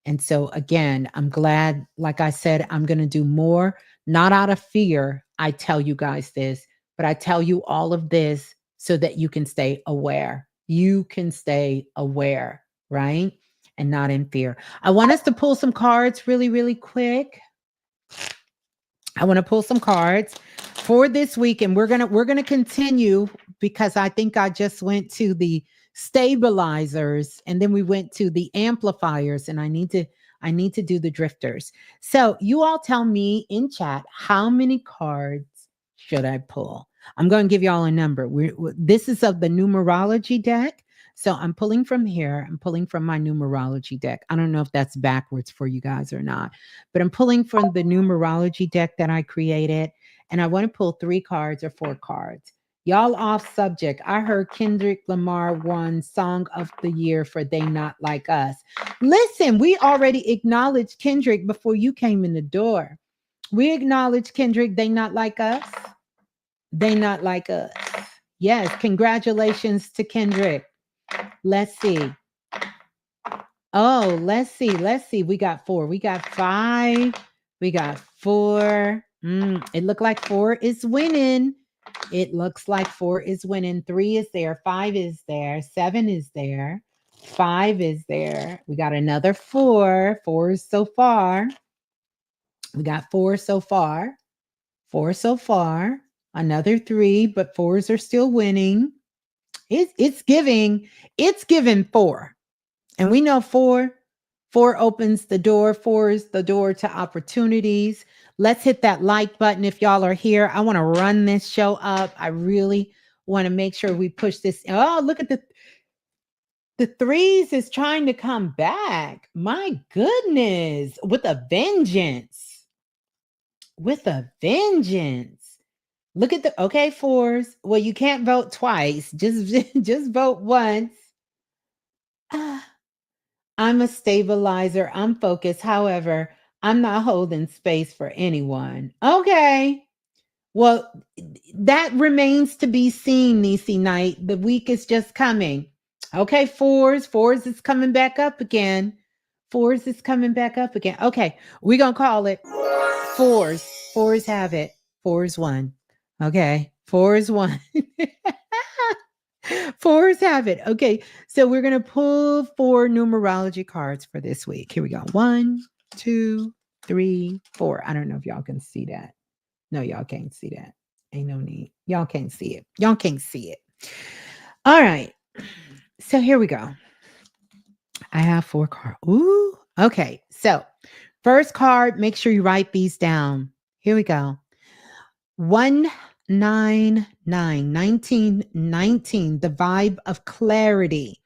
Speaker 1: And so, again, I'm glad, like I said, I'm going to do more, not out of fear. I tell you guys this, but I tell you all of this so that you can stay aware. You can stay aware, right? And not in fear. I want us to pull some cards really, really quick. I want to pull some cards for this week, and we're gonna continue, because I think I just went to the stabilizers and then we went to the amplifiers, and I need to do the drifters. So you all tell me in chat, how many cards should I pull? I'm going to give y'all a number. This is of the numerology deck. So I'm pulling from here. I'm pulling from my numerology deck. I don't know if that's backwards for you guys or not, but I'm pulling from the numerology deck that I created. And I want to pull 3 cards or 4 cards. Y'all off subject. I heard Kendrick Lamar won Song of the Year for They Not Like Us. Listen, we already acknowledged Kendrick before you came in the door. We acknowledged Kendrick, They Not Like Us. They Not Like Us. Yes, congratulations to Kendrick. Let's see. Oh, let's see. Let's see. We got 4. We got 5. We got 4. It looked like 4 is winning. It looks like 4 is winning. 3 is there. 5 is there. 7 is there. 5 is there. We got another 4. 4 is so far. We got 4 so far. 4 so far. Another 3, but 4s are still winning. It's giving 4. And we know 4 opens the door. 4 is the door to opportunities. Let's hit that like button if y'all are here. I want to run this show up. I really want to make sure we push this. Oh, look at the 3s is trying to come back. My goodness, with a vengeance. With a vengeance. Look at the 4s. Well, you can't vote twice. Just vote once. Ah. I'm a stabilizer. I'm focused. However, I'm not holding space for anyone. Okay. Well, that remains to be seen, Nisi Knight. The week is just coming. Okay, 4s. 4s is coming back up again. 4s is coming back up again. Okay, we're going to call it 4s. 4s have it. 4s won. Okay, 4s won. 4s have it. Okay. So we're going to pull 4 numerology cards for this week. Here we go. 1, 2, 3, 4. I don't know if y'all can see that. No, y'all can't see that. Ain't no need. Y'all can't see it. Y'all can't see it. All right. So here we go. I have 4 cards. Ooh. Okay. So first card, make sure you write these down. Here we go. 199, 1919, the vibe of clarity.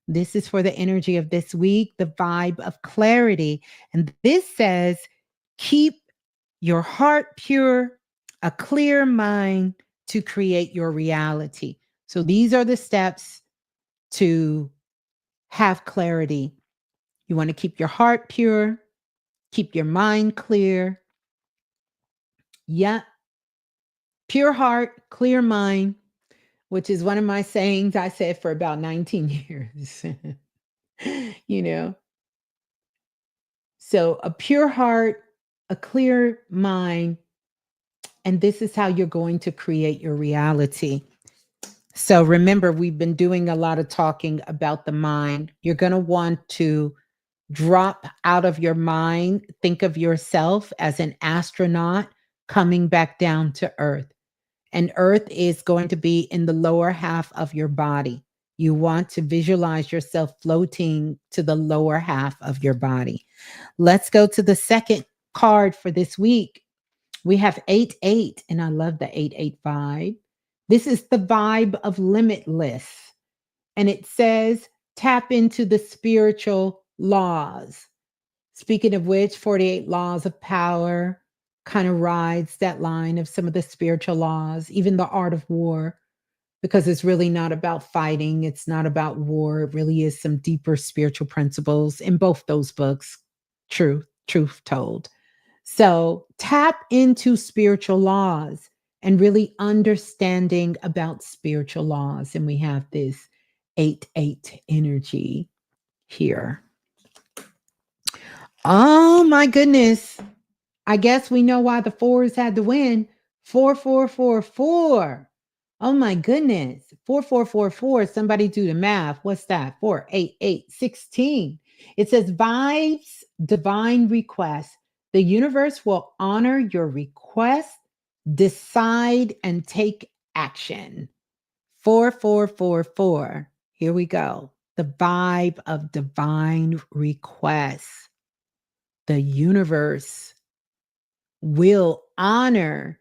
Speaker 1: This is for the energy of this week, the vibe of clarity. And this says, keep your heart pure, a clear mind to create your reality. So these are the steps to have clarity. You want to keep your heart pure, keep your mind clear. Yeah. Pure heart, clear mind, which is one of my sayings I said for about 19 years. you know, so a pure heart, a clear mind, and this is how you're going to create your reality. So remember, we've been doing a lot of talking about the mind. You're going to want to drop out of your mind, think of yourself as an astronaut coming back down to earth. And earth is going to be in the lower half of your body. You want to visualize yourself floating to the lower half of your body. Let's go to the second card for this week. We have 88, and I love the 885. This is the vibe of limitless. And it says, tap into the spiritual laws. Speaking of which, 48 laws of power kind of rides that line of some of the spiritual laws, even the art of war, because it's really not about fighting. It's not about war. It really is some deeper spiritual principles in both those books. Truth told. So tap into spiritual laws and really understanding about spiritual laws. And we have this 8-8 energy here. Oh my goodness. I guess we know why the 4s had to win. 4444. Oh my goodness. 4444. Somebody do the math. What's that? 4, 8, 8, 16. It says vibes, divine request. The universe will honor your request, decide, and take action. 4444. Here we go. The vibe of divine request. the universe will honor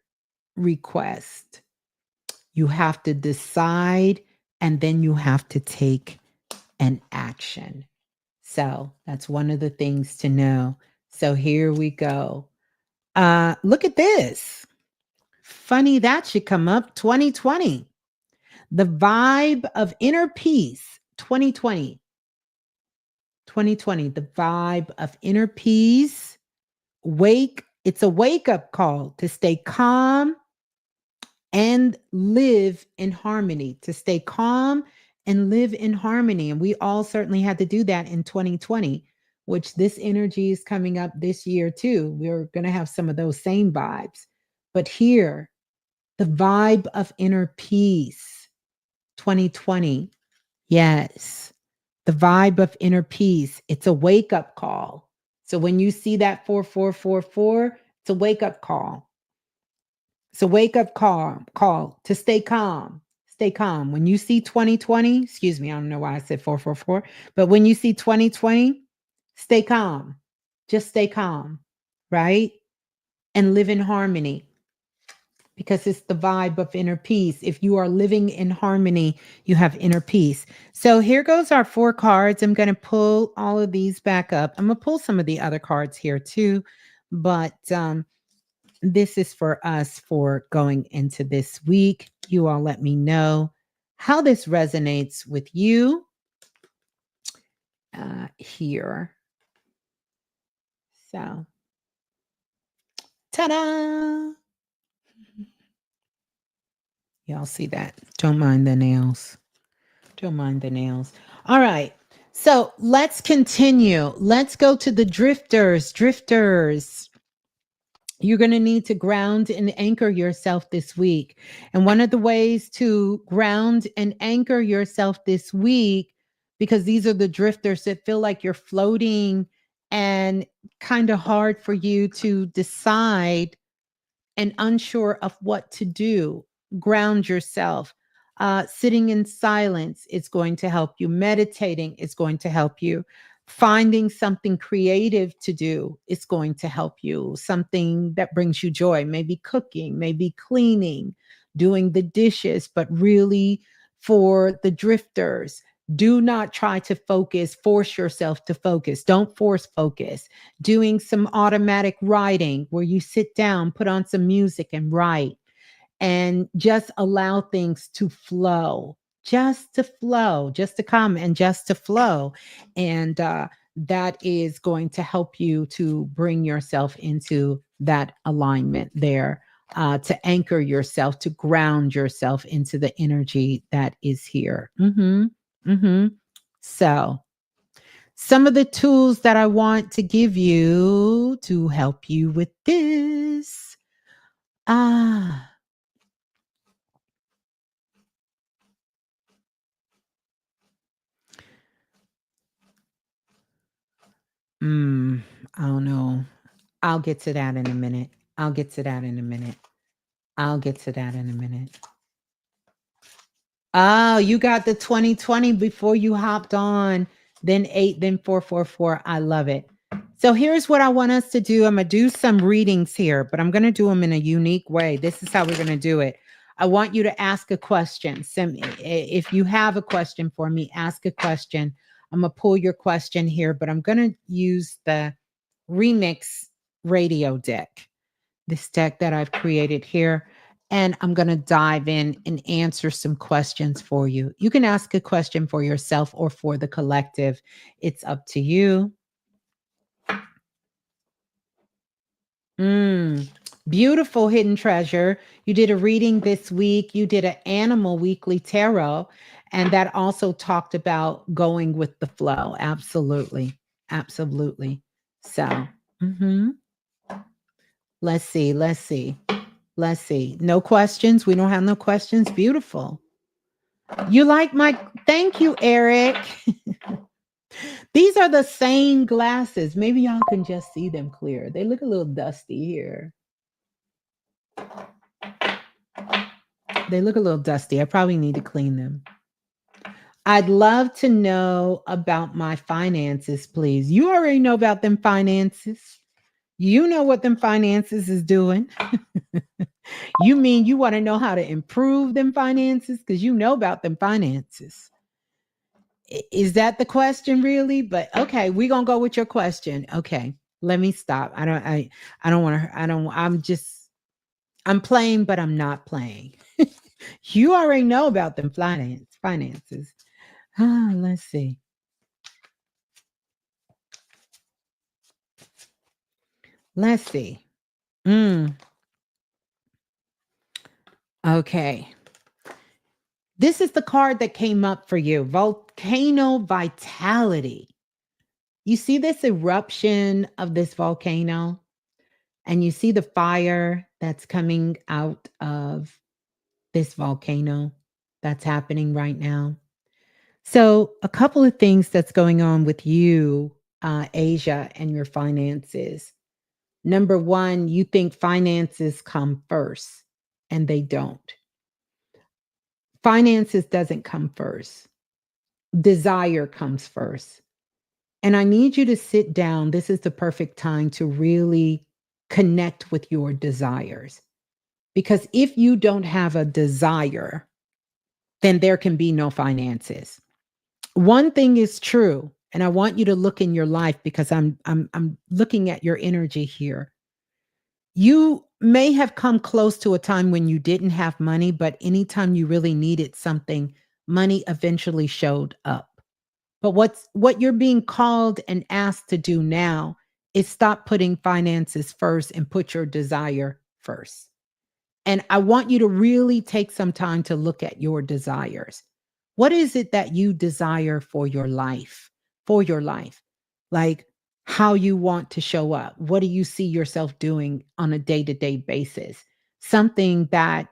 Speaker 1: request. You have to decide, and then you have to take an action. So that's one of the things to know. So here we go. Look at this. Funny that should come up. 2020. The vibe of inner peace. 2020. 2020. The vibe of inner peace. It's a wake up call to stay calm and live in harmony, to stay calm and live in harmony. And we all certainly had to do that in 2020, which this energy is coming up this year too. We're going to have some of those same vibes. But here, the vibe of inner peace, 2020. Yes, the vibe of inner peace. It's a wake up call. So when you see that 4444, it's a wake up call. So wake up call to stay calm. Stay calm. When you see 2020, excuse me, I don't know why I said 444, but when you see 2020, stay calm. Just stay calm, right? And live in harmony because it's the vibe of inner peace. If you are living in harmony, you have inner peace. So here goes our 4 cards. I'm going to pull all of these back up. I'm going to pull some of the other cards here too, but this is for us for going into this week. You all let me know how this resonates with you here. So, ta-da! Y'all see that? Don't mind the nails. Don't mind the nails. All right. So let's continue. Let's go to the drifters. Drifters. You're going to need to ground and anchor yourself this week. And one of the ways to ground and anchor yourself this week, because these are the drifters that feel like you're floating and kind of hard for you to decide and unsure of what to do, ground yourself. Sitting in silence is going to help you. Meditating is going to help you. Finding something creative to do is going to help you. Something that brings you joy, maybe cooking, maybe cleaning, doing the dishes, but really for the drifters, do not try to focus, force yourself to focus. Don't force focus. Doing some automatic writing where you sit down, put on some music and write and just allow things to flow, just to come and just to flow. And that is going to help you to bring yourself into that alignment there, to anchor yourself, to ground yourself into the energy that is here. So, some of the tools that I want to give you to help you with this. I don't know. I'll get to that in a minute. I'll get to that in a minute. I'll get to that in a minute. Oh, you got the 2020 before you hopped on, then 8, then 444. I love it. So here's what I want us to do. I'm going to do some readings here, but I'm going to do them in a unique way. This is how we're going to do it. I want you to ask a question. If you have a question for me, ask a question. I'm going to pull your question here, but I'm going to use the remix radio deck, this deck that I've created here. And I'm going to dive in and answer some questions for you. You can ask a question for yourself or for the collective. It's up to you. Beautiful hidden treasure. You did a reading this week. You did an animal weekly tarot. And that also talked about going with the flow. Absolutely. Absolutely. So, let's see. Let's see. No questions. We don't have no questions. Beautiful. You like thank you, Eric. These are the same glasses. Maybe y'all can just see them clear. They look a little dusty here. They look a little dusty. I probably need to clean them. I'd love to know about my finances, please. You already know about them finances. You know what them finances is doing. You mean you want to know how to improve them finances? Because you know about them finances. Is that the question really? But okay, we're gonna go with your question. Okay. Let me stop. I don't want to I don't I'm just I'm playing, but I'm not playing. You already know about them finances. Let's see. Let's see. Mm, okay. This is the card that came up for you. Volcano vitality. You see this eruption of this volcano, and you see the fire that's coming out of this volcano that's happening right now. So, a couple of things that's going on with you, Asia, and your finances. Number one, you think finances come first, and they don't. Finances doesn't come first. Desire comes first. And I need you to sit down. This is the perfect time to really connect with your desires. Because if you don't have a desire, then there can be no finances. One thing is true, and I want you to look in your life because I'm looking at your energy here. You may have come close to a time when you didn't have money, but anytime you really needed something, money eventually showed up. But what you're being called and asked to do now is stop putting finances first and put your desire first. And I want you to really take some time to look at your desires. What is it that you desire for your life? For your life. Like how you want to show up. What do you see yourself doing on a day-to-day basis? Something that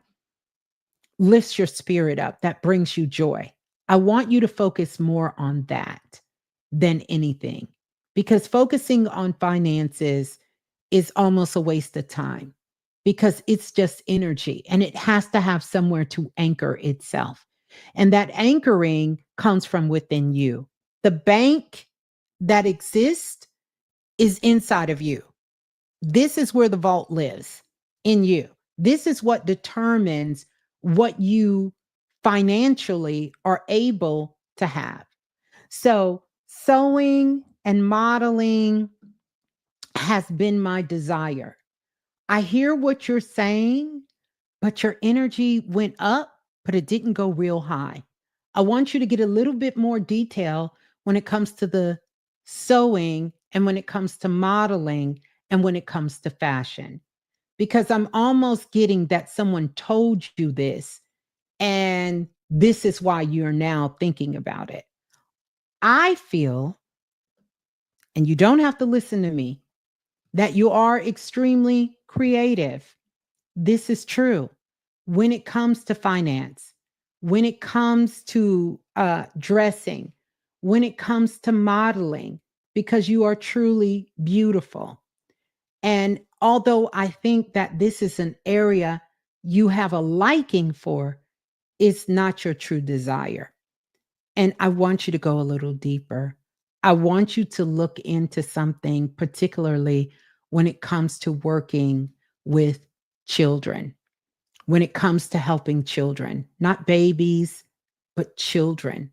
Speaker 1: lifts your spirit up, that brings you joy. I want you to focus more on that than anything because focusing on finances is almost a waste of time because it's just energy and it has to have somewhere to anchor itself. And that anchoring comes from within you. The bank that exists is inside of you. This is where the vault lives in you. This is what determines what you financially are able to have. So, sewing and modeling has been my desire. I hear what you're saying, but your energy went up, but it didn't go real high. I want you to get a little bit more detail when it comes to the sewing and when it comes to modeling and when it comes to fashion, because I'm almost getting that someone told you this and this is why you're now thinking about it. I feel, and you don't have to listen to me, that you are extremely creative. This is true. When it comes to finance, when it comes to dressing, when it comes to modeling, because you are truly beautiful. And although I think that this is an area you have a liking for, it's not your true desire. And I want you to go a little deeper. I want you to look into something, particularly when it comes to working with children, when it comes to helping children, not babies, but children,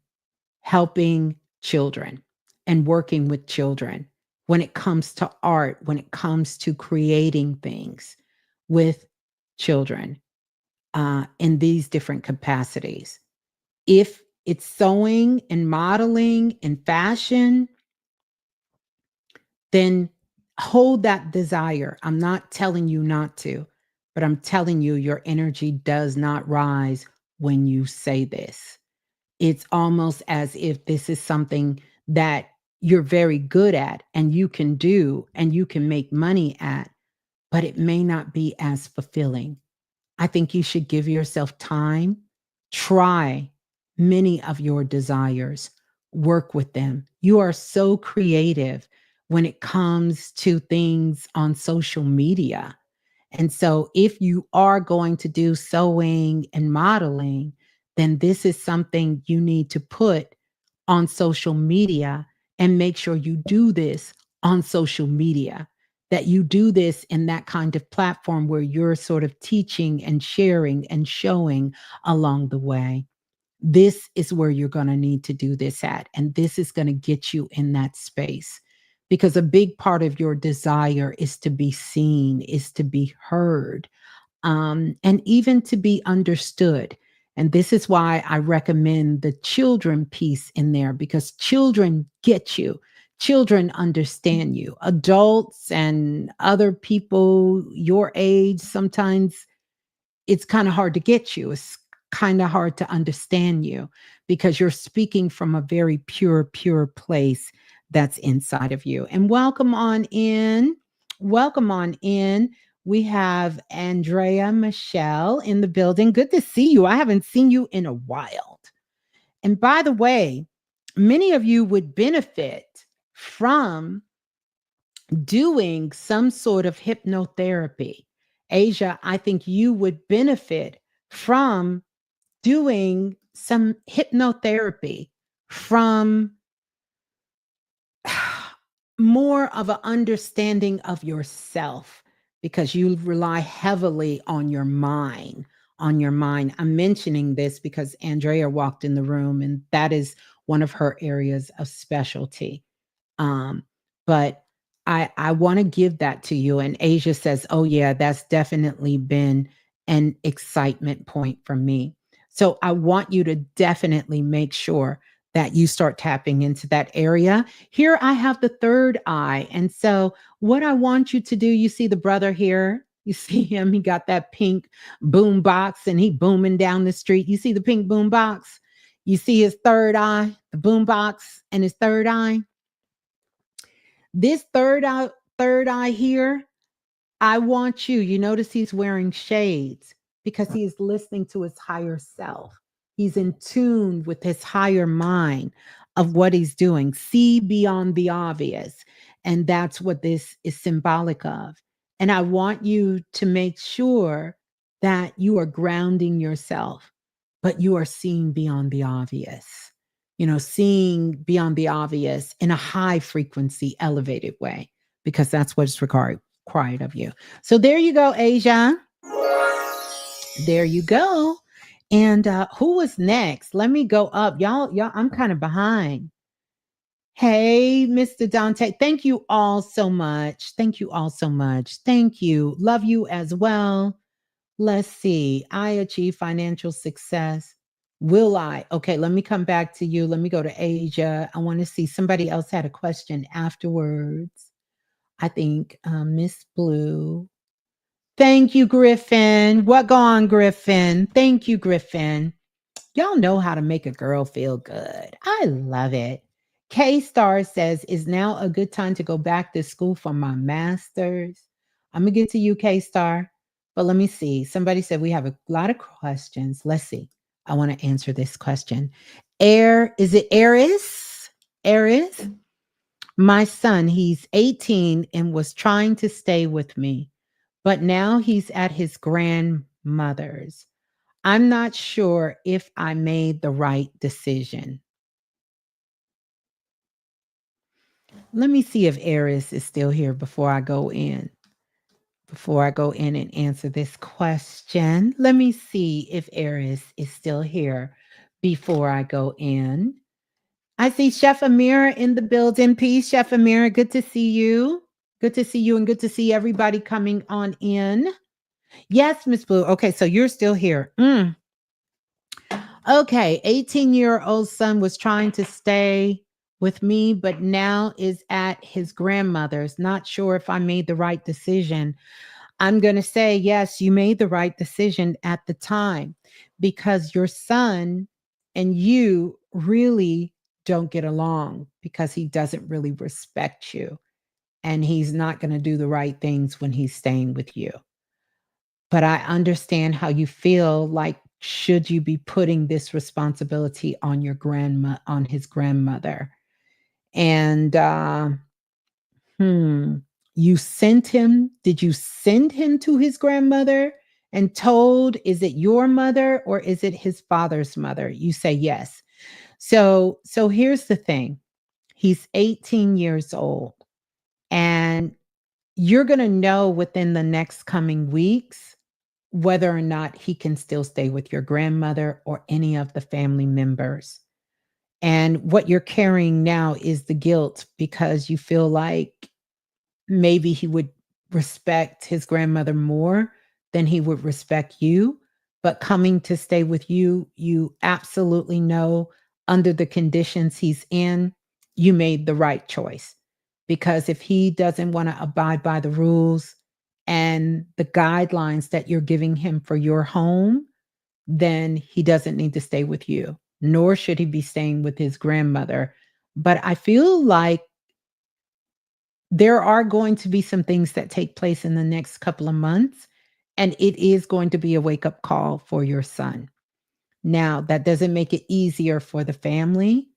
Speaker 1: helping children and working with children. When it comes to art, when it comes to creating things with children in these different capacities. If it's sewing and modeling and fashion, then hold that desire. I'm not telling you not to, but I'm telling you your energy does not rise when you say this. It's almost as if this is something that you're very good at and you can do and you can make money at, but it may not be as fulfilling. I think you should give yourself time, try many of your desires, work with them. You are so creative when it comes to things on social media. And so, if you are going to do sewing and modeling, then this is something you need to put on social media and make sure you do this on social media. that you do this in that kind of platform where you're sort of teaching and sharing and showing along the way. This is where you're going to need to do this at. And this is going to get you in that space because a big part of your desire is to be seen, is to be heard, and even to be understood. And this is why I recommend the children piece in there because children get you. Children understand you. Adults and other people your age, sometimes it's kind of hard to get you. It's kind of hard to understand you because you're speaking from a very pure, pure place that's inside of you. And welcome on in. Welcome on in. We have Andrea Michelle in the building. Good to see you. I haven't seen you in a while. And by the way, many of you would benefit from doing some sort of hypnotherapy. Asia, I think you would benefit from doing some hypnotherapy, from more of an understanding of yourself because you rely heavily on your mind. On your mind. I'm mentioning this because Andrea walked in the room and that is one of her areas of specialty. But I want to give that to you. And Asia says, oh, yeah, that's definitely been an excitement point for me. So I want you to definitely make sure that you start tapping into that area. Here I have the third eye. And so what I want you to do, you see the brother here. You see him, he got that pink boom box and he booming down the street. You see the pink boom box? You see his third eye, the boom box and his third eye. This third eye here, I want you. You notice he's wearing shades because he is listening to his higher self. He's in tune with his higher mind of what he's doing. See beyond the obvious. And that's what this is symbolic of. And I want you to make sure that you are grounding yourself, but you are seeing beyond the obvious. Seeing beyond the obvious in a high frequency, elevated way, because that's what's required of you. So there you go, Asia. There you go. And who was next? Let me go up. Y'all, I'm kind of behind. Hey, Mr. Dante. Thank you all so much. Thank you all so much. Thank you. Love you as well. Let's see. I achieve financial success. Will I? Okay, let me come back to you. Let me go to Asia. I want to see somebody else had a question afterwards. I think Miss Blue. Thank you, Griffin. What go on, Griffin? Thank you, Griffin. Y'all know how to make a girl feel good. I love it. K Star says, is now a good time to go back to school for my master's? I'm going to get to you, K Star. But let me see. Somebody said we have a lot of questions. Let's see. I want to answer this question. Is it Eris? Eris? My son, he's 18 and was trying to stay with me, but now he's at his grandmother's. I'm not sure if I made the right decision. Let me see if Eris is still here before I go in. Before I go in and answer this question, let me see if Eris is still here before I go in. I see Chef Amira in the building. Peace, Chef Amira. Good to see you. Good to see you and good to see everybody coming on in. Yes, Miss Blue. Okay, so you're still here. Okay, 18-year-old son was trying to stay with me, but now is at his grandmother's. Not sure if I made the right decision. I'm going to say, yes, you made the right decision at the time because your son and you really don't get along because he doesn't really respect you and he's not going to do the right things when he's staying with you. But I understand how you feel like should you be putting this responsibility on on his grandmother. And you sent him, did you send him to his grandmother and told, is it your mother or is it his father's mother? You say yes. So here's the thing. He's 18 years old and you're going to know within the next coming weeks whether or not he can still stay with your grandmother or any of the family members. And what you're carrying now is the guilt because you feel like maybe he would respect his grandmother more than he would respect you. But coming to stay with you, you absolutely know under the conditions he's in, you made the right choice. Because if he doesn't want to abide by the rules and the guidelines that you're giving him for your home, then he doesn't need to stay with you, nor should he be staying with his grandmother. But I feel like there are going to be some things that take place in the next couple of months, and it is going to be a wake up call for your son. Now, that doesn't make it easier for the family,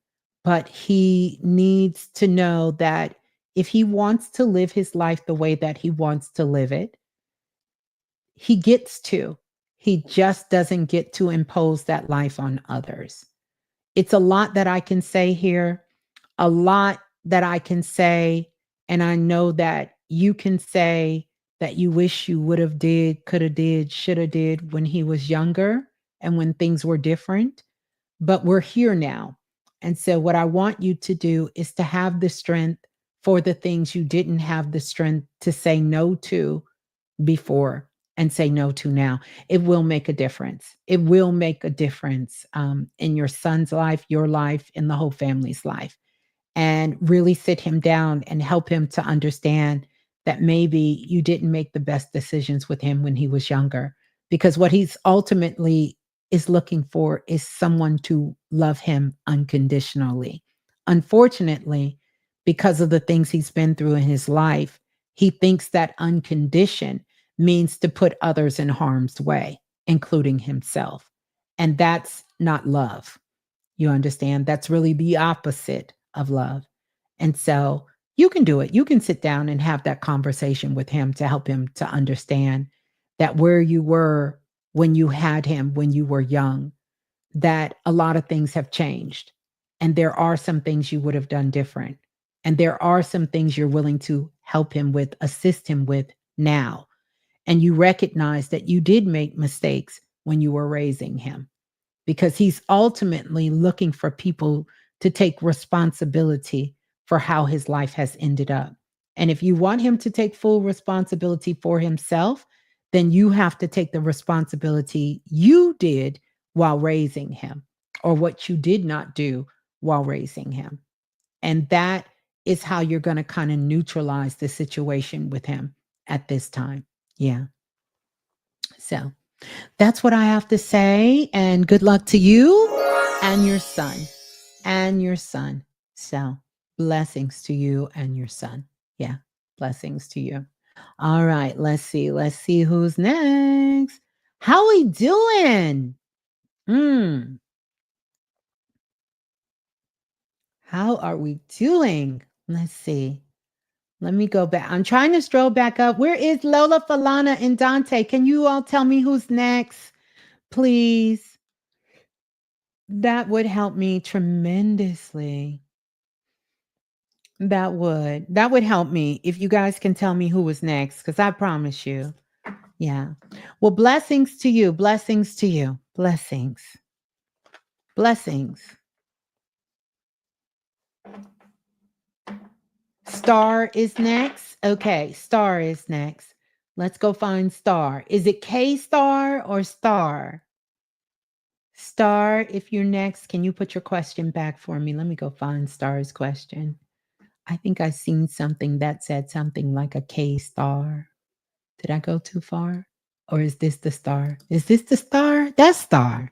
Speaker 1: but he needs to know that if he wants to live his life the way that he wants to live it, he gets to. He just doesn't get to impose that life on others. It's a lot that I can say here, a lot that I can say, and I know that you can say that you wish you would have did, could have did, should have did when he was younger and when things were different, but we're here now. And so what I want you to do is to have the strength for the things you didn't have the strength to say no to before and say no to now. It will make a difference. It will make a difference in your son's life, your life, in the whole family's life, and really sit him down and help him to understand that maybe you didn't make the best decisions with him when he was younger, because what he's ultimately is looking for is someone to love him unconditionally. Unfortunately, because of the things he's been through in his life, he thinks that unconditioned means to put others in harm's way, including himself. And that's not love. You understand? That's really the opposite of love. And so you can do it. You can sit down and have that conversation with him to help him to understand that where you were when you had him, when you were young, that a lot of things have changed. And there are some things you would have done different. And there are some things you're willing to help him with, assist him with now. And you recognize that you did make mistakes when you were raising him, because he's ultimately looking for people to take responsibility for how his life has ended up. And if you want him to take full responsibility for himself, then you have to take the responsibility you did while raising him, or what you did not do while raising him. And that is how you're going to kind of neutralize the situation with him at this time. Yeah. So that's what I have to say. And good luck to you and your son and your son. So blessings to you and your son. Yeah. Blessings to you. All right. Let's see. Let's see who's next. How we doing? Hmm. How are we doing? Let's see. Let me go back. I'm trying to stroll back up. Where is Lola, Falana, and Dante? Can you all tell me who's next, please? That would help me tremendously. That would. That would help me if you guys can tell me who was next, because I promise you. Yeah. Well, blessings to you. Blessings to you. Blessings. Blessings. Star is next. Okay. Star is next. Let's go find Star. Is it K Star or Star? Star, if you're next, can you put your question back for me? Let me go find Star's question. I think I seen something that said something like a K Star. Did I go too far? Or is this the star? Is this the star? That's star.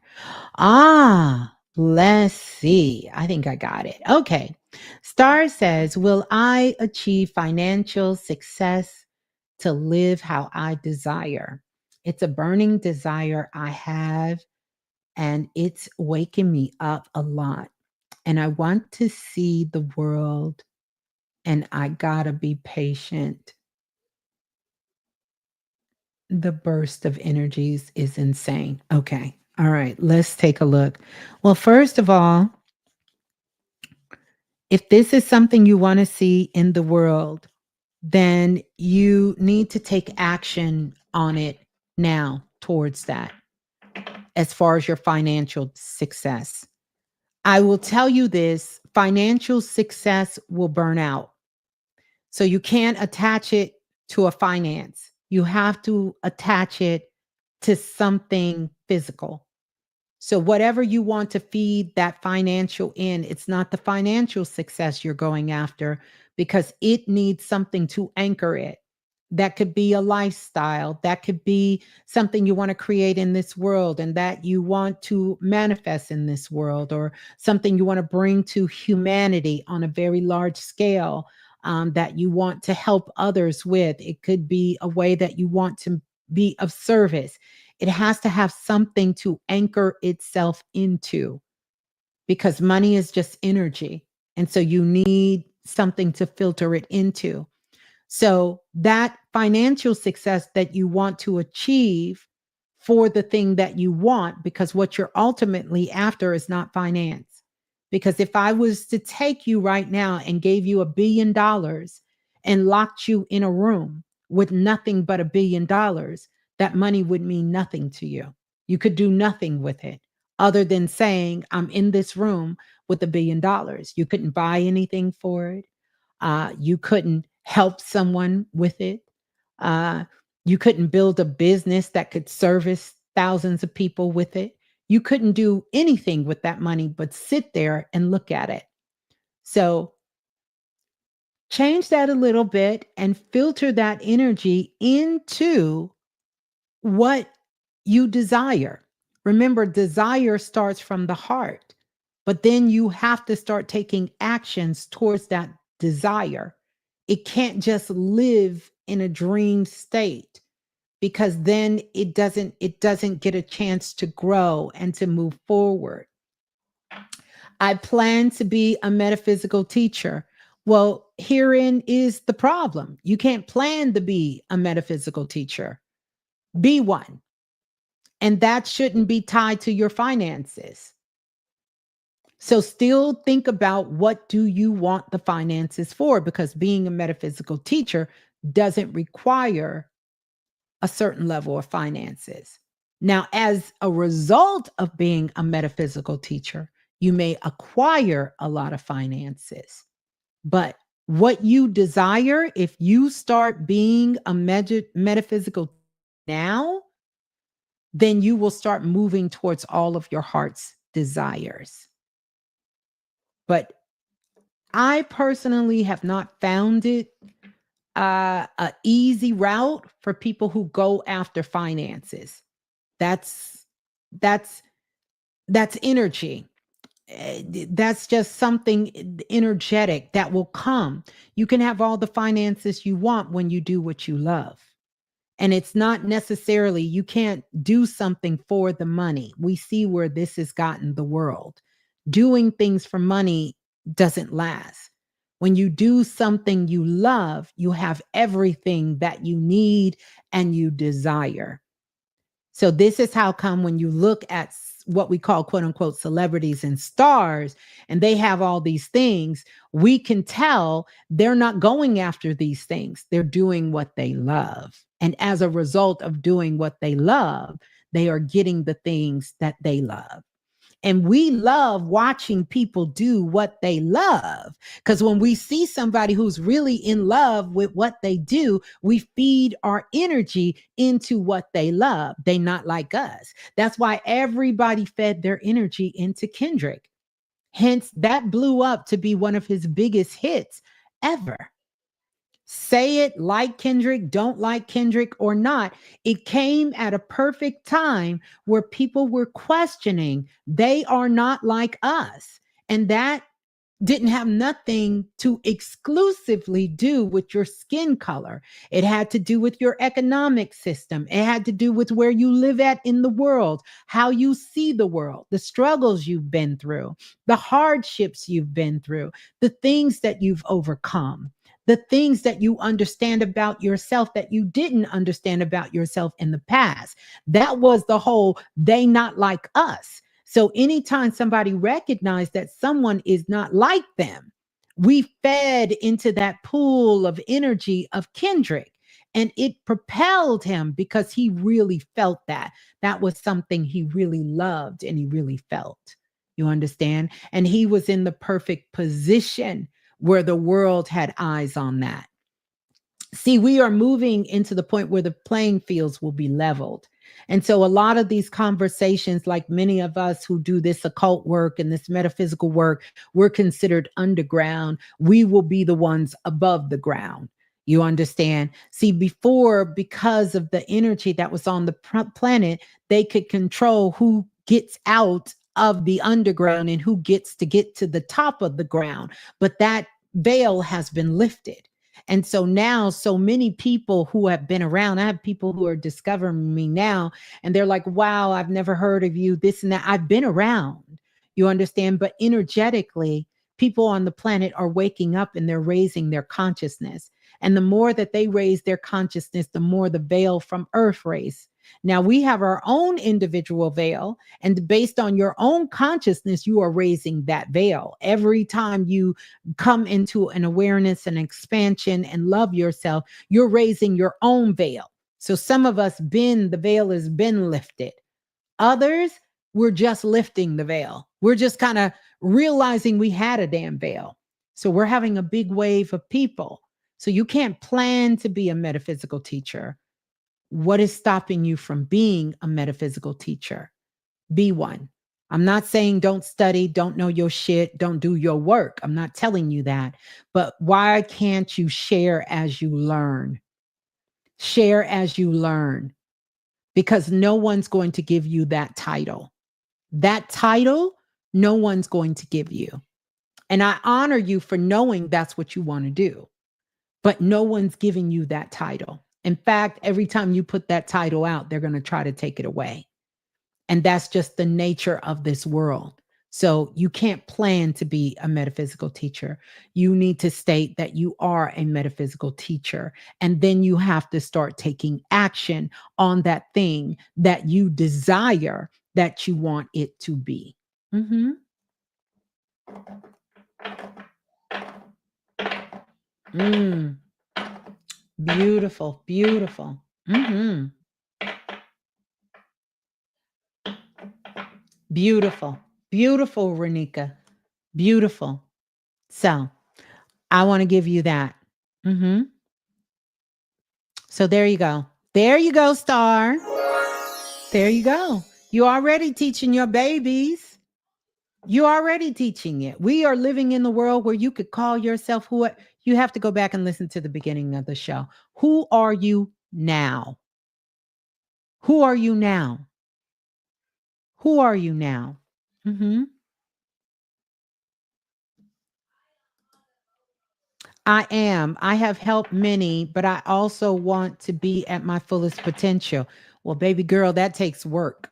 Speaker 1: Ah, let's see. I think I got it. Okay. Star says, will I achieve financial success to live how I desire? It's a burning desire I have, and it's waking me up a lot. And I want to see the world, and I gotta be patient. The burst of energies is insane. Okay. All right. Let's take a look. Well, first of all, if this is something you want to see in the world, then you need to take action on it now towards that, as far as your financial success. I will tell you this: financial success will burn out. So you can't attach it to a finance. You have to attach it to something physical. So whatever you want to feed that financial in, it's not the financial success you're going after, because it needs something to anchor it. That could be a lifestyle, that could be something you want to create in this world and that you want to manifest in this world, or something you want to bring to humanity on a very large scale, that you want to help others with. It could be a way that you want to be of service. It has to have something to anchor itself into, because money is just energy. And so you need something to filter it into. So that financial success that you want to achieve for the thing that you want, because what you're ultimately after is not finance. Because if I was to take you right now and gave you $1 billion and locked you in a room with nothing but $1 billion, that money would mean nothing to you. You could do nothing with it other than saying, I'm in this room with $1 billion. You couldn't buy anything for it. You couldn't help someone with it. Uh, you couldn't build a business that could service thousands of people with it. You couldn't do anything with that money but sit there and look at it. So change that a little bit and filter that energy into what you desire. Remember, desire starts from the heart, but then you have to start taking actions towards that desire. It can't just live in a dream state, because then it doesn't get a chance to grow and to move forward. I plan to be a metaphysical teacher. Well, herein is the problem. You can't plan to be a metaphysical teacher. Be one. And that shouldn't be tied to your finances. So still think about, what do you want the finances for? Because being a metaphysical teacher doesn't require a certain level of finances. Now, as a result of being a metaphysical teacher, you may acquire a lot of finances. But what you desire, if you start being a metaphysical now, then you will start moving towards all of your heart's desires. But I personally have not found it a easy route for people who go after finances. That's that's that's energy. That's just something energetic that will come. You can have all the finances you want when you do what you love. And it's not necessarily, you can't do something for the money. We see where this has gotten the world. Doing things for money doesn't last. When you do something you love, you have everything that you need and you desire. So this is how come when you look at what we call quote unquote celebrities and stars, and they have all these things, we can tell they're not going after these things. They're doing what they love. And as a result of doing what they love, they are getting the things that they love. And we love watching people do what they love. Because when we see somebody who's really in love with what they do, we feed our energy into what they love. They not like us. That's why everybody fed their energy into Kendrick. Hence, that blew up to be one of his biggest hits ever. Say it, like Kendrick, don't like Kendrick or not. It came at a perfect time where people were questioning, they are not like us. And that didn't have nothing to exclusively do with your skin color. It had to do with your economic system. It had to do with where you live at in the world, how you see the world, the struggles you've been through, the hardships you've been through, the things that you've overcome, the things that you understand about yourself that you didn't understand about yourself in the past. That was the whole, they not like us. So anytime somebody recognized that someone is not like them, We fed into that pool of energy of Kendrick, and it propelled him because he really felt that. That was something he really loved and he really felt. You understand? And he was in the perfect position where the world had eyes on that. See, we are moving into the point where the playing fields will be leveled. And so, a lot of these conversations, like many of us who do this occult work and this metaphysical work, we're considered underground. We will be the ones above the ground. You understand? See, before, because of the energy that was on the planet, they could control who gets out of the underground and who gets to get to the top of the ground. But that veil has been lifted. And so now, so many people who have been around, I have people who are discovering me now, and they're like, wow, I've never heard of you, this and that. I've been around, you understand? But energetically, people on the planet are waking up and they're raising their consciousness. And the more that they raise their consciousness, the more the veil from Earth raise. Now we have our own individual veil, and based on your own consciousness, you are raising that veil. Every time you come into an awareness and expansion and love yourself, you're raising your own veil. So some of us the veil has been lifted. Others, we're just lifting the veil. We're just kind of realizing we had a damn veil. So we're having a big wave of people. So you can't plan to be a metaphysical teacher. What is stopping you from being a metaphysical teacher? Be one. I'm not saying don't study, don't know your shit, don't do your work. I'm not telling you that. But why can't you share as you learn? Share as you learn, because no one's going to give you that title. That title, no one's going to give you. And I honor you for knowing that's what you want to do, but no one's giving you that title. In fact, every time you put that title out, they're going to try to take it away. And that's just the nature of this world. So you can't plan to be a metaphysical teacher. You need to state that you are a metaphysical teacher. And then you have to start taking action on that thing that you desire that you want it to be. Mm-hmm. Mm. Beautiful, beautiful. Mm-hmm. Beautiful, beautiful, Renika. Beautiful. So I want to give you that. Mm-hmm. So there you go. There you go, Star. There you go. You already teaching your babies. You already teaching it. We are living in the world where you could call yourself who you have to go back and listen to the beginning of the show. Who are you now? Who are you now? Who are you now? Mm-hmm. I am. I have helped many, but I also want to be at my fullest potential. Well, baby girl, that takes work.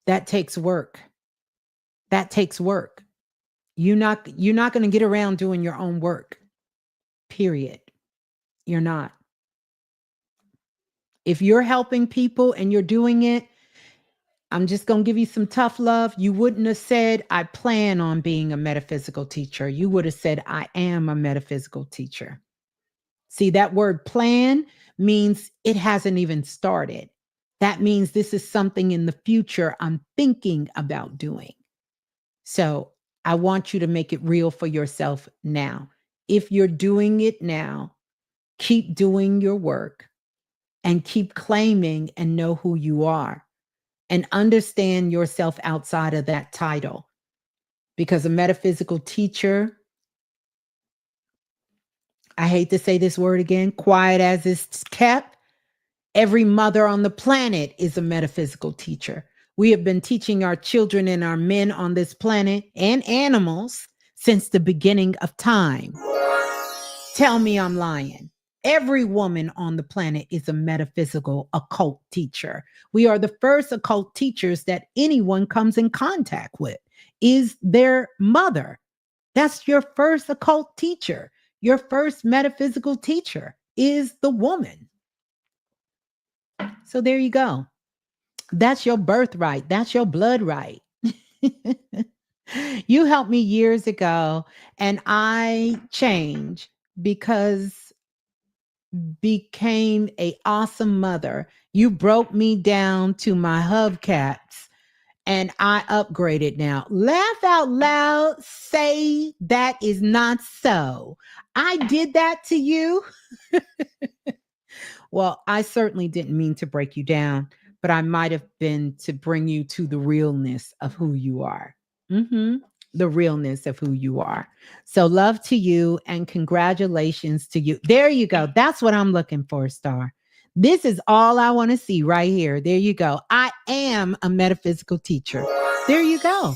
Speaker 1: That takes work. That takes work. You're not going to get around doing your own work. Period. You're not. If you're helping people and you're doing it, I'm just going to give you some tough love. You wouldn't have said, I plan on being a metaphysical teacher. You would have said, I am a metaphysical teacher. See, that word plan means it hasn't even started. That means this is something in the future I'm thinking about doing. So I want you to make it real for yourself now. If you're doing it now, keep doing your work and keep claiming and know who you are and understand yourself outside of that title. Because a metaphysical teacher, I hate to say this word again, quiet as it's kept, every mother on the planet is a metaphysical teacher. We have been teaching our children and our men on this planet and animals since the beginning of time. Tell me I'm lying. Every woman on the planet is a metaphysical occult teacher. We are the first occult teachers that anyone comes in contact with is their mother. That's your first occult teacher. Your first metaphysical teacher is the woman. So there you go. That's your birthright. That's your blood right. You helped me years ago, and I changed because became a awesome mother. You broke me down to my hubcaps and I upgraded now. Laugh out loud, say that is not so. I did that to you. Well, I certainly didn't mean to break you down, but I might have been to bring you to the realness of who you are. hmm The realness of who you are. So, love to you and congratulations to you. There you go. That's what I'm looking for, Star. This is all I want to see right here. There you go. I am a metaphysical teacher. There you go.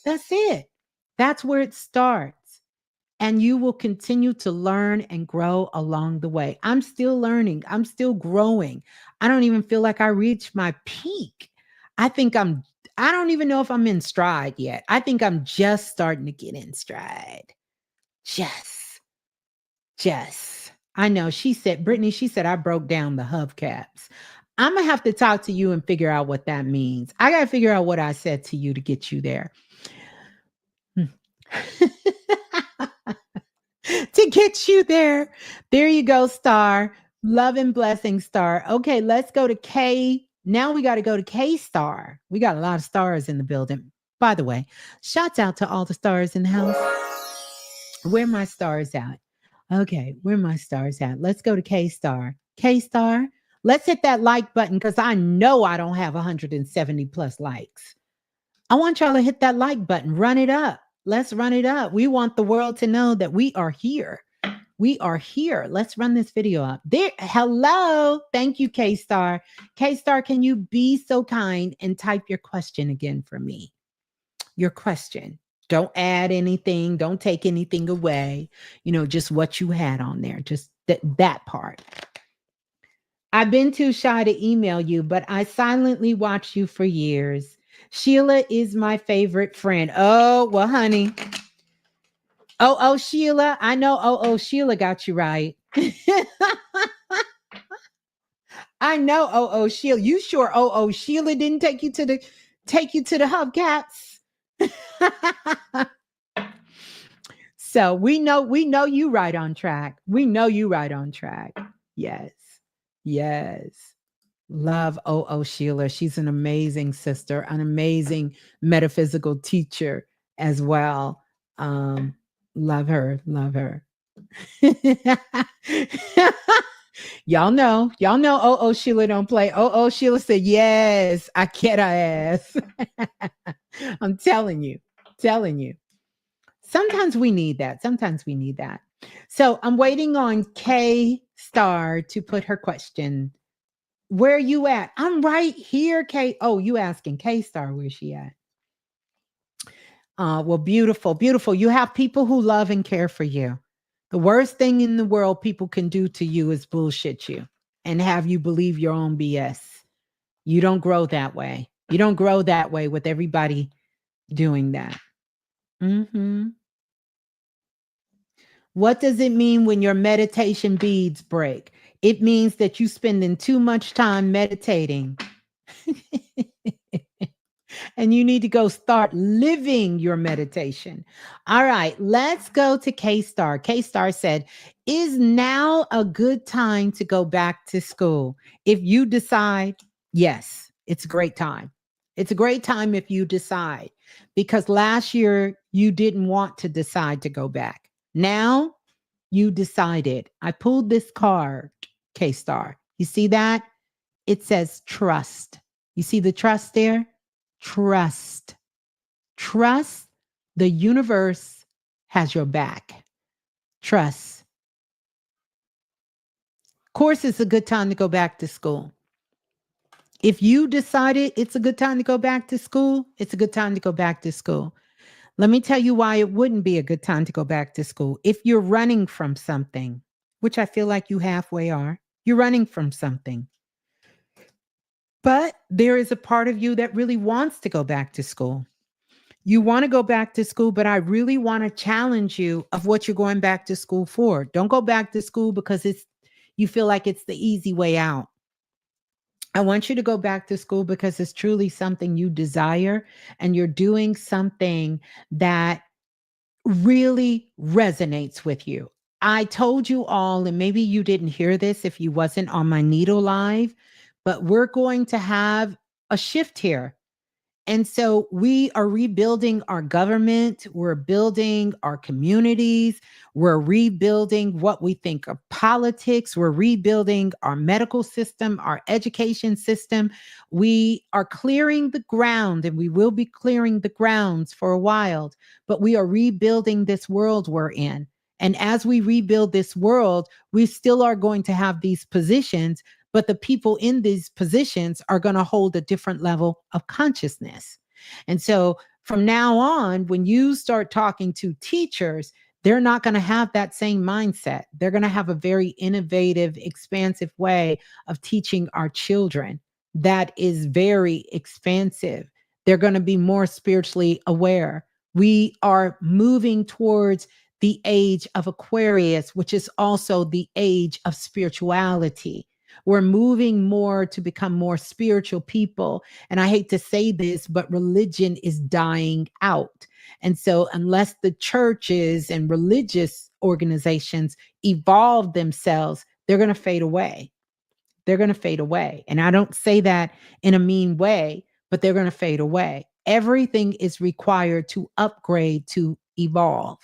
Speaker 1: That's it. That's where it starts. And you will continue to learn and grow along the way. I'm still learning. I'm still growing. I don't even feel like I reached my peak. I think I don't even know if I'm in stride yet. I think I'm just starting to get in stride. Just, just. I know. She said, Brittany, she said, I broke down the hubcaps. I'm going to have to talk to you and figure out what that means. I got to figure out what I said to you to get you there. To get you there. There you go, Star. Love and blessing, Star. Okay, let's go to K. Now we got to go to K Star. We got a lot of stars in the building. By the way, shouts out to all the stars in the house. Where my stars at? Okay, where my stars at? Let's go to K Star. K Star, let's hit that like button because I know I don't have 170 plus likes. I want y'all to hit that like button. Run it up. Let's run it up. We want the world to know that we are here. We are here. Let's run this video up. There. Hello. Thank you, K Star. K Star, can you be so kind and type your question again for me? Your question. Don't add anything. Don't take anything away. Just what you had on there. Just that part. I've been too shy to email you, but I silently watched you for years. Sheila is my favorite friend. Oh, well, honey. Oh, Sheila. I know. Oh, Sheila got you right. I know. Oh, Sheila. You sure? Oh, Sheila didn't take you to the hubcaps. So we know you right on track. We know you right on track. Yes. Yes. Love Sheila. She's an amazing sister, an amazing metaphysical teacher as well. Love her, love her. Y'all know Sheila don't play. Sheila said, yes, I get her ass. I'm telling you, telling you. Sometimes we need that. Sometimes we need that. So I'm waiting on K Star to put her question. Where are you at? I'm right here, K. Oh, you asking K Star, where's she at? Well, beautiful, beautiful. You have people who love and care for you. The worst thing in the world people can do to you is bullshit you and have you believe your own BS. You don't grow that way. You don't grow that way with everybody doing that. Mm-hmm. What does it mean when your meditation beads break? It means that you're spending too much time meditating. And you need to go start living your meditation. All right, let's go to K Star. K Star said, is now a good time to go back to school? If you decide, yes, it's a great time. It's a great time if you decide, because last year you didn't want to decide to go back. Now you decided. I pulled this card, K Star. You see that? It says trust. You see the trust there? Trust. Trust the universe has your back. Trust. Of course, it's a good time to go back to school. If you decided it's a good time to go back to school, it's a good time to go back to school. Let me tell you why it wouldn't be a good time to go back to school. If you're running from something, which I feel like you halfway are, you're running from something. But there is a part of you that really wants to go back to school. You want to go back to school, but I really want to challenge you of what you're going back to school for. Don't go back to school because you feel like it's the easy way out. I want you to go back to school because it's truly something you desire and you're doing something that really resonates with you. I told you all, and maybe you didn't hear this if you wasn't on my Needle Live, but we're going to have a shift here. And so we are rebuilding our government, we're building our communities, we're rebuilding what we think of politics, we're rebuilding our medical system, our education system. We are clearing the ground and we will be clearing the grounds for a while, but we are rebuilding this world we're in. And as we rebuild this world, we still are going to have these positions, but the people in these positions are going to hold a different level of consciousness. And so from now on, when you start talking to teachers, they're not going to have that same mindset. They're going to have a very innovative, expansive way of teaching our children that is very expansive. They're going to be more spiritually aware. We are moving towards the age of Aquarius, which is also the age of spirituality. We're moving more to become more spiritual people. And I hate to say this, but religion is dying out. And so, unless the churches and religious organizations evolve themselves, they're going to fade away. They're going to fade away. And I don't say that in a mean way, but they're going to fade away. Everything is required to upgrade, to evolve.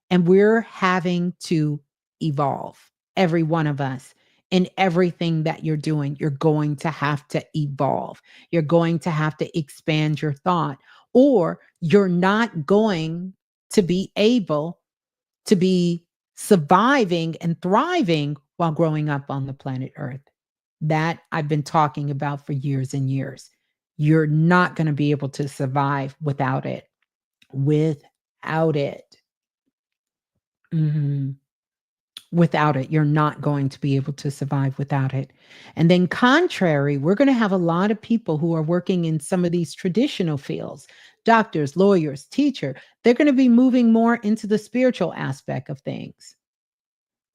Speaker 1: And we're having to evolve, every one of us. In everything that you're doing, you're going to have to evolve. You're going to have to expand your thought, or you're not going to be able to be surviving and thriving while growing up on the planet Earth. That I've been talking about for years and years. You're not going to be able to survive without it. Without it. Mhm. Without it, you're not going to be able to survive without it. And then, contrary, we're going to have a lot of people who are working in some of these traditional fields, doctors, lawyers, teacher. They're going to be moving more into the spiritual aspect of things.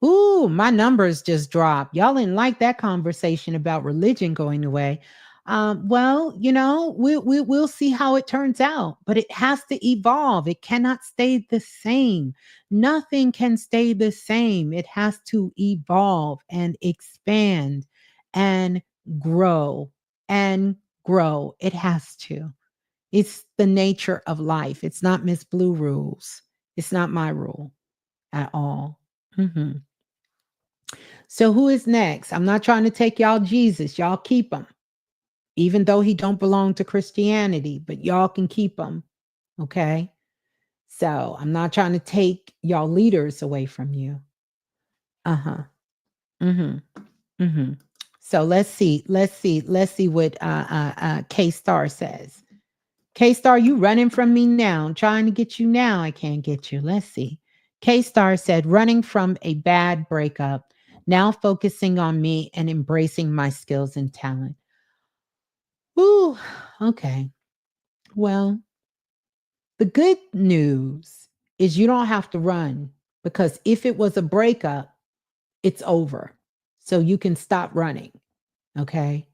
Speaker 1: Ooh, my numbers just dropped. Y'all didn't like that conversation about religion going away. Well, we'll see how it turns out, but it has to evolve. It cannot stay the same. Nothing can stay the same. It has to evolve and expand and grow and grow. It has to. It's the nature of life. It's not Miss Blue rules. It's not my rule at all. Mhm. So who is next? I'm not trying to take y'all Jesus. Y'all keep him. Even though he don't belong to Christianity, but y'all can keep him. Okay? So, I'm not trying to take y'all leaders away from you. Uh-huh. Mhm. Mhm. So let's see what K Star says. K Star, you running from me now. I'm trying to get you now. I can't get you. Let's see. K Star said, running from a bad breakup, now focusing on me and embracing my skills and talent. Ooh, okay. Well, the good news is you don't have to run, because if it was a breakup, it's over. So you can stop running. Okay.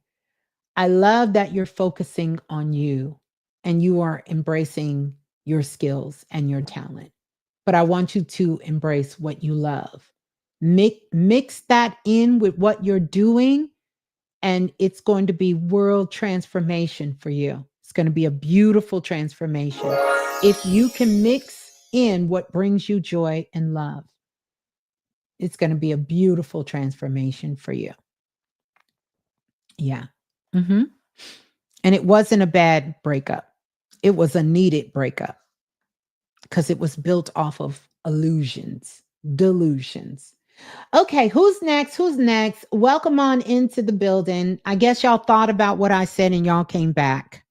Speaker 1: I love that you're focusing on you and you are embracing your skills and your talent. But I want you to embrace what you love. Mix that in with what you're doing, and it's going to be world transformation for you. It's going to be a beautiful transformation. If you can mix in what brings you joy and love, it's going to be a beautiful transformation for you. Yeah. Mhm. And it wasn't a bad breakup. It was a needed breakup because it was built off of illusions, delusions. Okay, who's next? Who's next? Welcome on into the building. I guess y'all thought about what I said and y'all came back.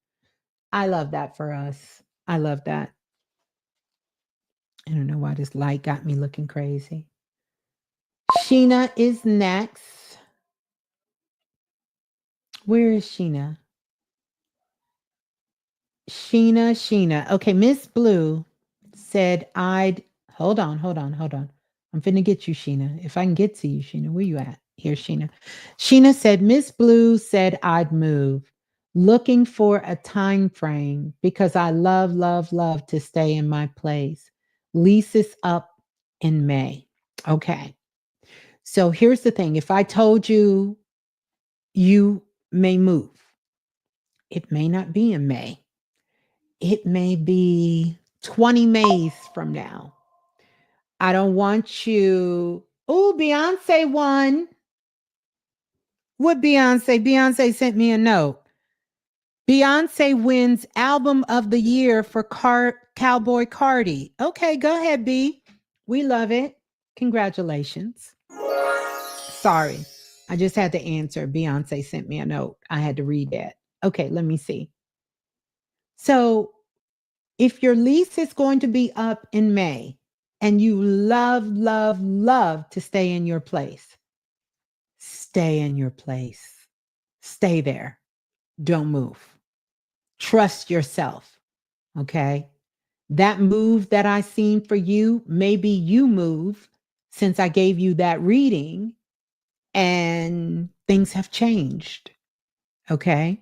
Speaker 1: I love that for us. I love that. I don't know why this light got me looking crazy. Sheena is next. Where is Sheena? Sheena. Okay, Miss Blue said I'd hold on. I'm finna get you, Sheena. If I can get to you, Sheena, where you at? Here's Sheena. Sheena said, Miss Blue said I'd move. Looking for a time frame because I love, love, love to stay in my place. Lease is up in May. Okay. So here's the thing. If I told you you may move, it may not be in May. It may be 20 Mays from now. I don't want you. Oh, Beyonce won. What Beyonce? Beyonce sent me a note. Beyonce wins album of the year for Cowboy Cardi. Okay, go ahead, B. We love it. Congratulations. Sorry, I just had to answer. Beyonce sent me a note. I had to read that. Okay, let me see. So, if your lease is going to be up in May and you love, love, love to stay in your place, stay in your place. Stay there. Don't move. Trust yourself. Okay. That move that I seen for you, maybe you move since I gave you that reading and things have changed. Okay.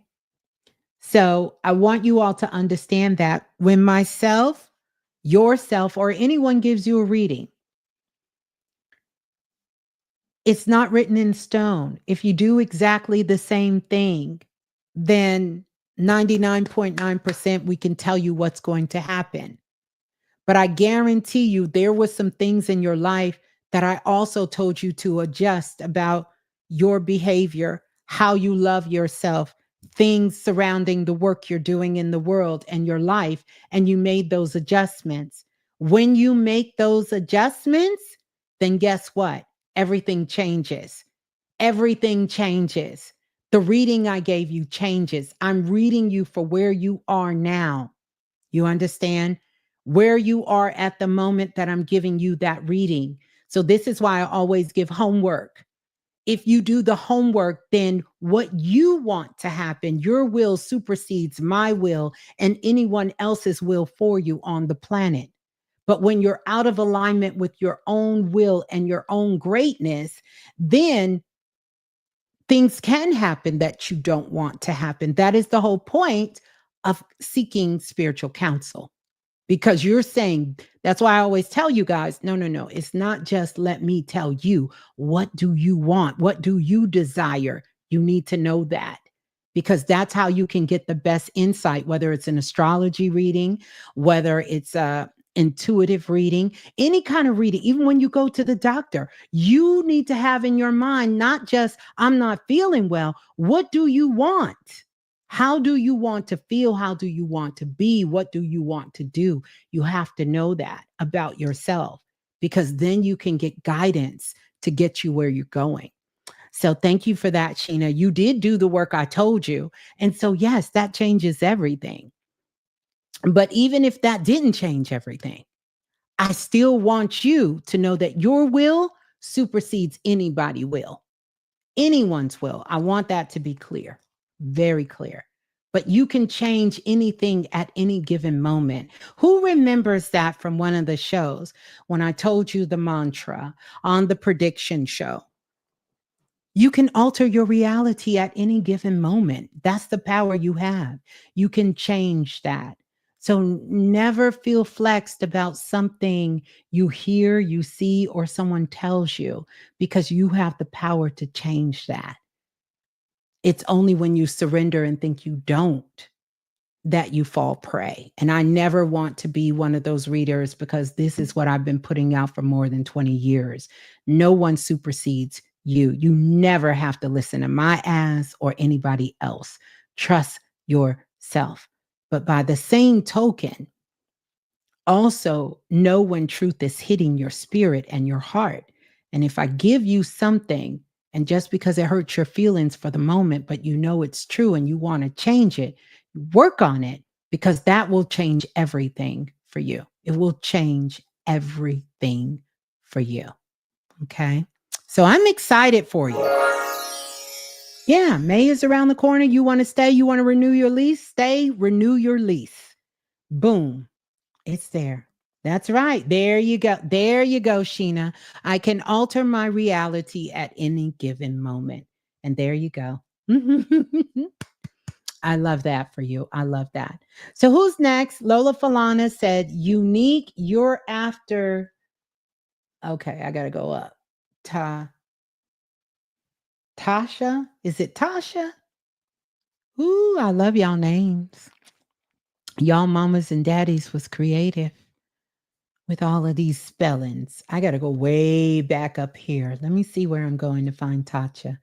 Speaker 1: So I want you all to understand that when myself, yourself, or anyone gives you a reading, it's not written in stone. If you do exactly the same thing, then 99.9% we can tell you what's going to happen. But I guarantee you there was some things in your life that I also told you to adjust about your behavior, how you love yourself, things surrounding the work you're doing in the world and your life, and you made those adjustments. When you make those adjustments, then guess what? Everything changes. Everything changes. The reading I gave you changes. I'm reading you for where you are now. You understand? Where you are at the moment that I'm giving you that reading. So, this is why I always give homework. If you do the homework, then what you want to happen, your will supersedes my will and anyone else's will for you on the planet. But when you're out of alignment with your own will and your own greatness, then things can happen that you don't want to happen. That is the whole point of seeking spiritual counsel. Because you're saying, that's why I always tell you guys, no, no, no. It's not just let me tell you, what do you want? What do you desire? You need to know that because that's how you can get the best insight, whether it's an astrology reading, whether it's a intuitive reading, any kind of reading, even when you go to the doctor, you need to have in your mind, not just, I'm not feeling well. What do you want? How do you want to feel? How do you want to be? What do you want to do? You have to know that about yourself because then you can get guidance to get you where you're going. So thank you for that, Sheena. You did do the work I told you. And so, yes, that changes everything. But even if that didn't change everything, I still want you to know that your will supersedes anybody will, anyone's will. I want that to be clear, very clear. But you can change anything at any given moment. Who remembers that from one of the shows when I told you the mantra on the prediction show? You can alter your reality at any given moment. That's the power you have. You can change that. So never feel flexed about something you hear, you see, or someone tells you because you have the power to change that. It's only when you surrender and think you don't that you fall prey. And I never want to be one of those readers because this is what I've been putting out for more than 20 years. No one supersedes you. You never have to listen to my ass or anybody else. Trust yourself. But by the same token, also know when truth is hitting your spirit and your heart. And if I give you something, and just because it hurts your feelings for the moment, but you know it's true and you want to change it, work on it because that will change everything for you. It will change everything for you. Okay. So I'm excited for you. Yeah, May is around the corner. You want to stay, you want to renew your lease, stay, renew your lease. Boom. It's there. That's right. There you go. There you go, Sheena. I can alter my reality at any given moment. And there you go. I love that for you. I love that. So who's next? Lola Falana said, unique, you're after. Okay, I gotta go up. Ta Tasha? Is it Tasha? Ooh, I love y'all names. Y'all mamas and daddies was creative with all of these spellings. I gotta go way back up here. Let me see where I'm going to find Tasha.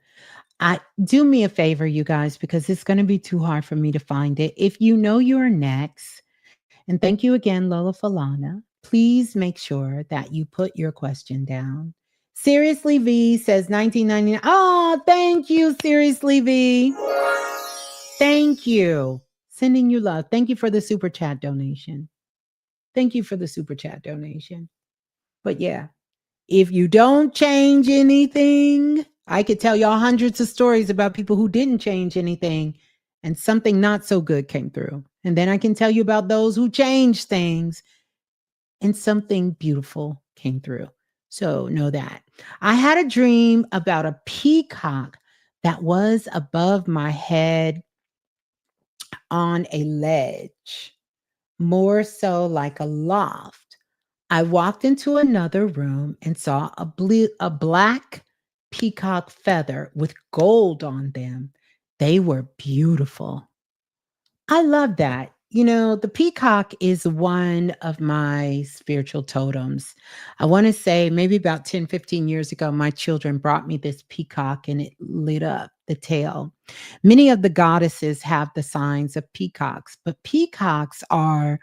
Speaker 1: I do me a favor, you guys, because it's gonna be too hard for me to find it. If you know you're next, and thank you again, Lola Falana. Please make sure that you put your question down. Seriously V says 1999. Oh, thank you, Seriously V. Thank you. Sending you love. Thank you for the super chat donation. Thank you for the super chat donation. But yeah, if you don't change anything, I could tell y'all hundreds of stories about people who didn't change anything and something not so good came through. And then I can tell you about those who changed things and something beautiful came through. So know that. I had a dream about a peacock that was above my head on a ledge, more so like a loft. I walked into another room and saw a black peacock feather with gold on them. They were beautiful. I love that. You know, the peacock is one of my spiritual totems. I want to say maybe about 10, 15 years ago, my children brought me this peacock and it lit up the tail. Many of the goddesses have the signs of peacocks, but peacocks are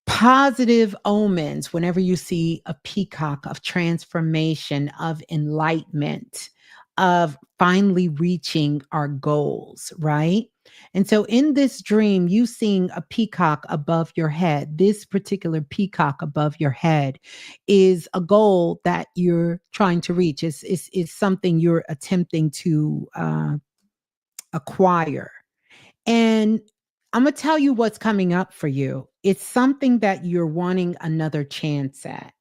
Speaker 1: positive omens whenever you see a peacock of transformation, of enlightenment, of finally reaching our goals, right? And so in this dream, you seeing a peacock above your head, this particular peacock above your head is a goal that you're trying to reach, is something you're attempting to acquire. And I'm going to tell you what's coming up for you. It's something that you're wanting another chance at.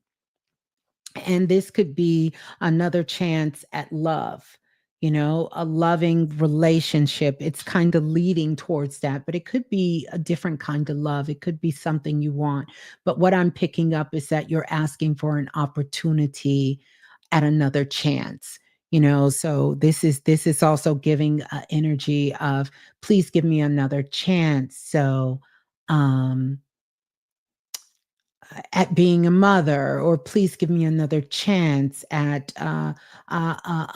Speaker 1: And this could be another chance at love, you know, a loving relationship. It's kind of leading towards that, but it could be a different kind of love. It could be something you want. But what I'm picking up is that you're asking for an opportunity at another chance. You know, so this is also giving energy of please give me another chance. So at being a mother, or please give me another chance at a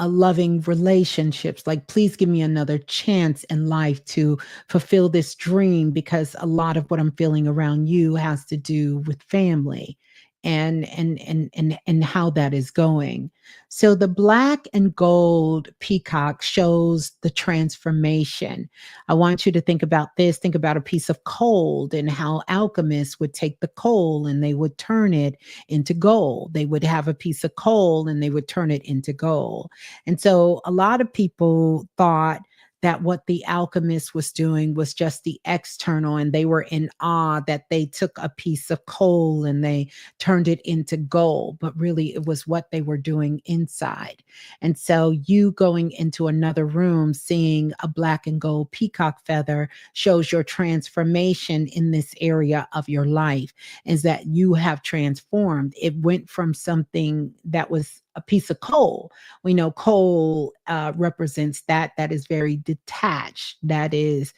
Speaker 1: loving relationships. Like, please give me another chance in life to fulfill this dream, because a lot of what I'm feeling around you has to do with family and how that is going. So the black and gold peacock shows the transformation. I want you to think about this. Think about a piece of coal and how alchemists would take the coal and they would turn it into gold. They would have a piece of coal and they would turn it into gold. And so a lot of people thought that what the alchemist was doing was just the external, and they were in awe that they took a piece of coal and they turned it into gold, but really it was what they were doing inside. And so you going into another room, seeing a black and gold peacock feather shows your transformation in this area of your life, is that you have transformed. It went from something that was a piece of coal. We know coal represents that is very detached, that is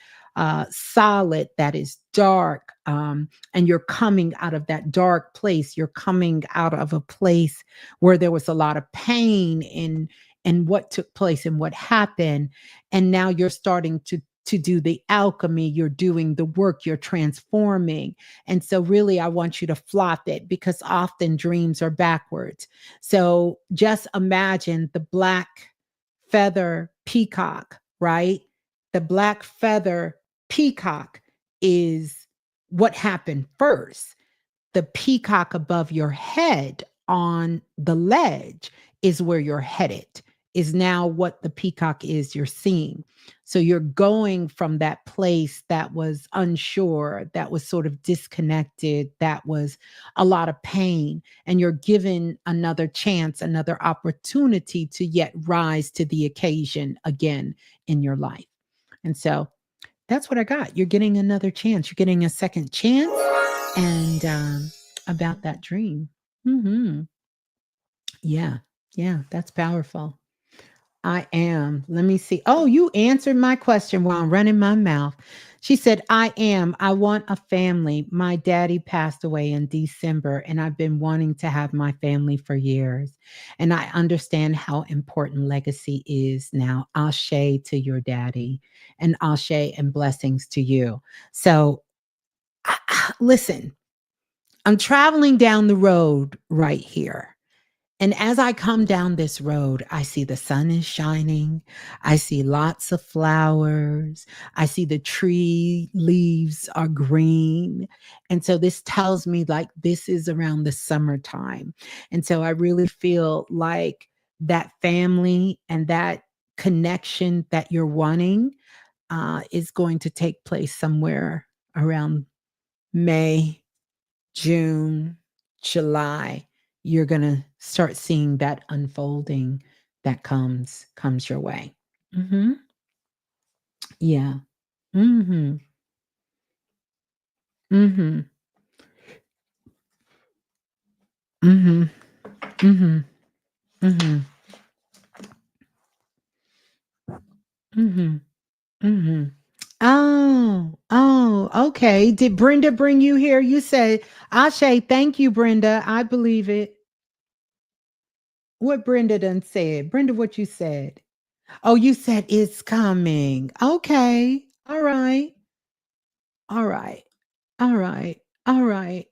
Speaker 1: solid, that is dark. And you're coming out of that dark place. You're coming out of a place where there was a lot of pain in what took place and what happened. And now you're starting to do the alchemy, you're doing the work, you're transforming. And so really I want you to flop it, because often dreams are backwards. So just imagine the black feather peacock, right? The black feather peacock is what happened first. The peacock above your head on the ledge is where you're headed. is now what the peacock is you're seeing. So you're going from that place that was unsure, that was sort of disconnected, that was a lot of pain, and you're given another chance, another opportunity to yet rise to the occasion again in your life. And so that's what I got. You're getting another chance. You're getting a second chance, and about that dream. Hmm. Yeah, yeah, that's powerful. I am. Let me see. Oh, you answered my question while I'm running my mouth. She said, I am. I want a family. My daddy passed away in December, and I've been wanting to have my family for years. And I understand how important legacy is now. Ashe to your daddy, and Ashe and blessings to you. So, listen, I'm traveling down the road right here. And as I come down this road, I see the sun is shining. I see lots of flowers. I see the tree leaves are green. And so this tells me like this is around the summertime. And so I really feel like that family and that connection that you're wanting is going to take place somewhere around May, June, July. You're going to start seeing that unfolding that comes your way. Mhm. Yeah. Mhm. Mhm. Mhm. Mhm. Mhm. Mhm. Mhm. Oh, oh, okay. Did Brenda bring you here? You said, Ashe, thank you, Brenda. I believe it. What Brenda done said. Brenda, what you said? Oh, you said it's coming. Okay. All right. All right. All right. All right.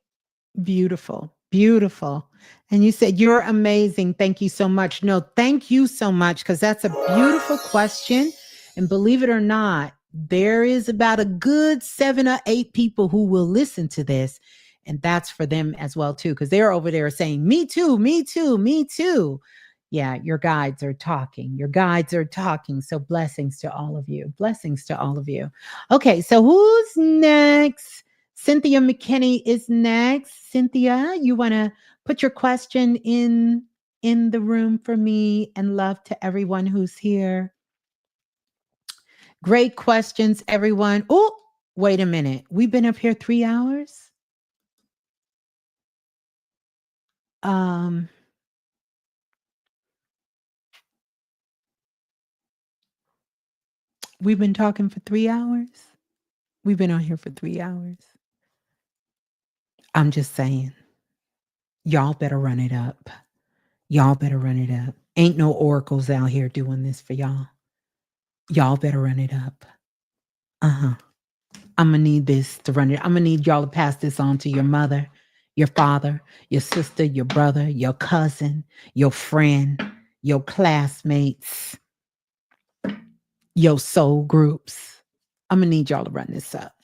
Speaker 1: Beautiful. Beautiful. And you said, you're amazing. Thank you so much. No, thank you so much because that's a beautiful question. And believe it or not, there is about a good 7 or 8 people who will listen to this. And that's for them as well, too, because they're over there saying, me too, me too, me too. Yeah, your guides are talking. Your guides are talking. So blessings to all of you. Blessings to all of you. Okay, so who's next? Cynthia McKinney is next. Cynthia, you want to put your question in the room for me, and love to everyone who's here. Great questions, everyone. Oh, wait a minute. We've been up here 3 hours. Um we've been talking for 3 hours. We've been on here for 3 hours. I'm just saying. Y'all better run it up. Y'all better run it up. Ain't no oracles out here doing this for y'all. Y'all better run it up. Uh-huh. I'm gonna need this to run it. I'm gonna need y'all to pass this on to your mother, your father, your sister, your brother, your cousin, your friend, your classmates, your soul groups. I'm gonna need y'all to run this up.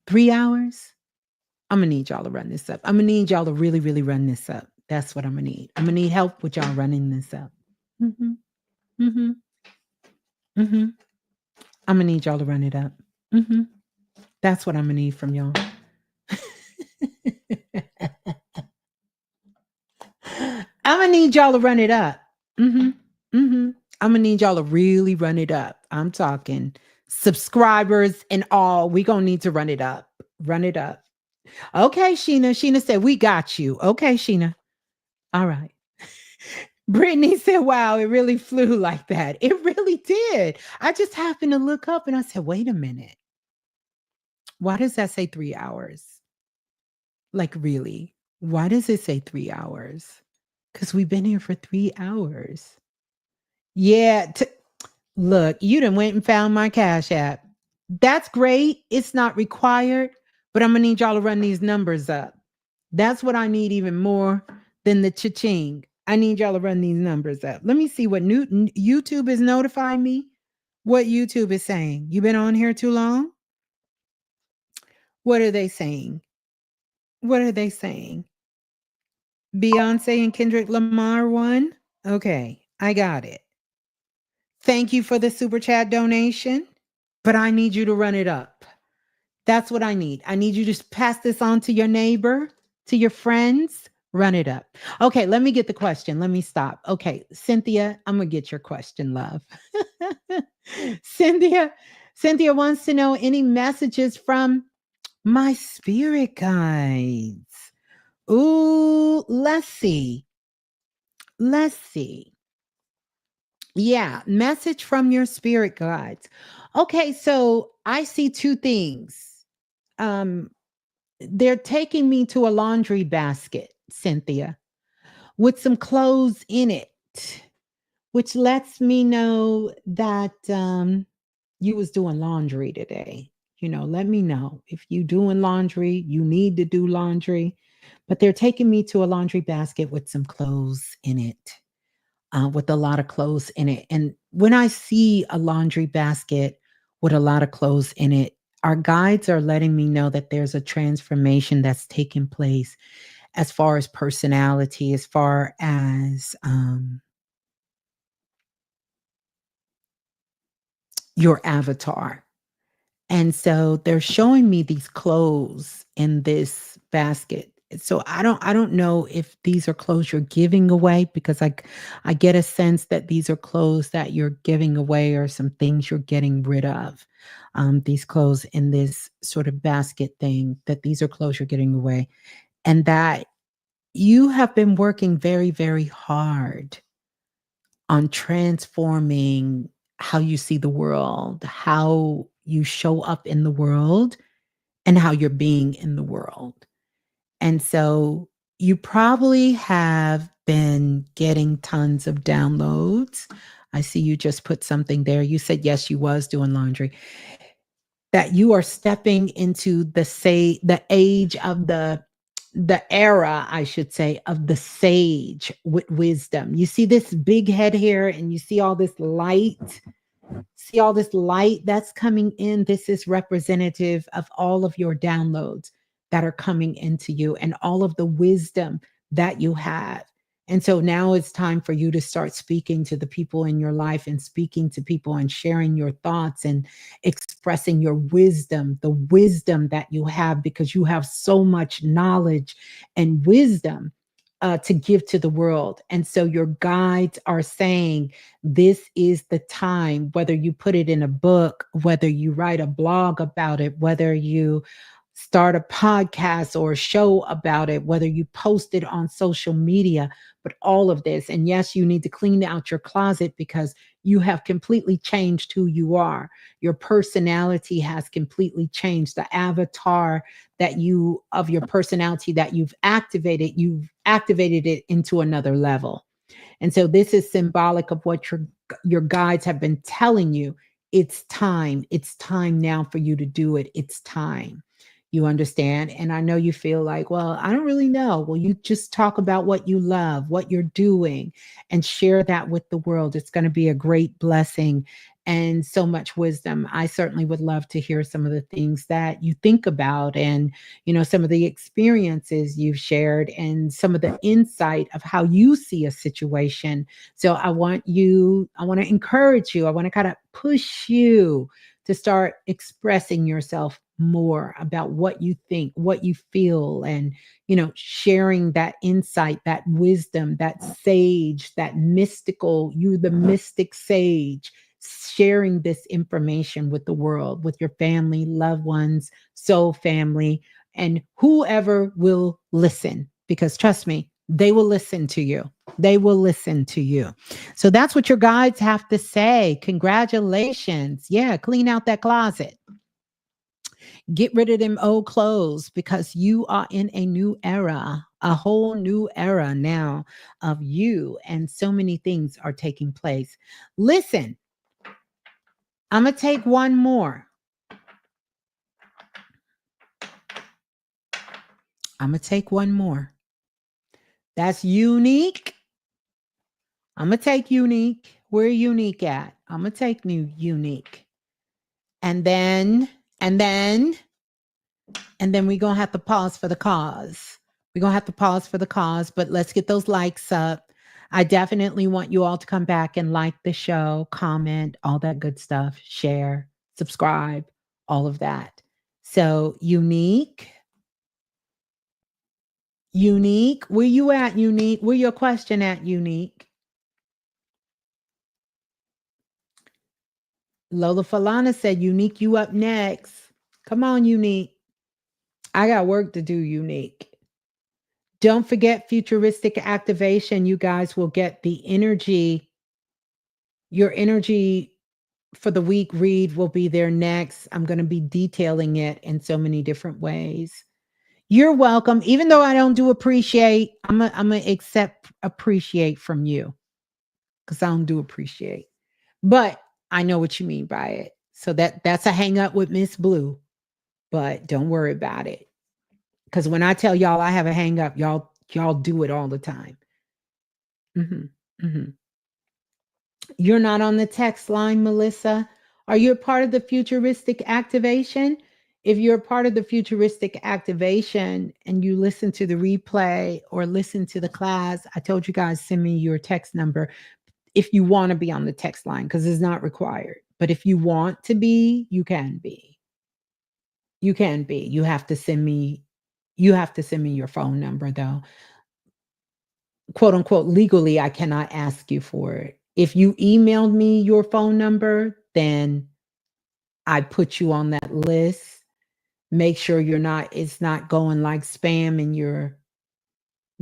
Speaker 1: 3 hours? I'm gonna need y'all to run this up. I'm gonna need y'all to really, really run this up. That's what I'm gonna need. I'm gonna need help with y'all running this up. Mm-hmm. Mm-hmm. Mm-hmm. I'm gonna need y'all to run it up. Mm-hmm. That's what I'm gonna need from y'all. I'm gonna need y'all to run it up. Mm-hmm. Mm-hmm. I'm gonna need y'all to really run it up. I'm talking subscribers and all. We gonna need to run it up. Run it up. Okay, Sheena. Sheena said, we got you. Okay, Sheena. All right. Brittany said, wow, it really flew like that. It really did. I just happened to look up and I said, wait a minute. Why does that say 3 hours? Like, really? Why does it say 3 hours? Because we've been here for 3 hours. Yeah. Look, you done went and found my Cash App. That's great. It's not required, but I'm gonna need y'all to run these numbers up. That's what I need even more than the cha-ching. I need y'all to run these numbers up. Let me see what YouTube is notifying me. What YouTube is saying. You been on here too long? What are they saying? What are they saying? Beyonce and Kendrick Lamar won? Okay, I got it. Thank you for the super chat donation, but I need you to run it up. That's what I need. I need you to just pass this on to your neighbor, to your friends. Run it up. Okay, let me get the question. Let me stop. Okay, Cynthia, I'm gonna get your question, love. Cynthia, Cynthia wants to know any messages from my spirit guides. Ooh, let's see. Let's see. Yeah, message from your spirit guides. Okay, so I see two things. Um, they're taking me to a laundry basket, Cynthia, with some clothes in it, which lets me know that you was doing laundry today. Let me know if you doing laundry, you need to do laundry. But they're taking me to a laundry basket with some clothes in it, with a lot of clothes in it. And when I see a laundry basket with a lot of clothes in it, our guides are letting me know that there's a transformation that's taking place as far as personality, as far as your avatar. And so they're showing me these clothes in this basket. So I don't know if these are clothes you're giving away, because I get a sense that these are clothes that you're giving away or some things you're getting rid of. These clothes in this sort of basket thing, that these are clothes you're getting away, and that you have been working very, very hard on transforming how you see the world, how you show up in the world, and how you're being in the world. And so you probably have been getting tons of downloads. I see you just put something there. You said yes, you was doing laundry. That you are stepping into the age of the era, I should say, of the sage with wisdom. You see this big head here, and you see all this light that's coming in. This is representative of all of your downloads that are coming into you and all of the wisdom that you have. And so now it's time for you to start speaking to the people in your life, and speaking to people and sharing your thoughts and expressing your wisdom, the wisdom that you have, because you have so much knowledge and wisdom to give to the world. And so your guides are saying, this is the time, whether you put it in a book, whether you write a blog about it, whether you start a podcast or a show about it, whether you post it on social media, but all of this. And yes, you need to clean out your closet, because you have completely changed who you are. Your personality has completely changed. The avatar of your personality that you've activated it into another level. And so this is symbolic of what your guides have been telling you. It's time. It's time now for you to do it. It's time. You understand? And I know you feel like, well, I don't really know. Well, you just talk about what you love, what you're doing, and share that with the world. It's going to be a great blessing and so much wisdom. I certainly would love to hear some of the things that you think about, and some of the experiences you've shared, and some of the insight of how you see a situation. So I want to encourage you, I want to kind of push you to start expressing yourself more about what you think, what you feel, and sharing that insight, that wisdom, that sage, that mystical, you the mystic sage, sharing this information with the world, with your family, loved ones, soul family, and whoever will listen. Because trust me, they will listen to you. They will listen to you. So that's what your guides have to say. Congratulations. Yeah, clean out that closet. Get rid of them old clothes, because you are in a new era, a whole new era now of you, and so many things are taking place. Listen, I'm going to take one more. I'm going to take one more. That's unique. I'm going to take unique. Where unique at? I'm going to take new unique. And then, and then, and then we're going to have to pause for the cause. We're going to have to pause for the cause, but let's get those likes up. I definitely want you all to come back and like the show, comment, all that good stuff, share, subscribe, all of that. So, Unique, where you at, Unique? Where your question at, Unique? Lola Falana said, Unique, you up next. Come on, Unique. I got work to do, Unique. Don't forget futuristic activation. You guys will get the energy. Your energy for the week read will be there next. I'm going to be detailing it in so many different ways. You're welcome. Even though I don't do appreciate, I'm gonna accept appreciate from you because I don't do appreciate. But I know what you mean by it. So that's a hang up with Miss Blue. But don't worry about it. Because when I tell y'all I have a hang up, y'all do it all the time. Hmm. Hmm. You're not on the text line, Melissa. Are you a part of the futuristic activation? If you're a part of the futuristic activation and you listen to the replay or listen to the class, I told you guys send me your text number if you want to be on the text line because it's not required. But if you want to be, you can be. You can be. You have to send me your phone number though. Quote unquote legally I cannot ask you for it. If you emailed me your phone number, then I put you on that list. Make sure it's not going like spam and you're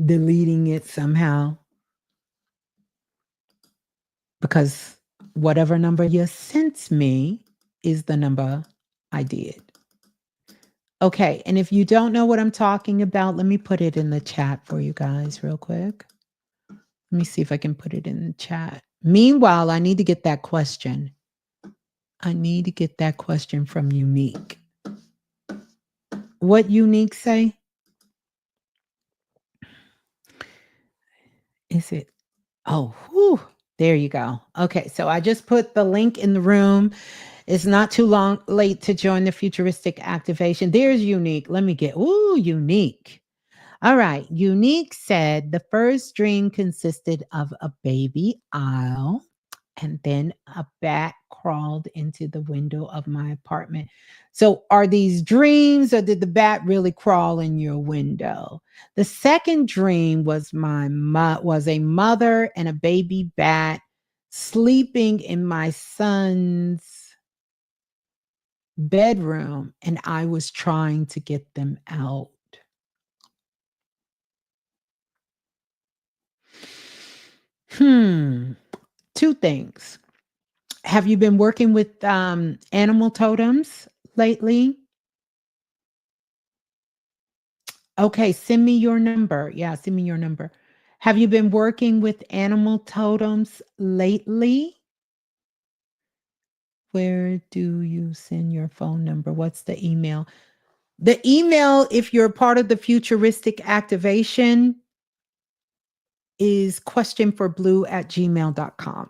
Speaker 1: deleting it somehow because whatever number you sent me is the number I did. Okay, and if you don't know what I'm talking about, let me put it in the chat for you guys real quick. Let me see if I can put it in the chat. Meanwhile, I need to get that question. I need to get that question from Unique. What Unique say? Is it? Oh, whew, there you go. Okay, so I just put the link in the room. It's not too long late to join the futuristic activation. There's Unique. Let me get, Unique. All right. Unique said the first dream consisted of a baby owl and then a bat crawled into the window of my apartment. So are these dreams or did the bat really crawl in your window? The second dream was was a mother and a baby bat sleeping in my son's bedroom and I was trying to get them out. Two things. Have you been working with animal totems lately? Okay, send me your number. Yeah, send me your number. Have you been working with animal totems lately? Where do you send your phone number? What's the email? The email, if you're part of the futuristic activation, is questionforblue@gmail.com.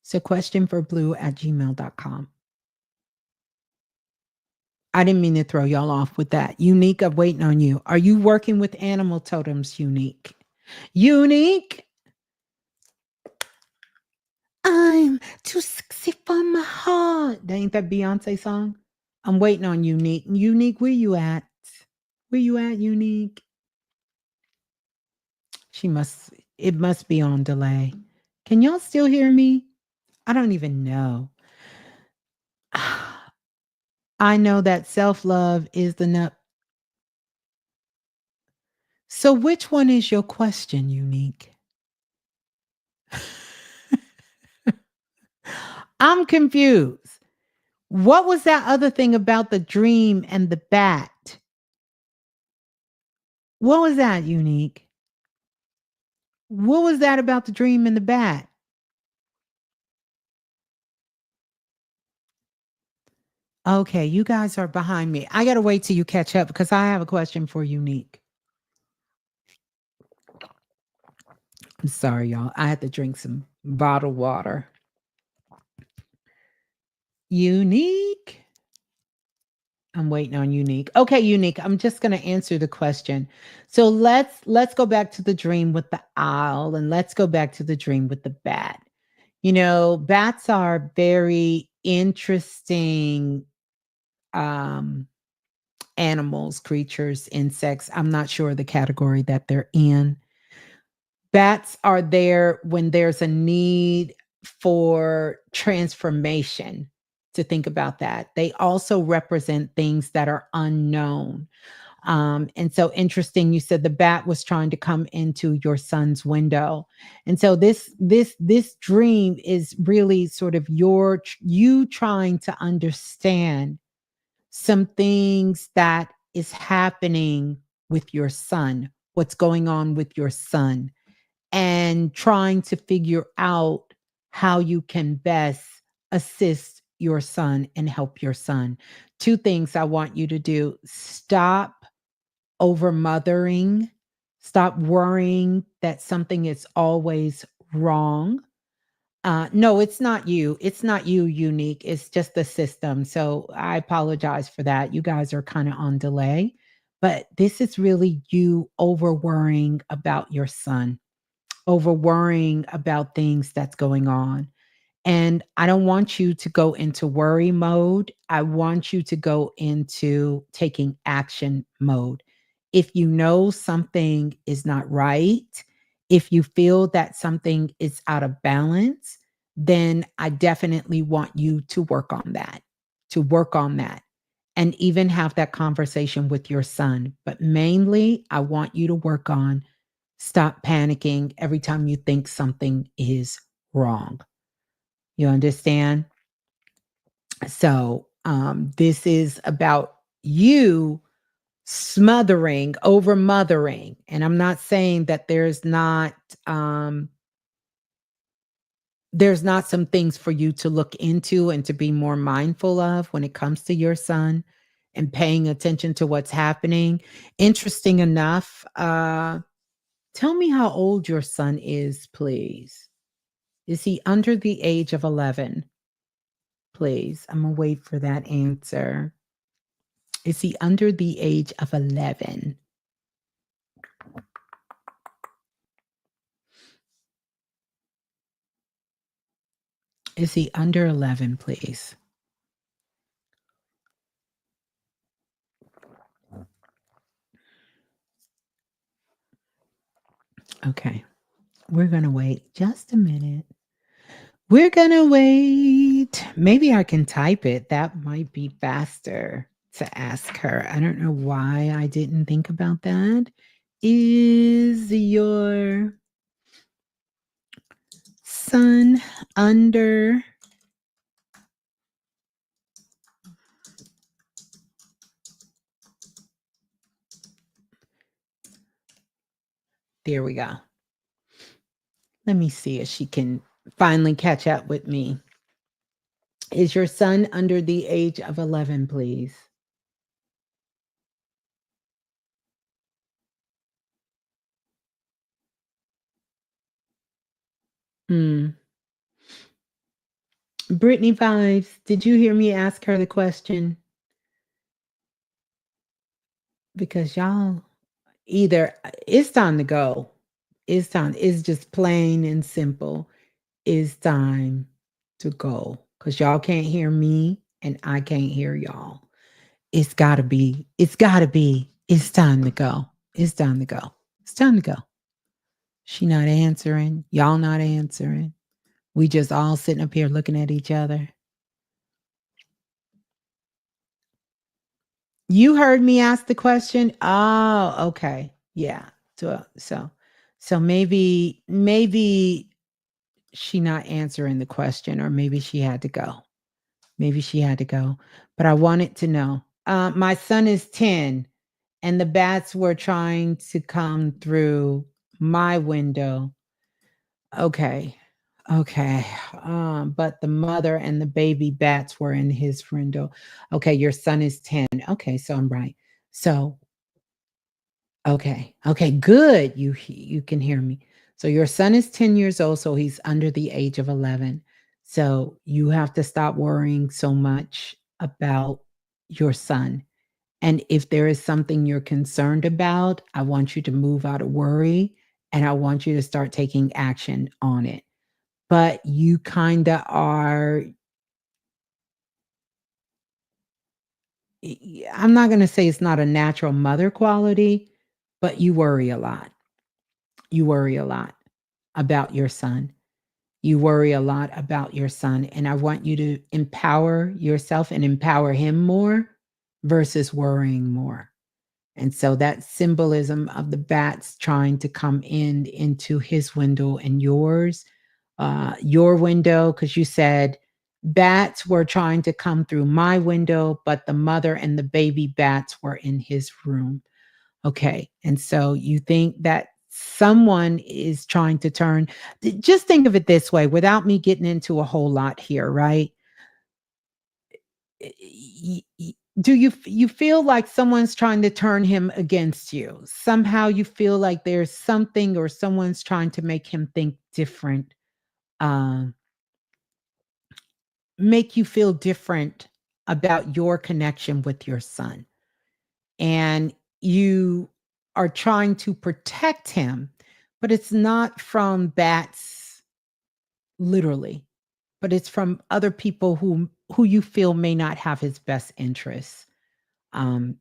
Speaker 1: So questionforblue@gmail.com. I didn't mean to throw y'all off with that. Unique, I'm waiting on you. Are you working with animal totems, Unique? Unique? I'm too sexy for my heart. That ain't that Beyonce song? I'm waiting on Unique. Unique, where you at? Where you at, Unique? It must be on delay. Can y'all still hear me? I don't even know. I know that self-love is the nut. So which one is your question, Unique? I'm confused. What was that other thing about the dream and the bat? What was that, Unique? What was that about the dream and the bat? Okay, you guys are behind me. I got to wait till you catch up because I have a question for Unique. I'm sorry, y'all. I had to drink some bottled water. Unique. I'm waiting on Unique. Okay, Unique, I'm just going to answer the question. So let's go back to the dream with the owl and let's go back to the dream with the bat. You know, bats are very interesting um animals, creatures, insects. I'm not sure the category that they're in. Bats are there when there's a need for transformation, to think about that. They also represent things that are unknown. And so interesting, you said the bat was trying to come into your son's window. And so this dream is really sort of you trying to understand some things that is happening with your son, what's going on with your son, and trying to figure out how you can best assist your son and help your son. Two things I want you to do: stop over mothering, stop worrying that something is always wrong. No, it's not you. It's not you, Unique. It's just the system. So I apologize for that. You guys are kind of on delay, but this is really you over worrying about your son, over worrying about things that's going on. And I don't want you to go into worry mode. I want you to go into taking action mode. If you know something is not right, if you feel that something is out of balance, then I definitely want you to work on that, to work on that, and even have that conversation with your son. But mainly, I want you to work on stop panicking every time you think something is wrong. You understand? So, this is about you smothering, over mothering. And I'm not saying that um, there's not some things for you to look into and to be more mindful of when it comes to your son and paying attention to what's happening. Interesting enough, tell me how old your son is, please. Is he under the age of 11? Please. I'm gonna wait for that answer. Is he under the age of 11? Is he under 11, please? Okay. We're gonna wait just a minute. We're gonna wait. Maybe I can type it. That might be faster to ask her. I don't know why I didn't think about that. Is your son under there we go. Let me see if she can finally catch up with me. Is your son under the age of 11, please? Hmm. Brittany Vibes, did you hear me ask her the question? Because y'all either it's time to go. It's time. It's just plain and simple. It's time to go. Because y'all can't hear me and I can't hear y'all. It's gotta be, it's time to go. It's time to go. It's time to go. She not answering. Y'all not answering. We just all sitting up here looking at each other. You heard me ask the question? Oh, okay. Yeah. So maybe she not answering the question or maybe she had to go. Maybe she had to go. But I wanted to know. My son is 10 and the bats were trying to come through my window. Okay. Okay. But the mother and the baby bats were in his window. Okay, your son is 10. Okay, so I'm right. So, okay. Okay, good. You can hear me. So your son is 10 years old, so he's under the age of 11. So you have to stop worrying so much about your son. And if there is something you're concerned about, I want you to move out of worry and I want you to start taking action on it. But you kind of are, I'm not going to say it's not a natural mother quality, but you worry a lot. You worry a lot about your son. You worry a lot about your son. And I want you to empower yourself and empower him more versus worrying more. And so that symbolism of the bats trying to come in into his window and your window, because you said bats were trying to come through my window, but the mother and the baby bats were in his room. Okay. And so you think that someone is trying to turn, just think of it this way without me getting into a whole lot here, right? Do you feel like someone's trying to turn him against you? Somehow you feel like there's something or someone's trying to make him think different, um, make you feel different about your connection with your son. And you are trying to protect him, but it's not from bats literally, but it's from other people who you feel may not have his best interests. Um,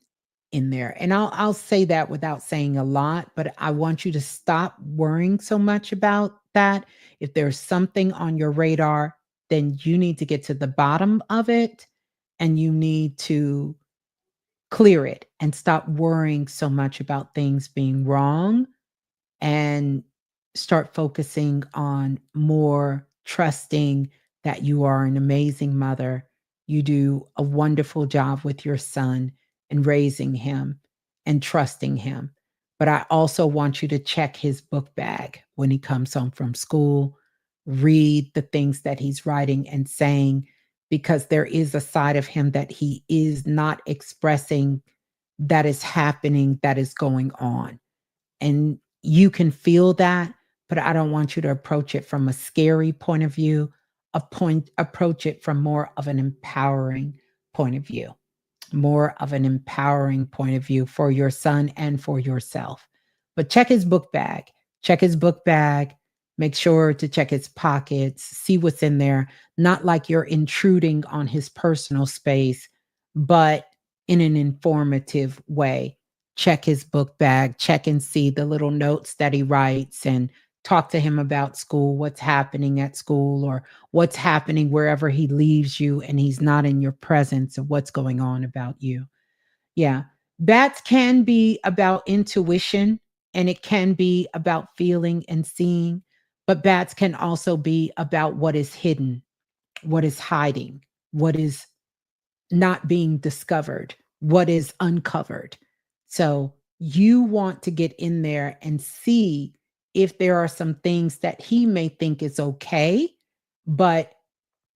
Speaker 1: in there. And I'll say that without saying a lot, but I want you to stop worrying so much about that. If there's something on your radar, then you need to get to the bottom of it and you need to clear it and stop worrying so much about things being wrong and start focusing on more trusting that you are an amazing mother. You do a wonderful job with your son and raising him and trusting him. But I also want you to check his book bag when he comes home from school, read the things that he's writing and saying, because there is a side of him that he is not expressing that is happening, that is going on and you can feel that, but I don't want you to approach it from a scary point of view, approach it from more of an empowering point of view, more of an empowering point of view for your son and for yourself. But check his book bag. Check his book bag. Make sure to check his pockets, see what's in there, not like you're intruding on his personal space, but in an informative way. Check his book bag, check and see the little notes that he writes and talk to him about school, what's happening at school or what's happening wherever he leaves you and he's not in your presence of what's going on about you. Yeah. Bats can be about intuition and it can be about feeling and seeing, but bats can also be about what is hidden, what is hiding, what is not being discovered, what is uncovered. So you want to get in there and see if there are some things that he may think is okay, but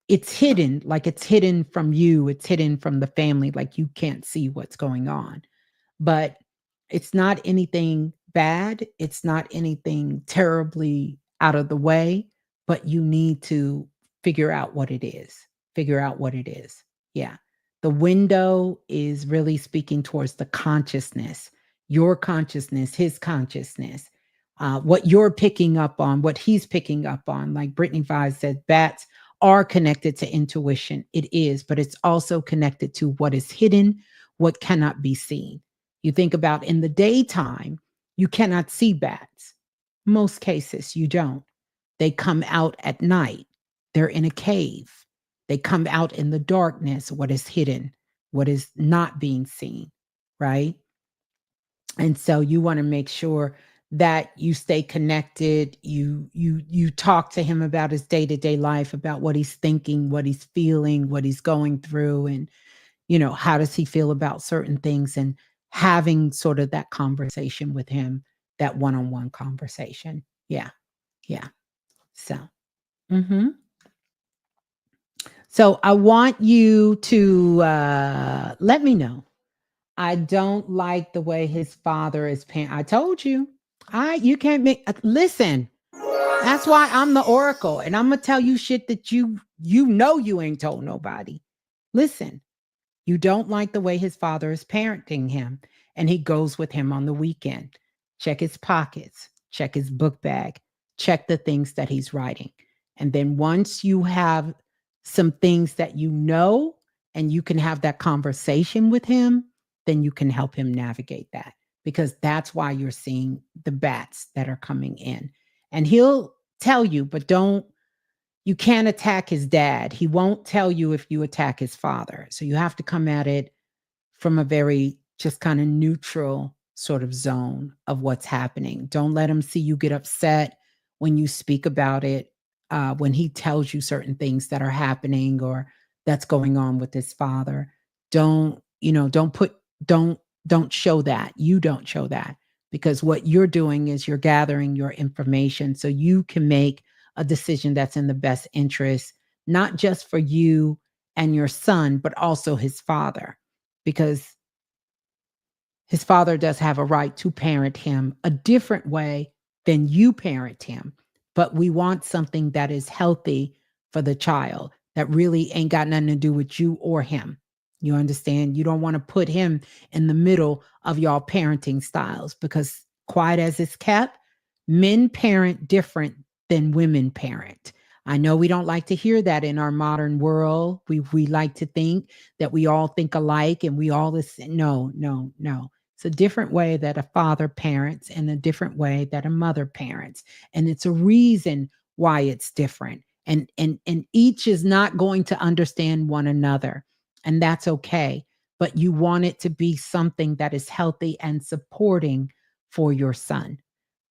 Speaker 1: it's hidden, like it's hidden from you, it's hidden from the family, like you can't see what's going on. But it's not anything bad, it's not anything terribly out of the way, but you need to figure out what it is. Figure out what it is. Yeah. The window is really speaking towards the consciousness, your consciousness, his consciousness, what you're picking up on, what he's picking up on. Like Brittany Vise said, bats are connected to intuition. It is, but it's also connected to what is hidden, what cannot be seen. You think about in the daytime, you cannot see bats. Most cases, you don't. They come out at night. They're in a cave. They come out in the darkness, what is hidden, what is not being seen, right? And so you want to make sure that you stay connected, you talk to him about his day-to-day life, about what he's thinking, what he's feeling, what he's going through and how does he feel about certain things and having sort of that conversation with him, that one-on-one conversation. Yeah. Yeah. So, mhm. So I want you to let me know. I don't like the way his father is paying. I told you. You can't make listen. That's why I'm the oracle and I'm gonna tell you shit that you ain't told nobody. Listen, You don't like the way his father is parenting him, and he goes with him on the weekend. Check his pockets, check his book bag, check the things that he's writing. And then once you have some things that you know and you can have that conversation with him, then you can help him navigate that, because that's why you're seeing the bats that are coming in. And he'll tell you, but don't you can't attack his dad. He won't tell you if you attack his father. So you have to come at it from a very just kind of neutral sort of zone of what's happening. Don't let him see you get upset when you speak about it, when he tells you certain things that are happening or that's going on with his father. Don't, don't put, don't show that. You don't show that, because what you're doing is you're gathering your information so you can make a decision that's in the best interest, not just for you and your son, but also his father, because his father does have a right to parent him a different way than you parent him. But we want something that is healthy for the child, that really ain't got nothing to do with you or him. You understand? You don't want to put him in the middle of y'all parenting styles, because quiet as it's kept, men parent different than women parent. I know we don't like to hear that in our modern world. We like to think that we all think alike and we all listen. No, no, no. It's a different way that a father parents and a different way that a mother parents. And it's a reason why it's different. And each is not going to understand one another. And that's okay. But you want it to be something that is healthy and supporting for your son.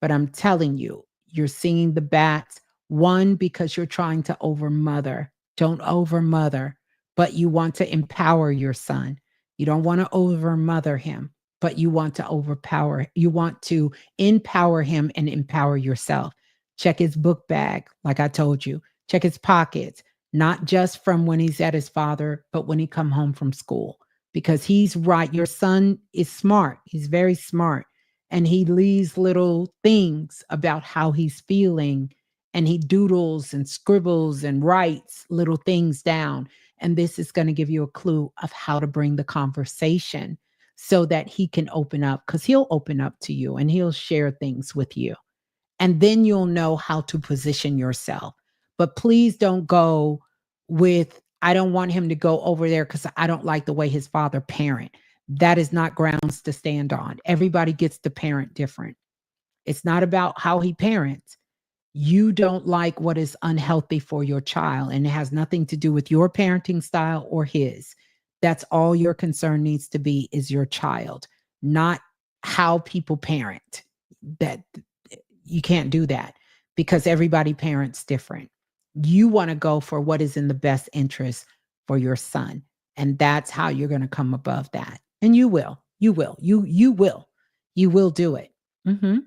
Speaker 1: But I'm telling you, you're seeing the bats. One, because you're trying to overmother. Don't overmother, but you want to empower your son. You don't want to overmother him, but you want to overpower. You want to empower him and empower yourself. Check his book bag, like I told you. Check his pockets, not just from when he's at his father, but when he come home from school. Because he's right. Your son is smart. He's very smart. And he leaves little things about how he's feeling, and he doodles and scribbles and writes little things down. And this is going to give you a clue of how to bring the conversation so that he can open up, because he'll open up to you and he'll share things with you. And then you'll know how to position yourself. But please don't go with, I don't want him to go over there because I don't like the way his father parent. That is not grounds to stand on. Everybody gets to parent different. It's not about how he parents. You don't like what is unhealthy for your child, and it has nothing to do with your parenting style or his. That's all your concern needs to be, is your child, not how people parent. That you can't do that, because everybody parents different. You want to go for what is in the best interest for your son, and that's how you're going to come above that. And you will. You will. You will. You will do it. Mhm.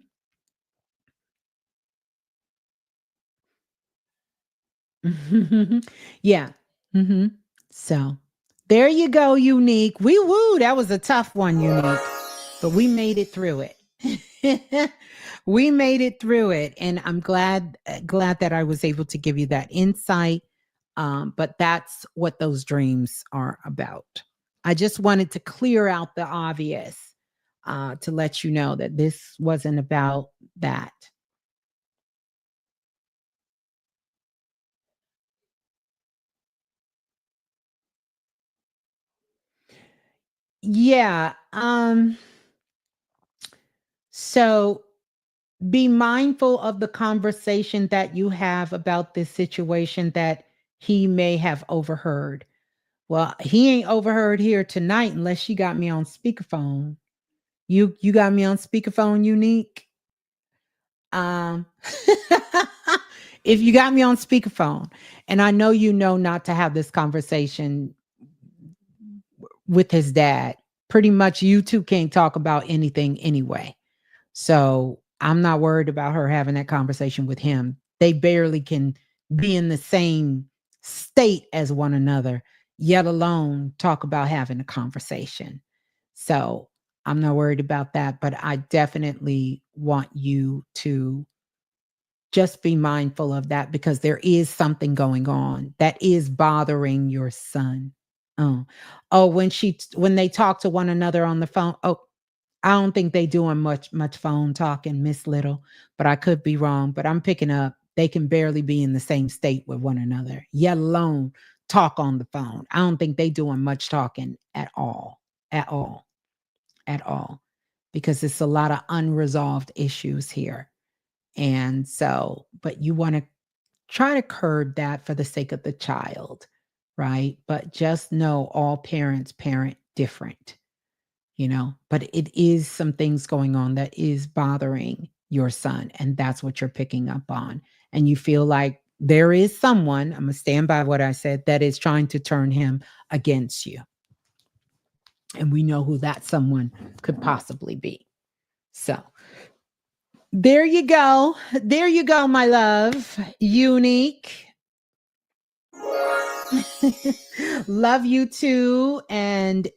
Speaker 1: Yeah. Mhm. So, there you go, Unique. We woo, that was a tough one, Unique, but we made it through it. We made it through it, and I'm glad that I was able to give you that insight. But that's what those dreams are about. I just wanted to clear out the obvious, to let you know that this wasn't about that. Yeah. So be mindful of the conversation that you have about this situation that he may have overheard. Well, he ain't overheard here tonight unless she got me on speakerphone. You got me on speakerphone, Unique. Um if you got me on speakerphone, and I know you know not to have this conversation with his dad. Pretty much you two can't talk about anything anyway. So I'm not worried about her having that conversation with him. They barely can be in the same state as one another, yet alone talk about having a conversation. So I'm not worried about that, but I definitely want you to just be mindful of that, because there is something going on that is bothering your son. Oh. Oh, when they talk to one another on the phone. Oh, I don't think they doing much phone talking, Miss Little, but I could be wrong, but I'm picking up they can barely be in the same state with one another, yet alone talk on the phone. I don't think they doing much talking at all. At all. At all. Because it's a lot of unresolved issues here. And so, but you want to try to curb that for the sake of the child, right? But just know all parents parent different, but it is some things going on that is bothering your son. And that's what you're picking up on. And you feel like there is someone, I'm going to stand by what I said, that is trying to turn him against you. And we know who that someone could possibly be. So there you go. There you go, my love. Unique. Love you too, and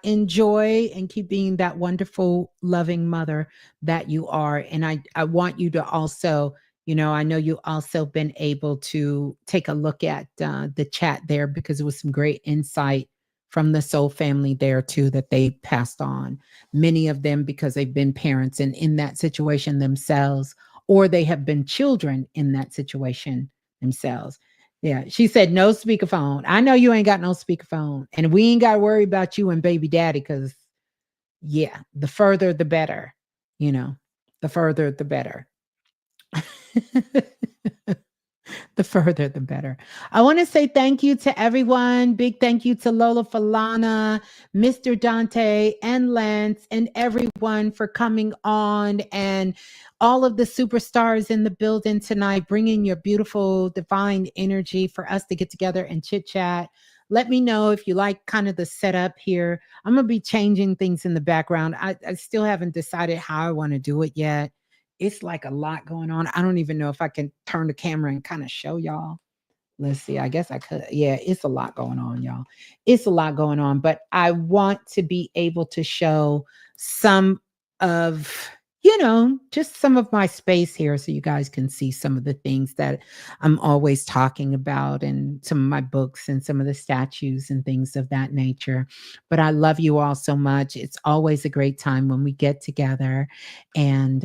Speaker 1: enjoy and keep being that wonderful, loving mother that you are. And I want you to also, I know you also been able to take a look at the chat there because it was some great insight from the soul family there too that they passed on. Many of them because they've been parents and in that situation themselves, or they have been children in that situation themselves. Yeah, she said no speakerphone. I know you ain't got no speakerphone, and we ain't got to worry about you and baby daddy because, yeah, the further the better. You know, the further the better. The further the better. I want to say thank you to everyone. Big thank you to Lola Falana, Mr. Dante, and Lance, and everyone for coming on, and all of the superstars in the building tonight, bringing your beautiful divine energy for us to get together and chit chat. Let me know if you like kind of the setup here. I'm going to be changing things in the background. I still haven't decided how I want to do it yet. It's like a lot going on. I don't even know if I can turn the camera and kind of show y'all. Let's see. I guess I could. Yeah, it's a lot going on, y'all. It's a lot going on, but I want to be able to show some of, just some of my space here so you guys can see some of the things that I'm always talking about and some of my books and some of the statues and things of that nature. But I love you all so much. It's always a great time when we get together and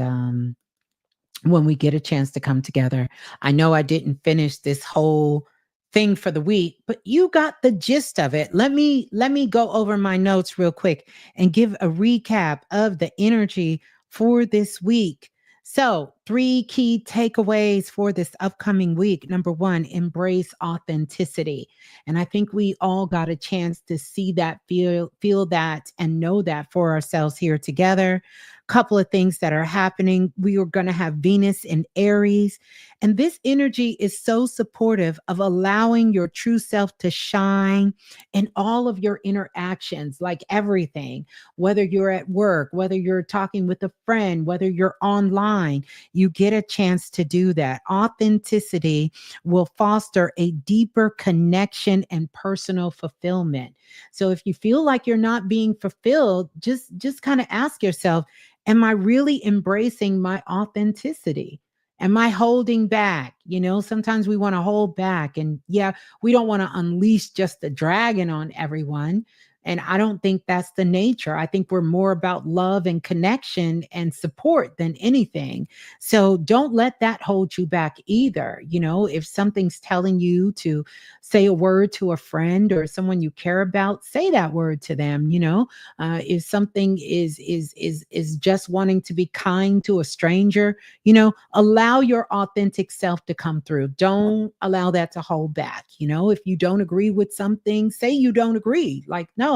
Speaker 1: when we get a chance to come together. I know I didn't finish this whole thing for the week, but you got the gist of it. Let me go over my notes real quick and give a recap of the energy for this week. So, 3 key takeaways for this upcoming week. Number 1, embrace authenticity. And I think we all got a chance to see that, feel that and know that for ourselves here together. Couple of things that are happening. We are going to have Venus in Aries, and this energy is so supportive of allowing your true self to shine in all of your interactions, like everything, whether you're at work, whether you're talking with a friend, whether you're online, you get a chance to do that. Authenticity will foster a deeper connection and personal fulfillment. So if you feel like you're not being fulfilled, just kind of ask yourself, am I really embracing my authenticity? Am I holding back? Sometimes we want to hold back. And yeah, we don't want to unleash just the dragon on everyone. And I don't think that's the nature. I think we're more about love and connection and support than anything. So don't let that hold you back either. If something's telling you to say a word to a friend or someone you care about, say that word to them. If something is just wanting to be kind to a stranger, allow your authentic self to come through. Don't allow that to hold back. If you don't agree with something, say you don't agree. Like, no,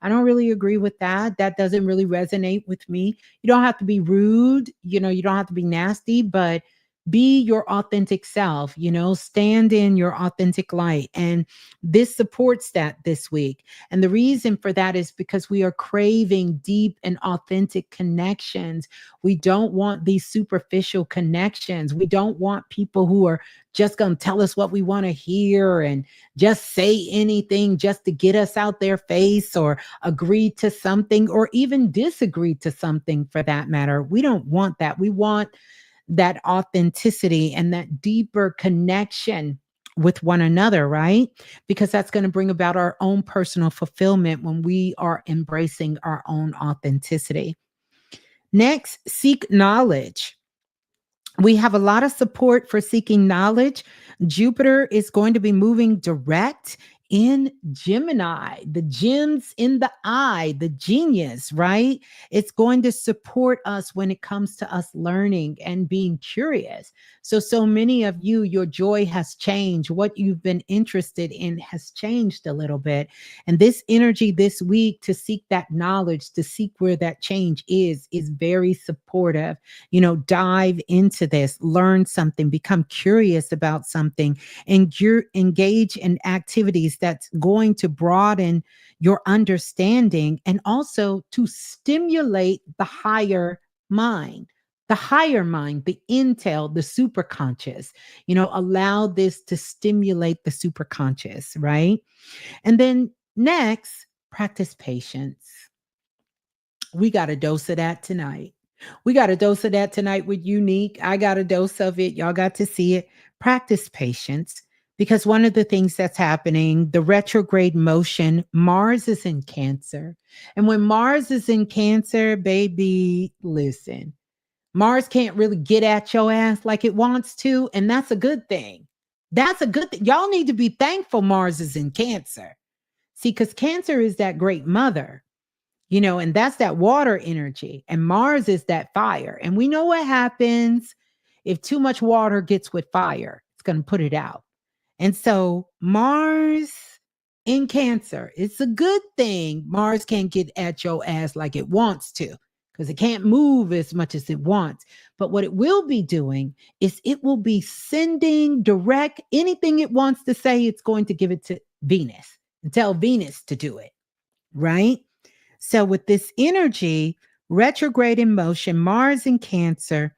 Speaker 1: I don't really agree with that. That doesn't really resonate with me. You don't have to be rude, you don't have to be nasty, but be your authentic self, stand in your authentic light. And this supports that this week. And the reason for that is because we are craving deep and authentic connections. We don't want these superficial connections. We don't want people who are just going to tell us what we want to hear and just say anything just to get us out their face or agree to something or even disagree to something for that matter. We don't want that. We want that authenticity and that deeper connection with one another, right? Because that's going to bring about our own personal fulfillment when we are embracing our own authenticity. Next, seek knowledge. We have a lot of support for seeking knowledge. Jupiter is going to be moving direct in Gemini, the gems in the eye, the genius, right? It's going to support us when it comes to us learning and being curious. So many of you, your joy has changed. What you've been interested in has changed a little bit. And this energy this week to seek that knowledge, to seek where that change is very supportive. Dive into this, learn something, become curious about something, and engage in activities that's going to broaden your understanding and also to stimulate the mind. The higher mind, the intel, the superconscious, allow this to stimulate the superconscious, right? And then next, practice patience. We got a dose of that tonight. We got a dose of that tonight with Unique. I got a dose of it. Y'all got to see it. Practice patience because one of the things that's happening, the retrograde motion, Mars is in Cancer. And when Mars is in Cancer, baby, listen, Mars can't really get at your ass like it wants to. And that's a good thing. That's a good thing. Y'all need to be thankful Mars is in Cancer. See, because Cancer is that great mother. And that's that water energy. And Mars is that fire. And we know what happens if too much water gets with fire, it's going to put it out. And so, Mars in Cancer, it's a good thing Mars can't get at your ass like it wants to because it can't move as much as it wants. But what it will be doing is it will be sending direct anything it wants to say, it's going to give it to Venus and tell Venus to do it, right? So, with this energy, retrograde in motion, Mars in Cancer,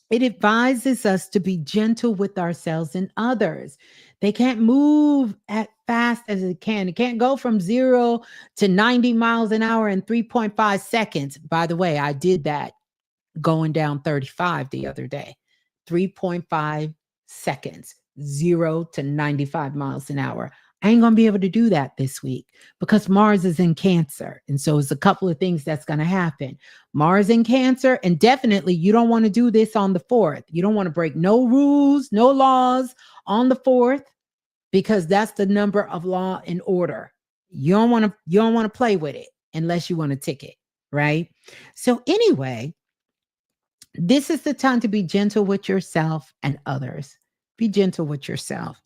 Speaker 1: it advises us to be gentle with ourselves and others. They can't move as fast as it can. It can't go from 0 to 90 miles an hour in 3.5 seconds. By the way, I did that going down 35 the other day. 3.5 seconds, 0 to 95 miles an hour. I ain't going to be able to do that this week because Mars is in Cancer. And so it's a couple of things that's going to happen. Mars in Cancer, and definitely you don't want to do this on the 4th. You don't want to break no rules, no laws on the 4th because that's the number of law and order. You don't want to play with it unless you want a ticket, right? So anyway, this is the time to be gentle with yourself and others. Be gentle with yourself,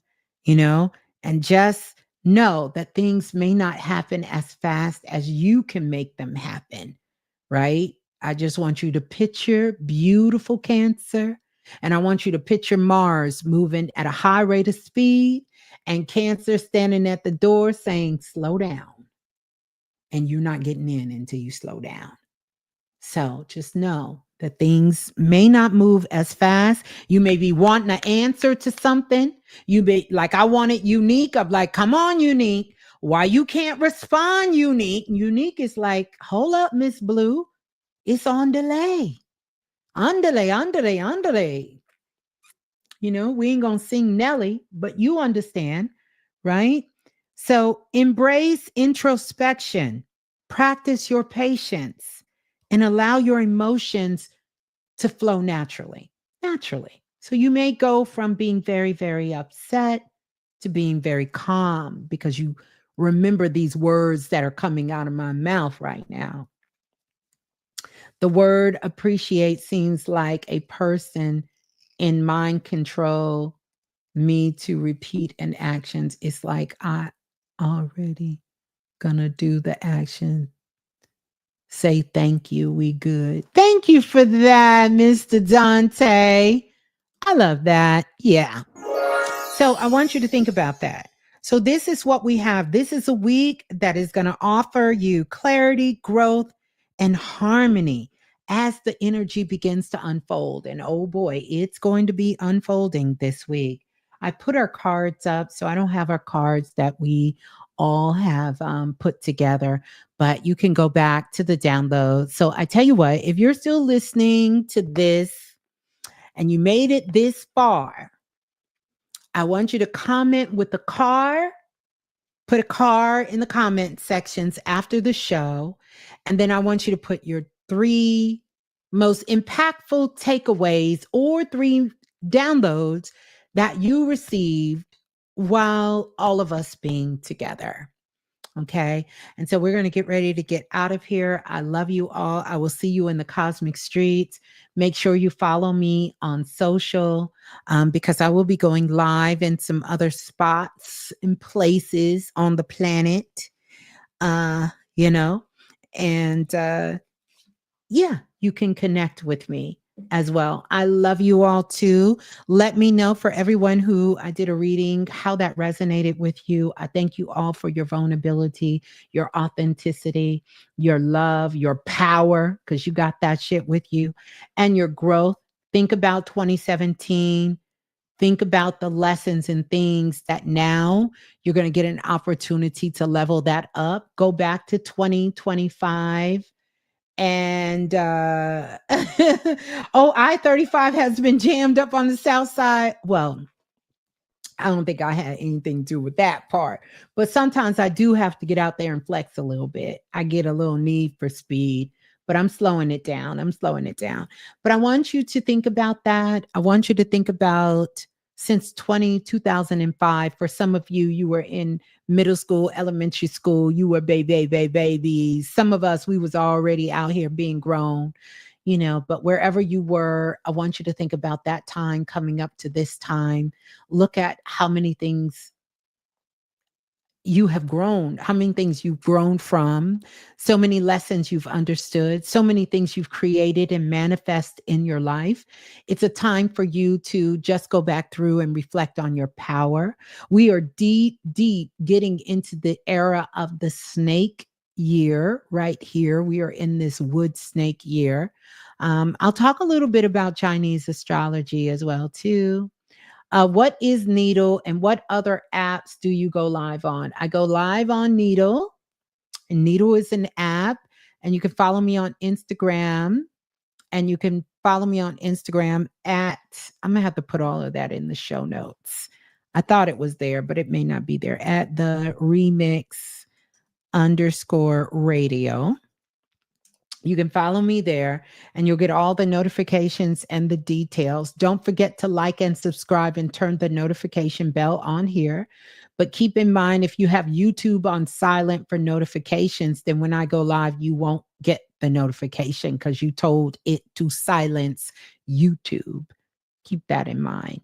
Speaker 1: and just know that things may not happen as fast as you can make them happen, right? I just want you to picture beautiful Cancer, and I want you to picture Mars moving at a high rate of speed and Cancer standing at the door saying, slow down. And you're not getting in until you slow down. So just know that things may not move as fast. You may be wanting an answer to something. You may, like I wanted Unique. I'm like, come on, Unique. Why you can't respond, Unique? Unique is like, hold up, Miss Blue. It's on delay. On delay, on delay, on delay. We ain't going to sing Nelly, but you understand, right? So embrace introspection, practice your patience, and allow your emotions to flow naturally. Naturally. So you may go from being very, very upset to being very calm because you remember these words that are coming out of my mouth right now. The word appreciate seems like a person in mind control me to repeat an actions. It's like I already gonna do the action. Say thank you. We good. Thank you for that, Mr. Dante. I love that. Yeah. So I want you to think about that. So this is what we have. This is a week that is going to offer you clarity, growth, and harmony as the energy begins to unfold. And oh boy, it's going to be unfolding this week. I put our cards up, so I don't have our cards that we all have put together, but you can go back to the download. So I tell you what, if you're still listening to this and you made it this far, I want you to comment with the car. Put a car in the comment sections after the show. And then I want you to put your three most impactful takeaways or three downloads that you received while all of us being together. Okay. And so we're going to get ready to get out of here. I love you all. I will see you in the cosmic streets. Make sure you follow me on social because I will be going live in some other spots and places on the planet, uh, you know, and yeah, you can connect with me as well. I love you all too. Let me know for everyone who I did a reading, how that resonated with you. I thank you all for your vulnerability, your authenticity, your love, your power, because you got that shit with you, and your growth. Think about 2017. Think about the lessons and things that now you're going to get an opportunity to level that up. Go back to 2025 and oh, I-35 has been jammed up on the south side. Well, I don't think I had anything to do with that part. But sometimes I do have to get out there and flex a little bit. I get a little need for speed, but I'm slowing it down. I'm slowing it down. But I want you to think about that. I want you to think about since 2005. For some of you, you were in middle school, elementary school, you were babies. Some of us, we was already out here being grown, you know, but wherever you were, I want you to think about that time coming up to this time. Look at how many things you have grown, how many things you've grown from, so many lessons you've understood, so many things you've created and manifest in your life. It's a time for you to just go back through and reflect on your power. We are deep, deep getting into the era of the snake year right here. We are in this wood snake year. I'll talk a little bit about Chinese astrology as well too. What is Needle and what other apps do you go live on? I go live on Needle, and Needle is an app, and you can follow me on Instagram. And you can follow me on Instagram at, I'm going to have to put all of that in the show notes. I thought it was there, but it may not be there, at the remix_radio. You can follow me there and you'll get all the notifications and the details. Don't forget to like and subscribe and turn the notification bell on here. But keep in mind, if you have YouTube on silent for notifications, then when I go live, you won't get the notification because you told it to silence YouTube. Keep that in mind.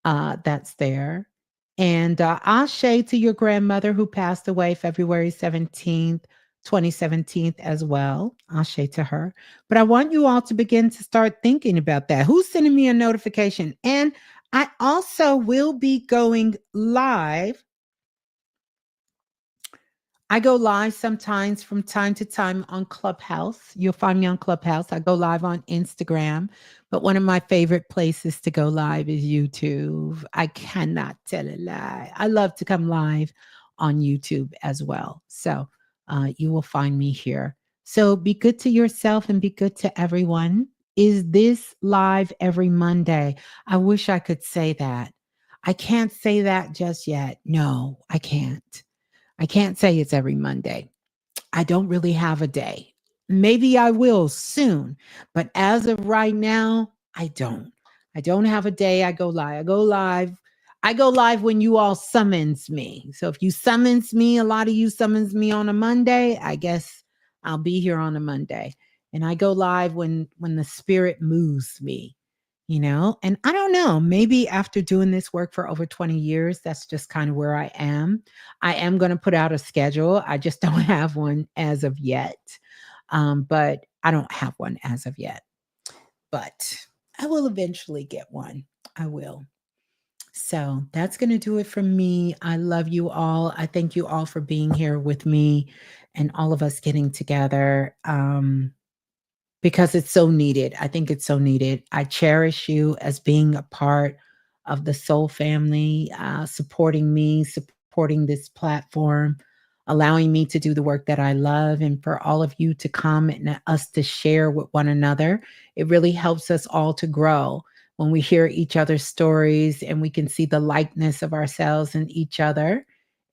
Speaker 1: That's there. And Ashe to your grandmother who passed away February 17th, 2017 as well. Ashe to her. But I want you all to begin to start thinking about that. Who's sending me a notification? And I also will be going live. I go live sometimes from time to time on Clubhouse. You'll find me on Clubhouse. I go live on Instagram, but one of my favorite places to go live is YouTube. I cannot tell a lie. I love to come live on YouTube as well. So you will find me here. So be good to yourself and be good to everyone. Is this live every Monday? I wish I could say that. I can't say that just yet. No, I can't. I can't say it's every Monday. I don't really have a day. Maybe I will soon, but as of right now, I don't. I don't have a day. I go live. I go live. I go live when you all summons me. So if you summons me, a lot of you summons me on a Monday, I guess I'll be here on a Monday. And I go live when the spirit moves me, you know? And I don't know, maybe after doing this work for over 20 years, that's just kind of where I am. I am going to put out a schedule. I just don't have one as of yet. But I don't have one as of yet. But I will eventually get one. I will. So that's going to do it from me. I love you all. I thank you all for being here with me and all of us getting together. Because it's so needed. I think it's so needed. I cherish you as being a part of the soul family, supporting me, supporting this platform, allowing me to do the work that I love, and for all of you to come and us to share with one another. It really helps us all to grow. when we hear each other's stories and we can see the likeness of ourselves in each other,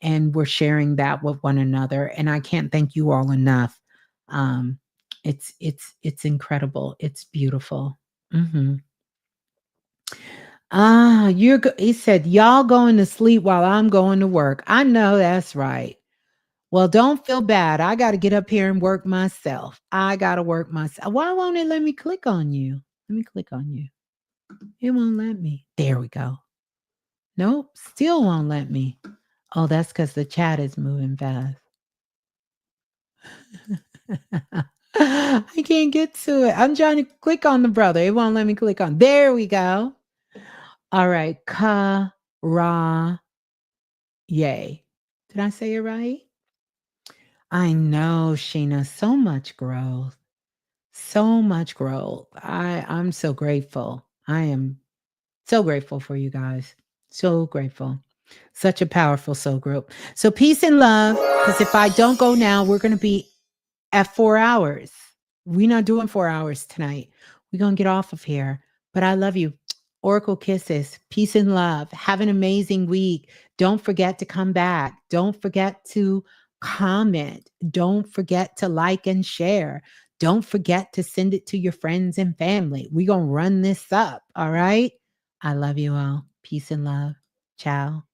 Speaker 1: and we're sharing that with one another. And I can't thank you all enough. Um, it's incredible. It's beautiful. Hmm. He said, y'all going to sleep while I'm going to work. I know that's right. Well, don't feel bad. I got to get up here and work myself. I got to work myself. Why won't it let me click on you? Let me click on you. It won't let me. There we go. Nope, still won't let me. Oh, that's because the chat is moving fast. I can't get to it. I'm trying to click on the brother. It won't let me click on. There we go. All right. Ra yay. Did I say it right? I know, Sheena. So much growth. So much growth. I'm so grateful. I am so grateful for you guys. So grateful. Such a powerful soul group. So peace and love. Because if I don't go now, we're going to be at 4 hours. We're not doing 4 hours tonight. We're going to get off of here. But I love you. Oracle kisses. Peace and love. Have an amazing week. Don't forget to come back. Don't forget to comment. Don't forget to like and share. Don't forget to send it to your friends and family. We're going to run this up. All right. I love you all. Peace and love. Ciao.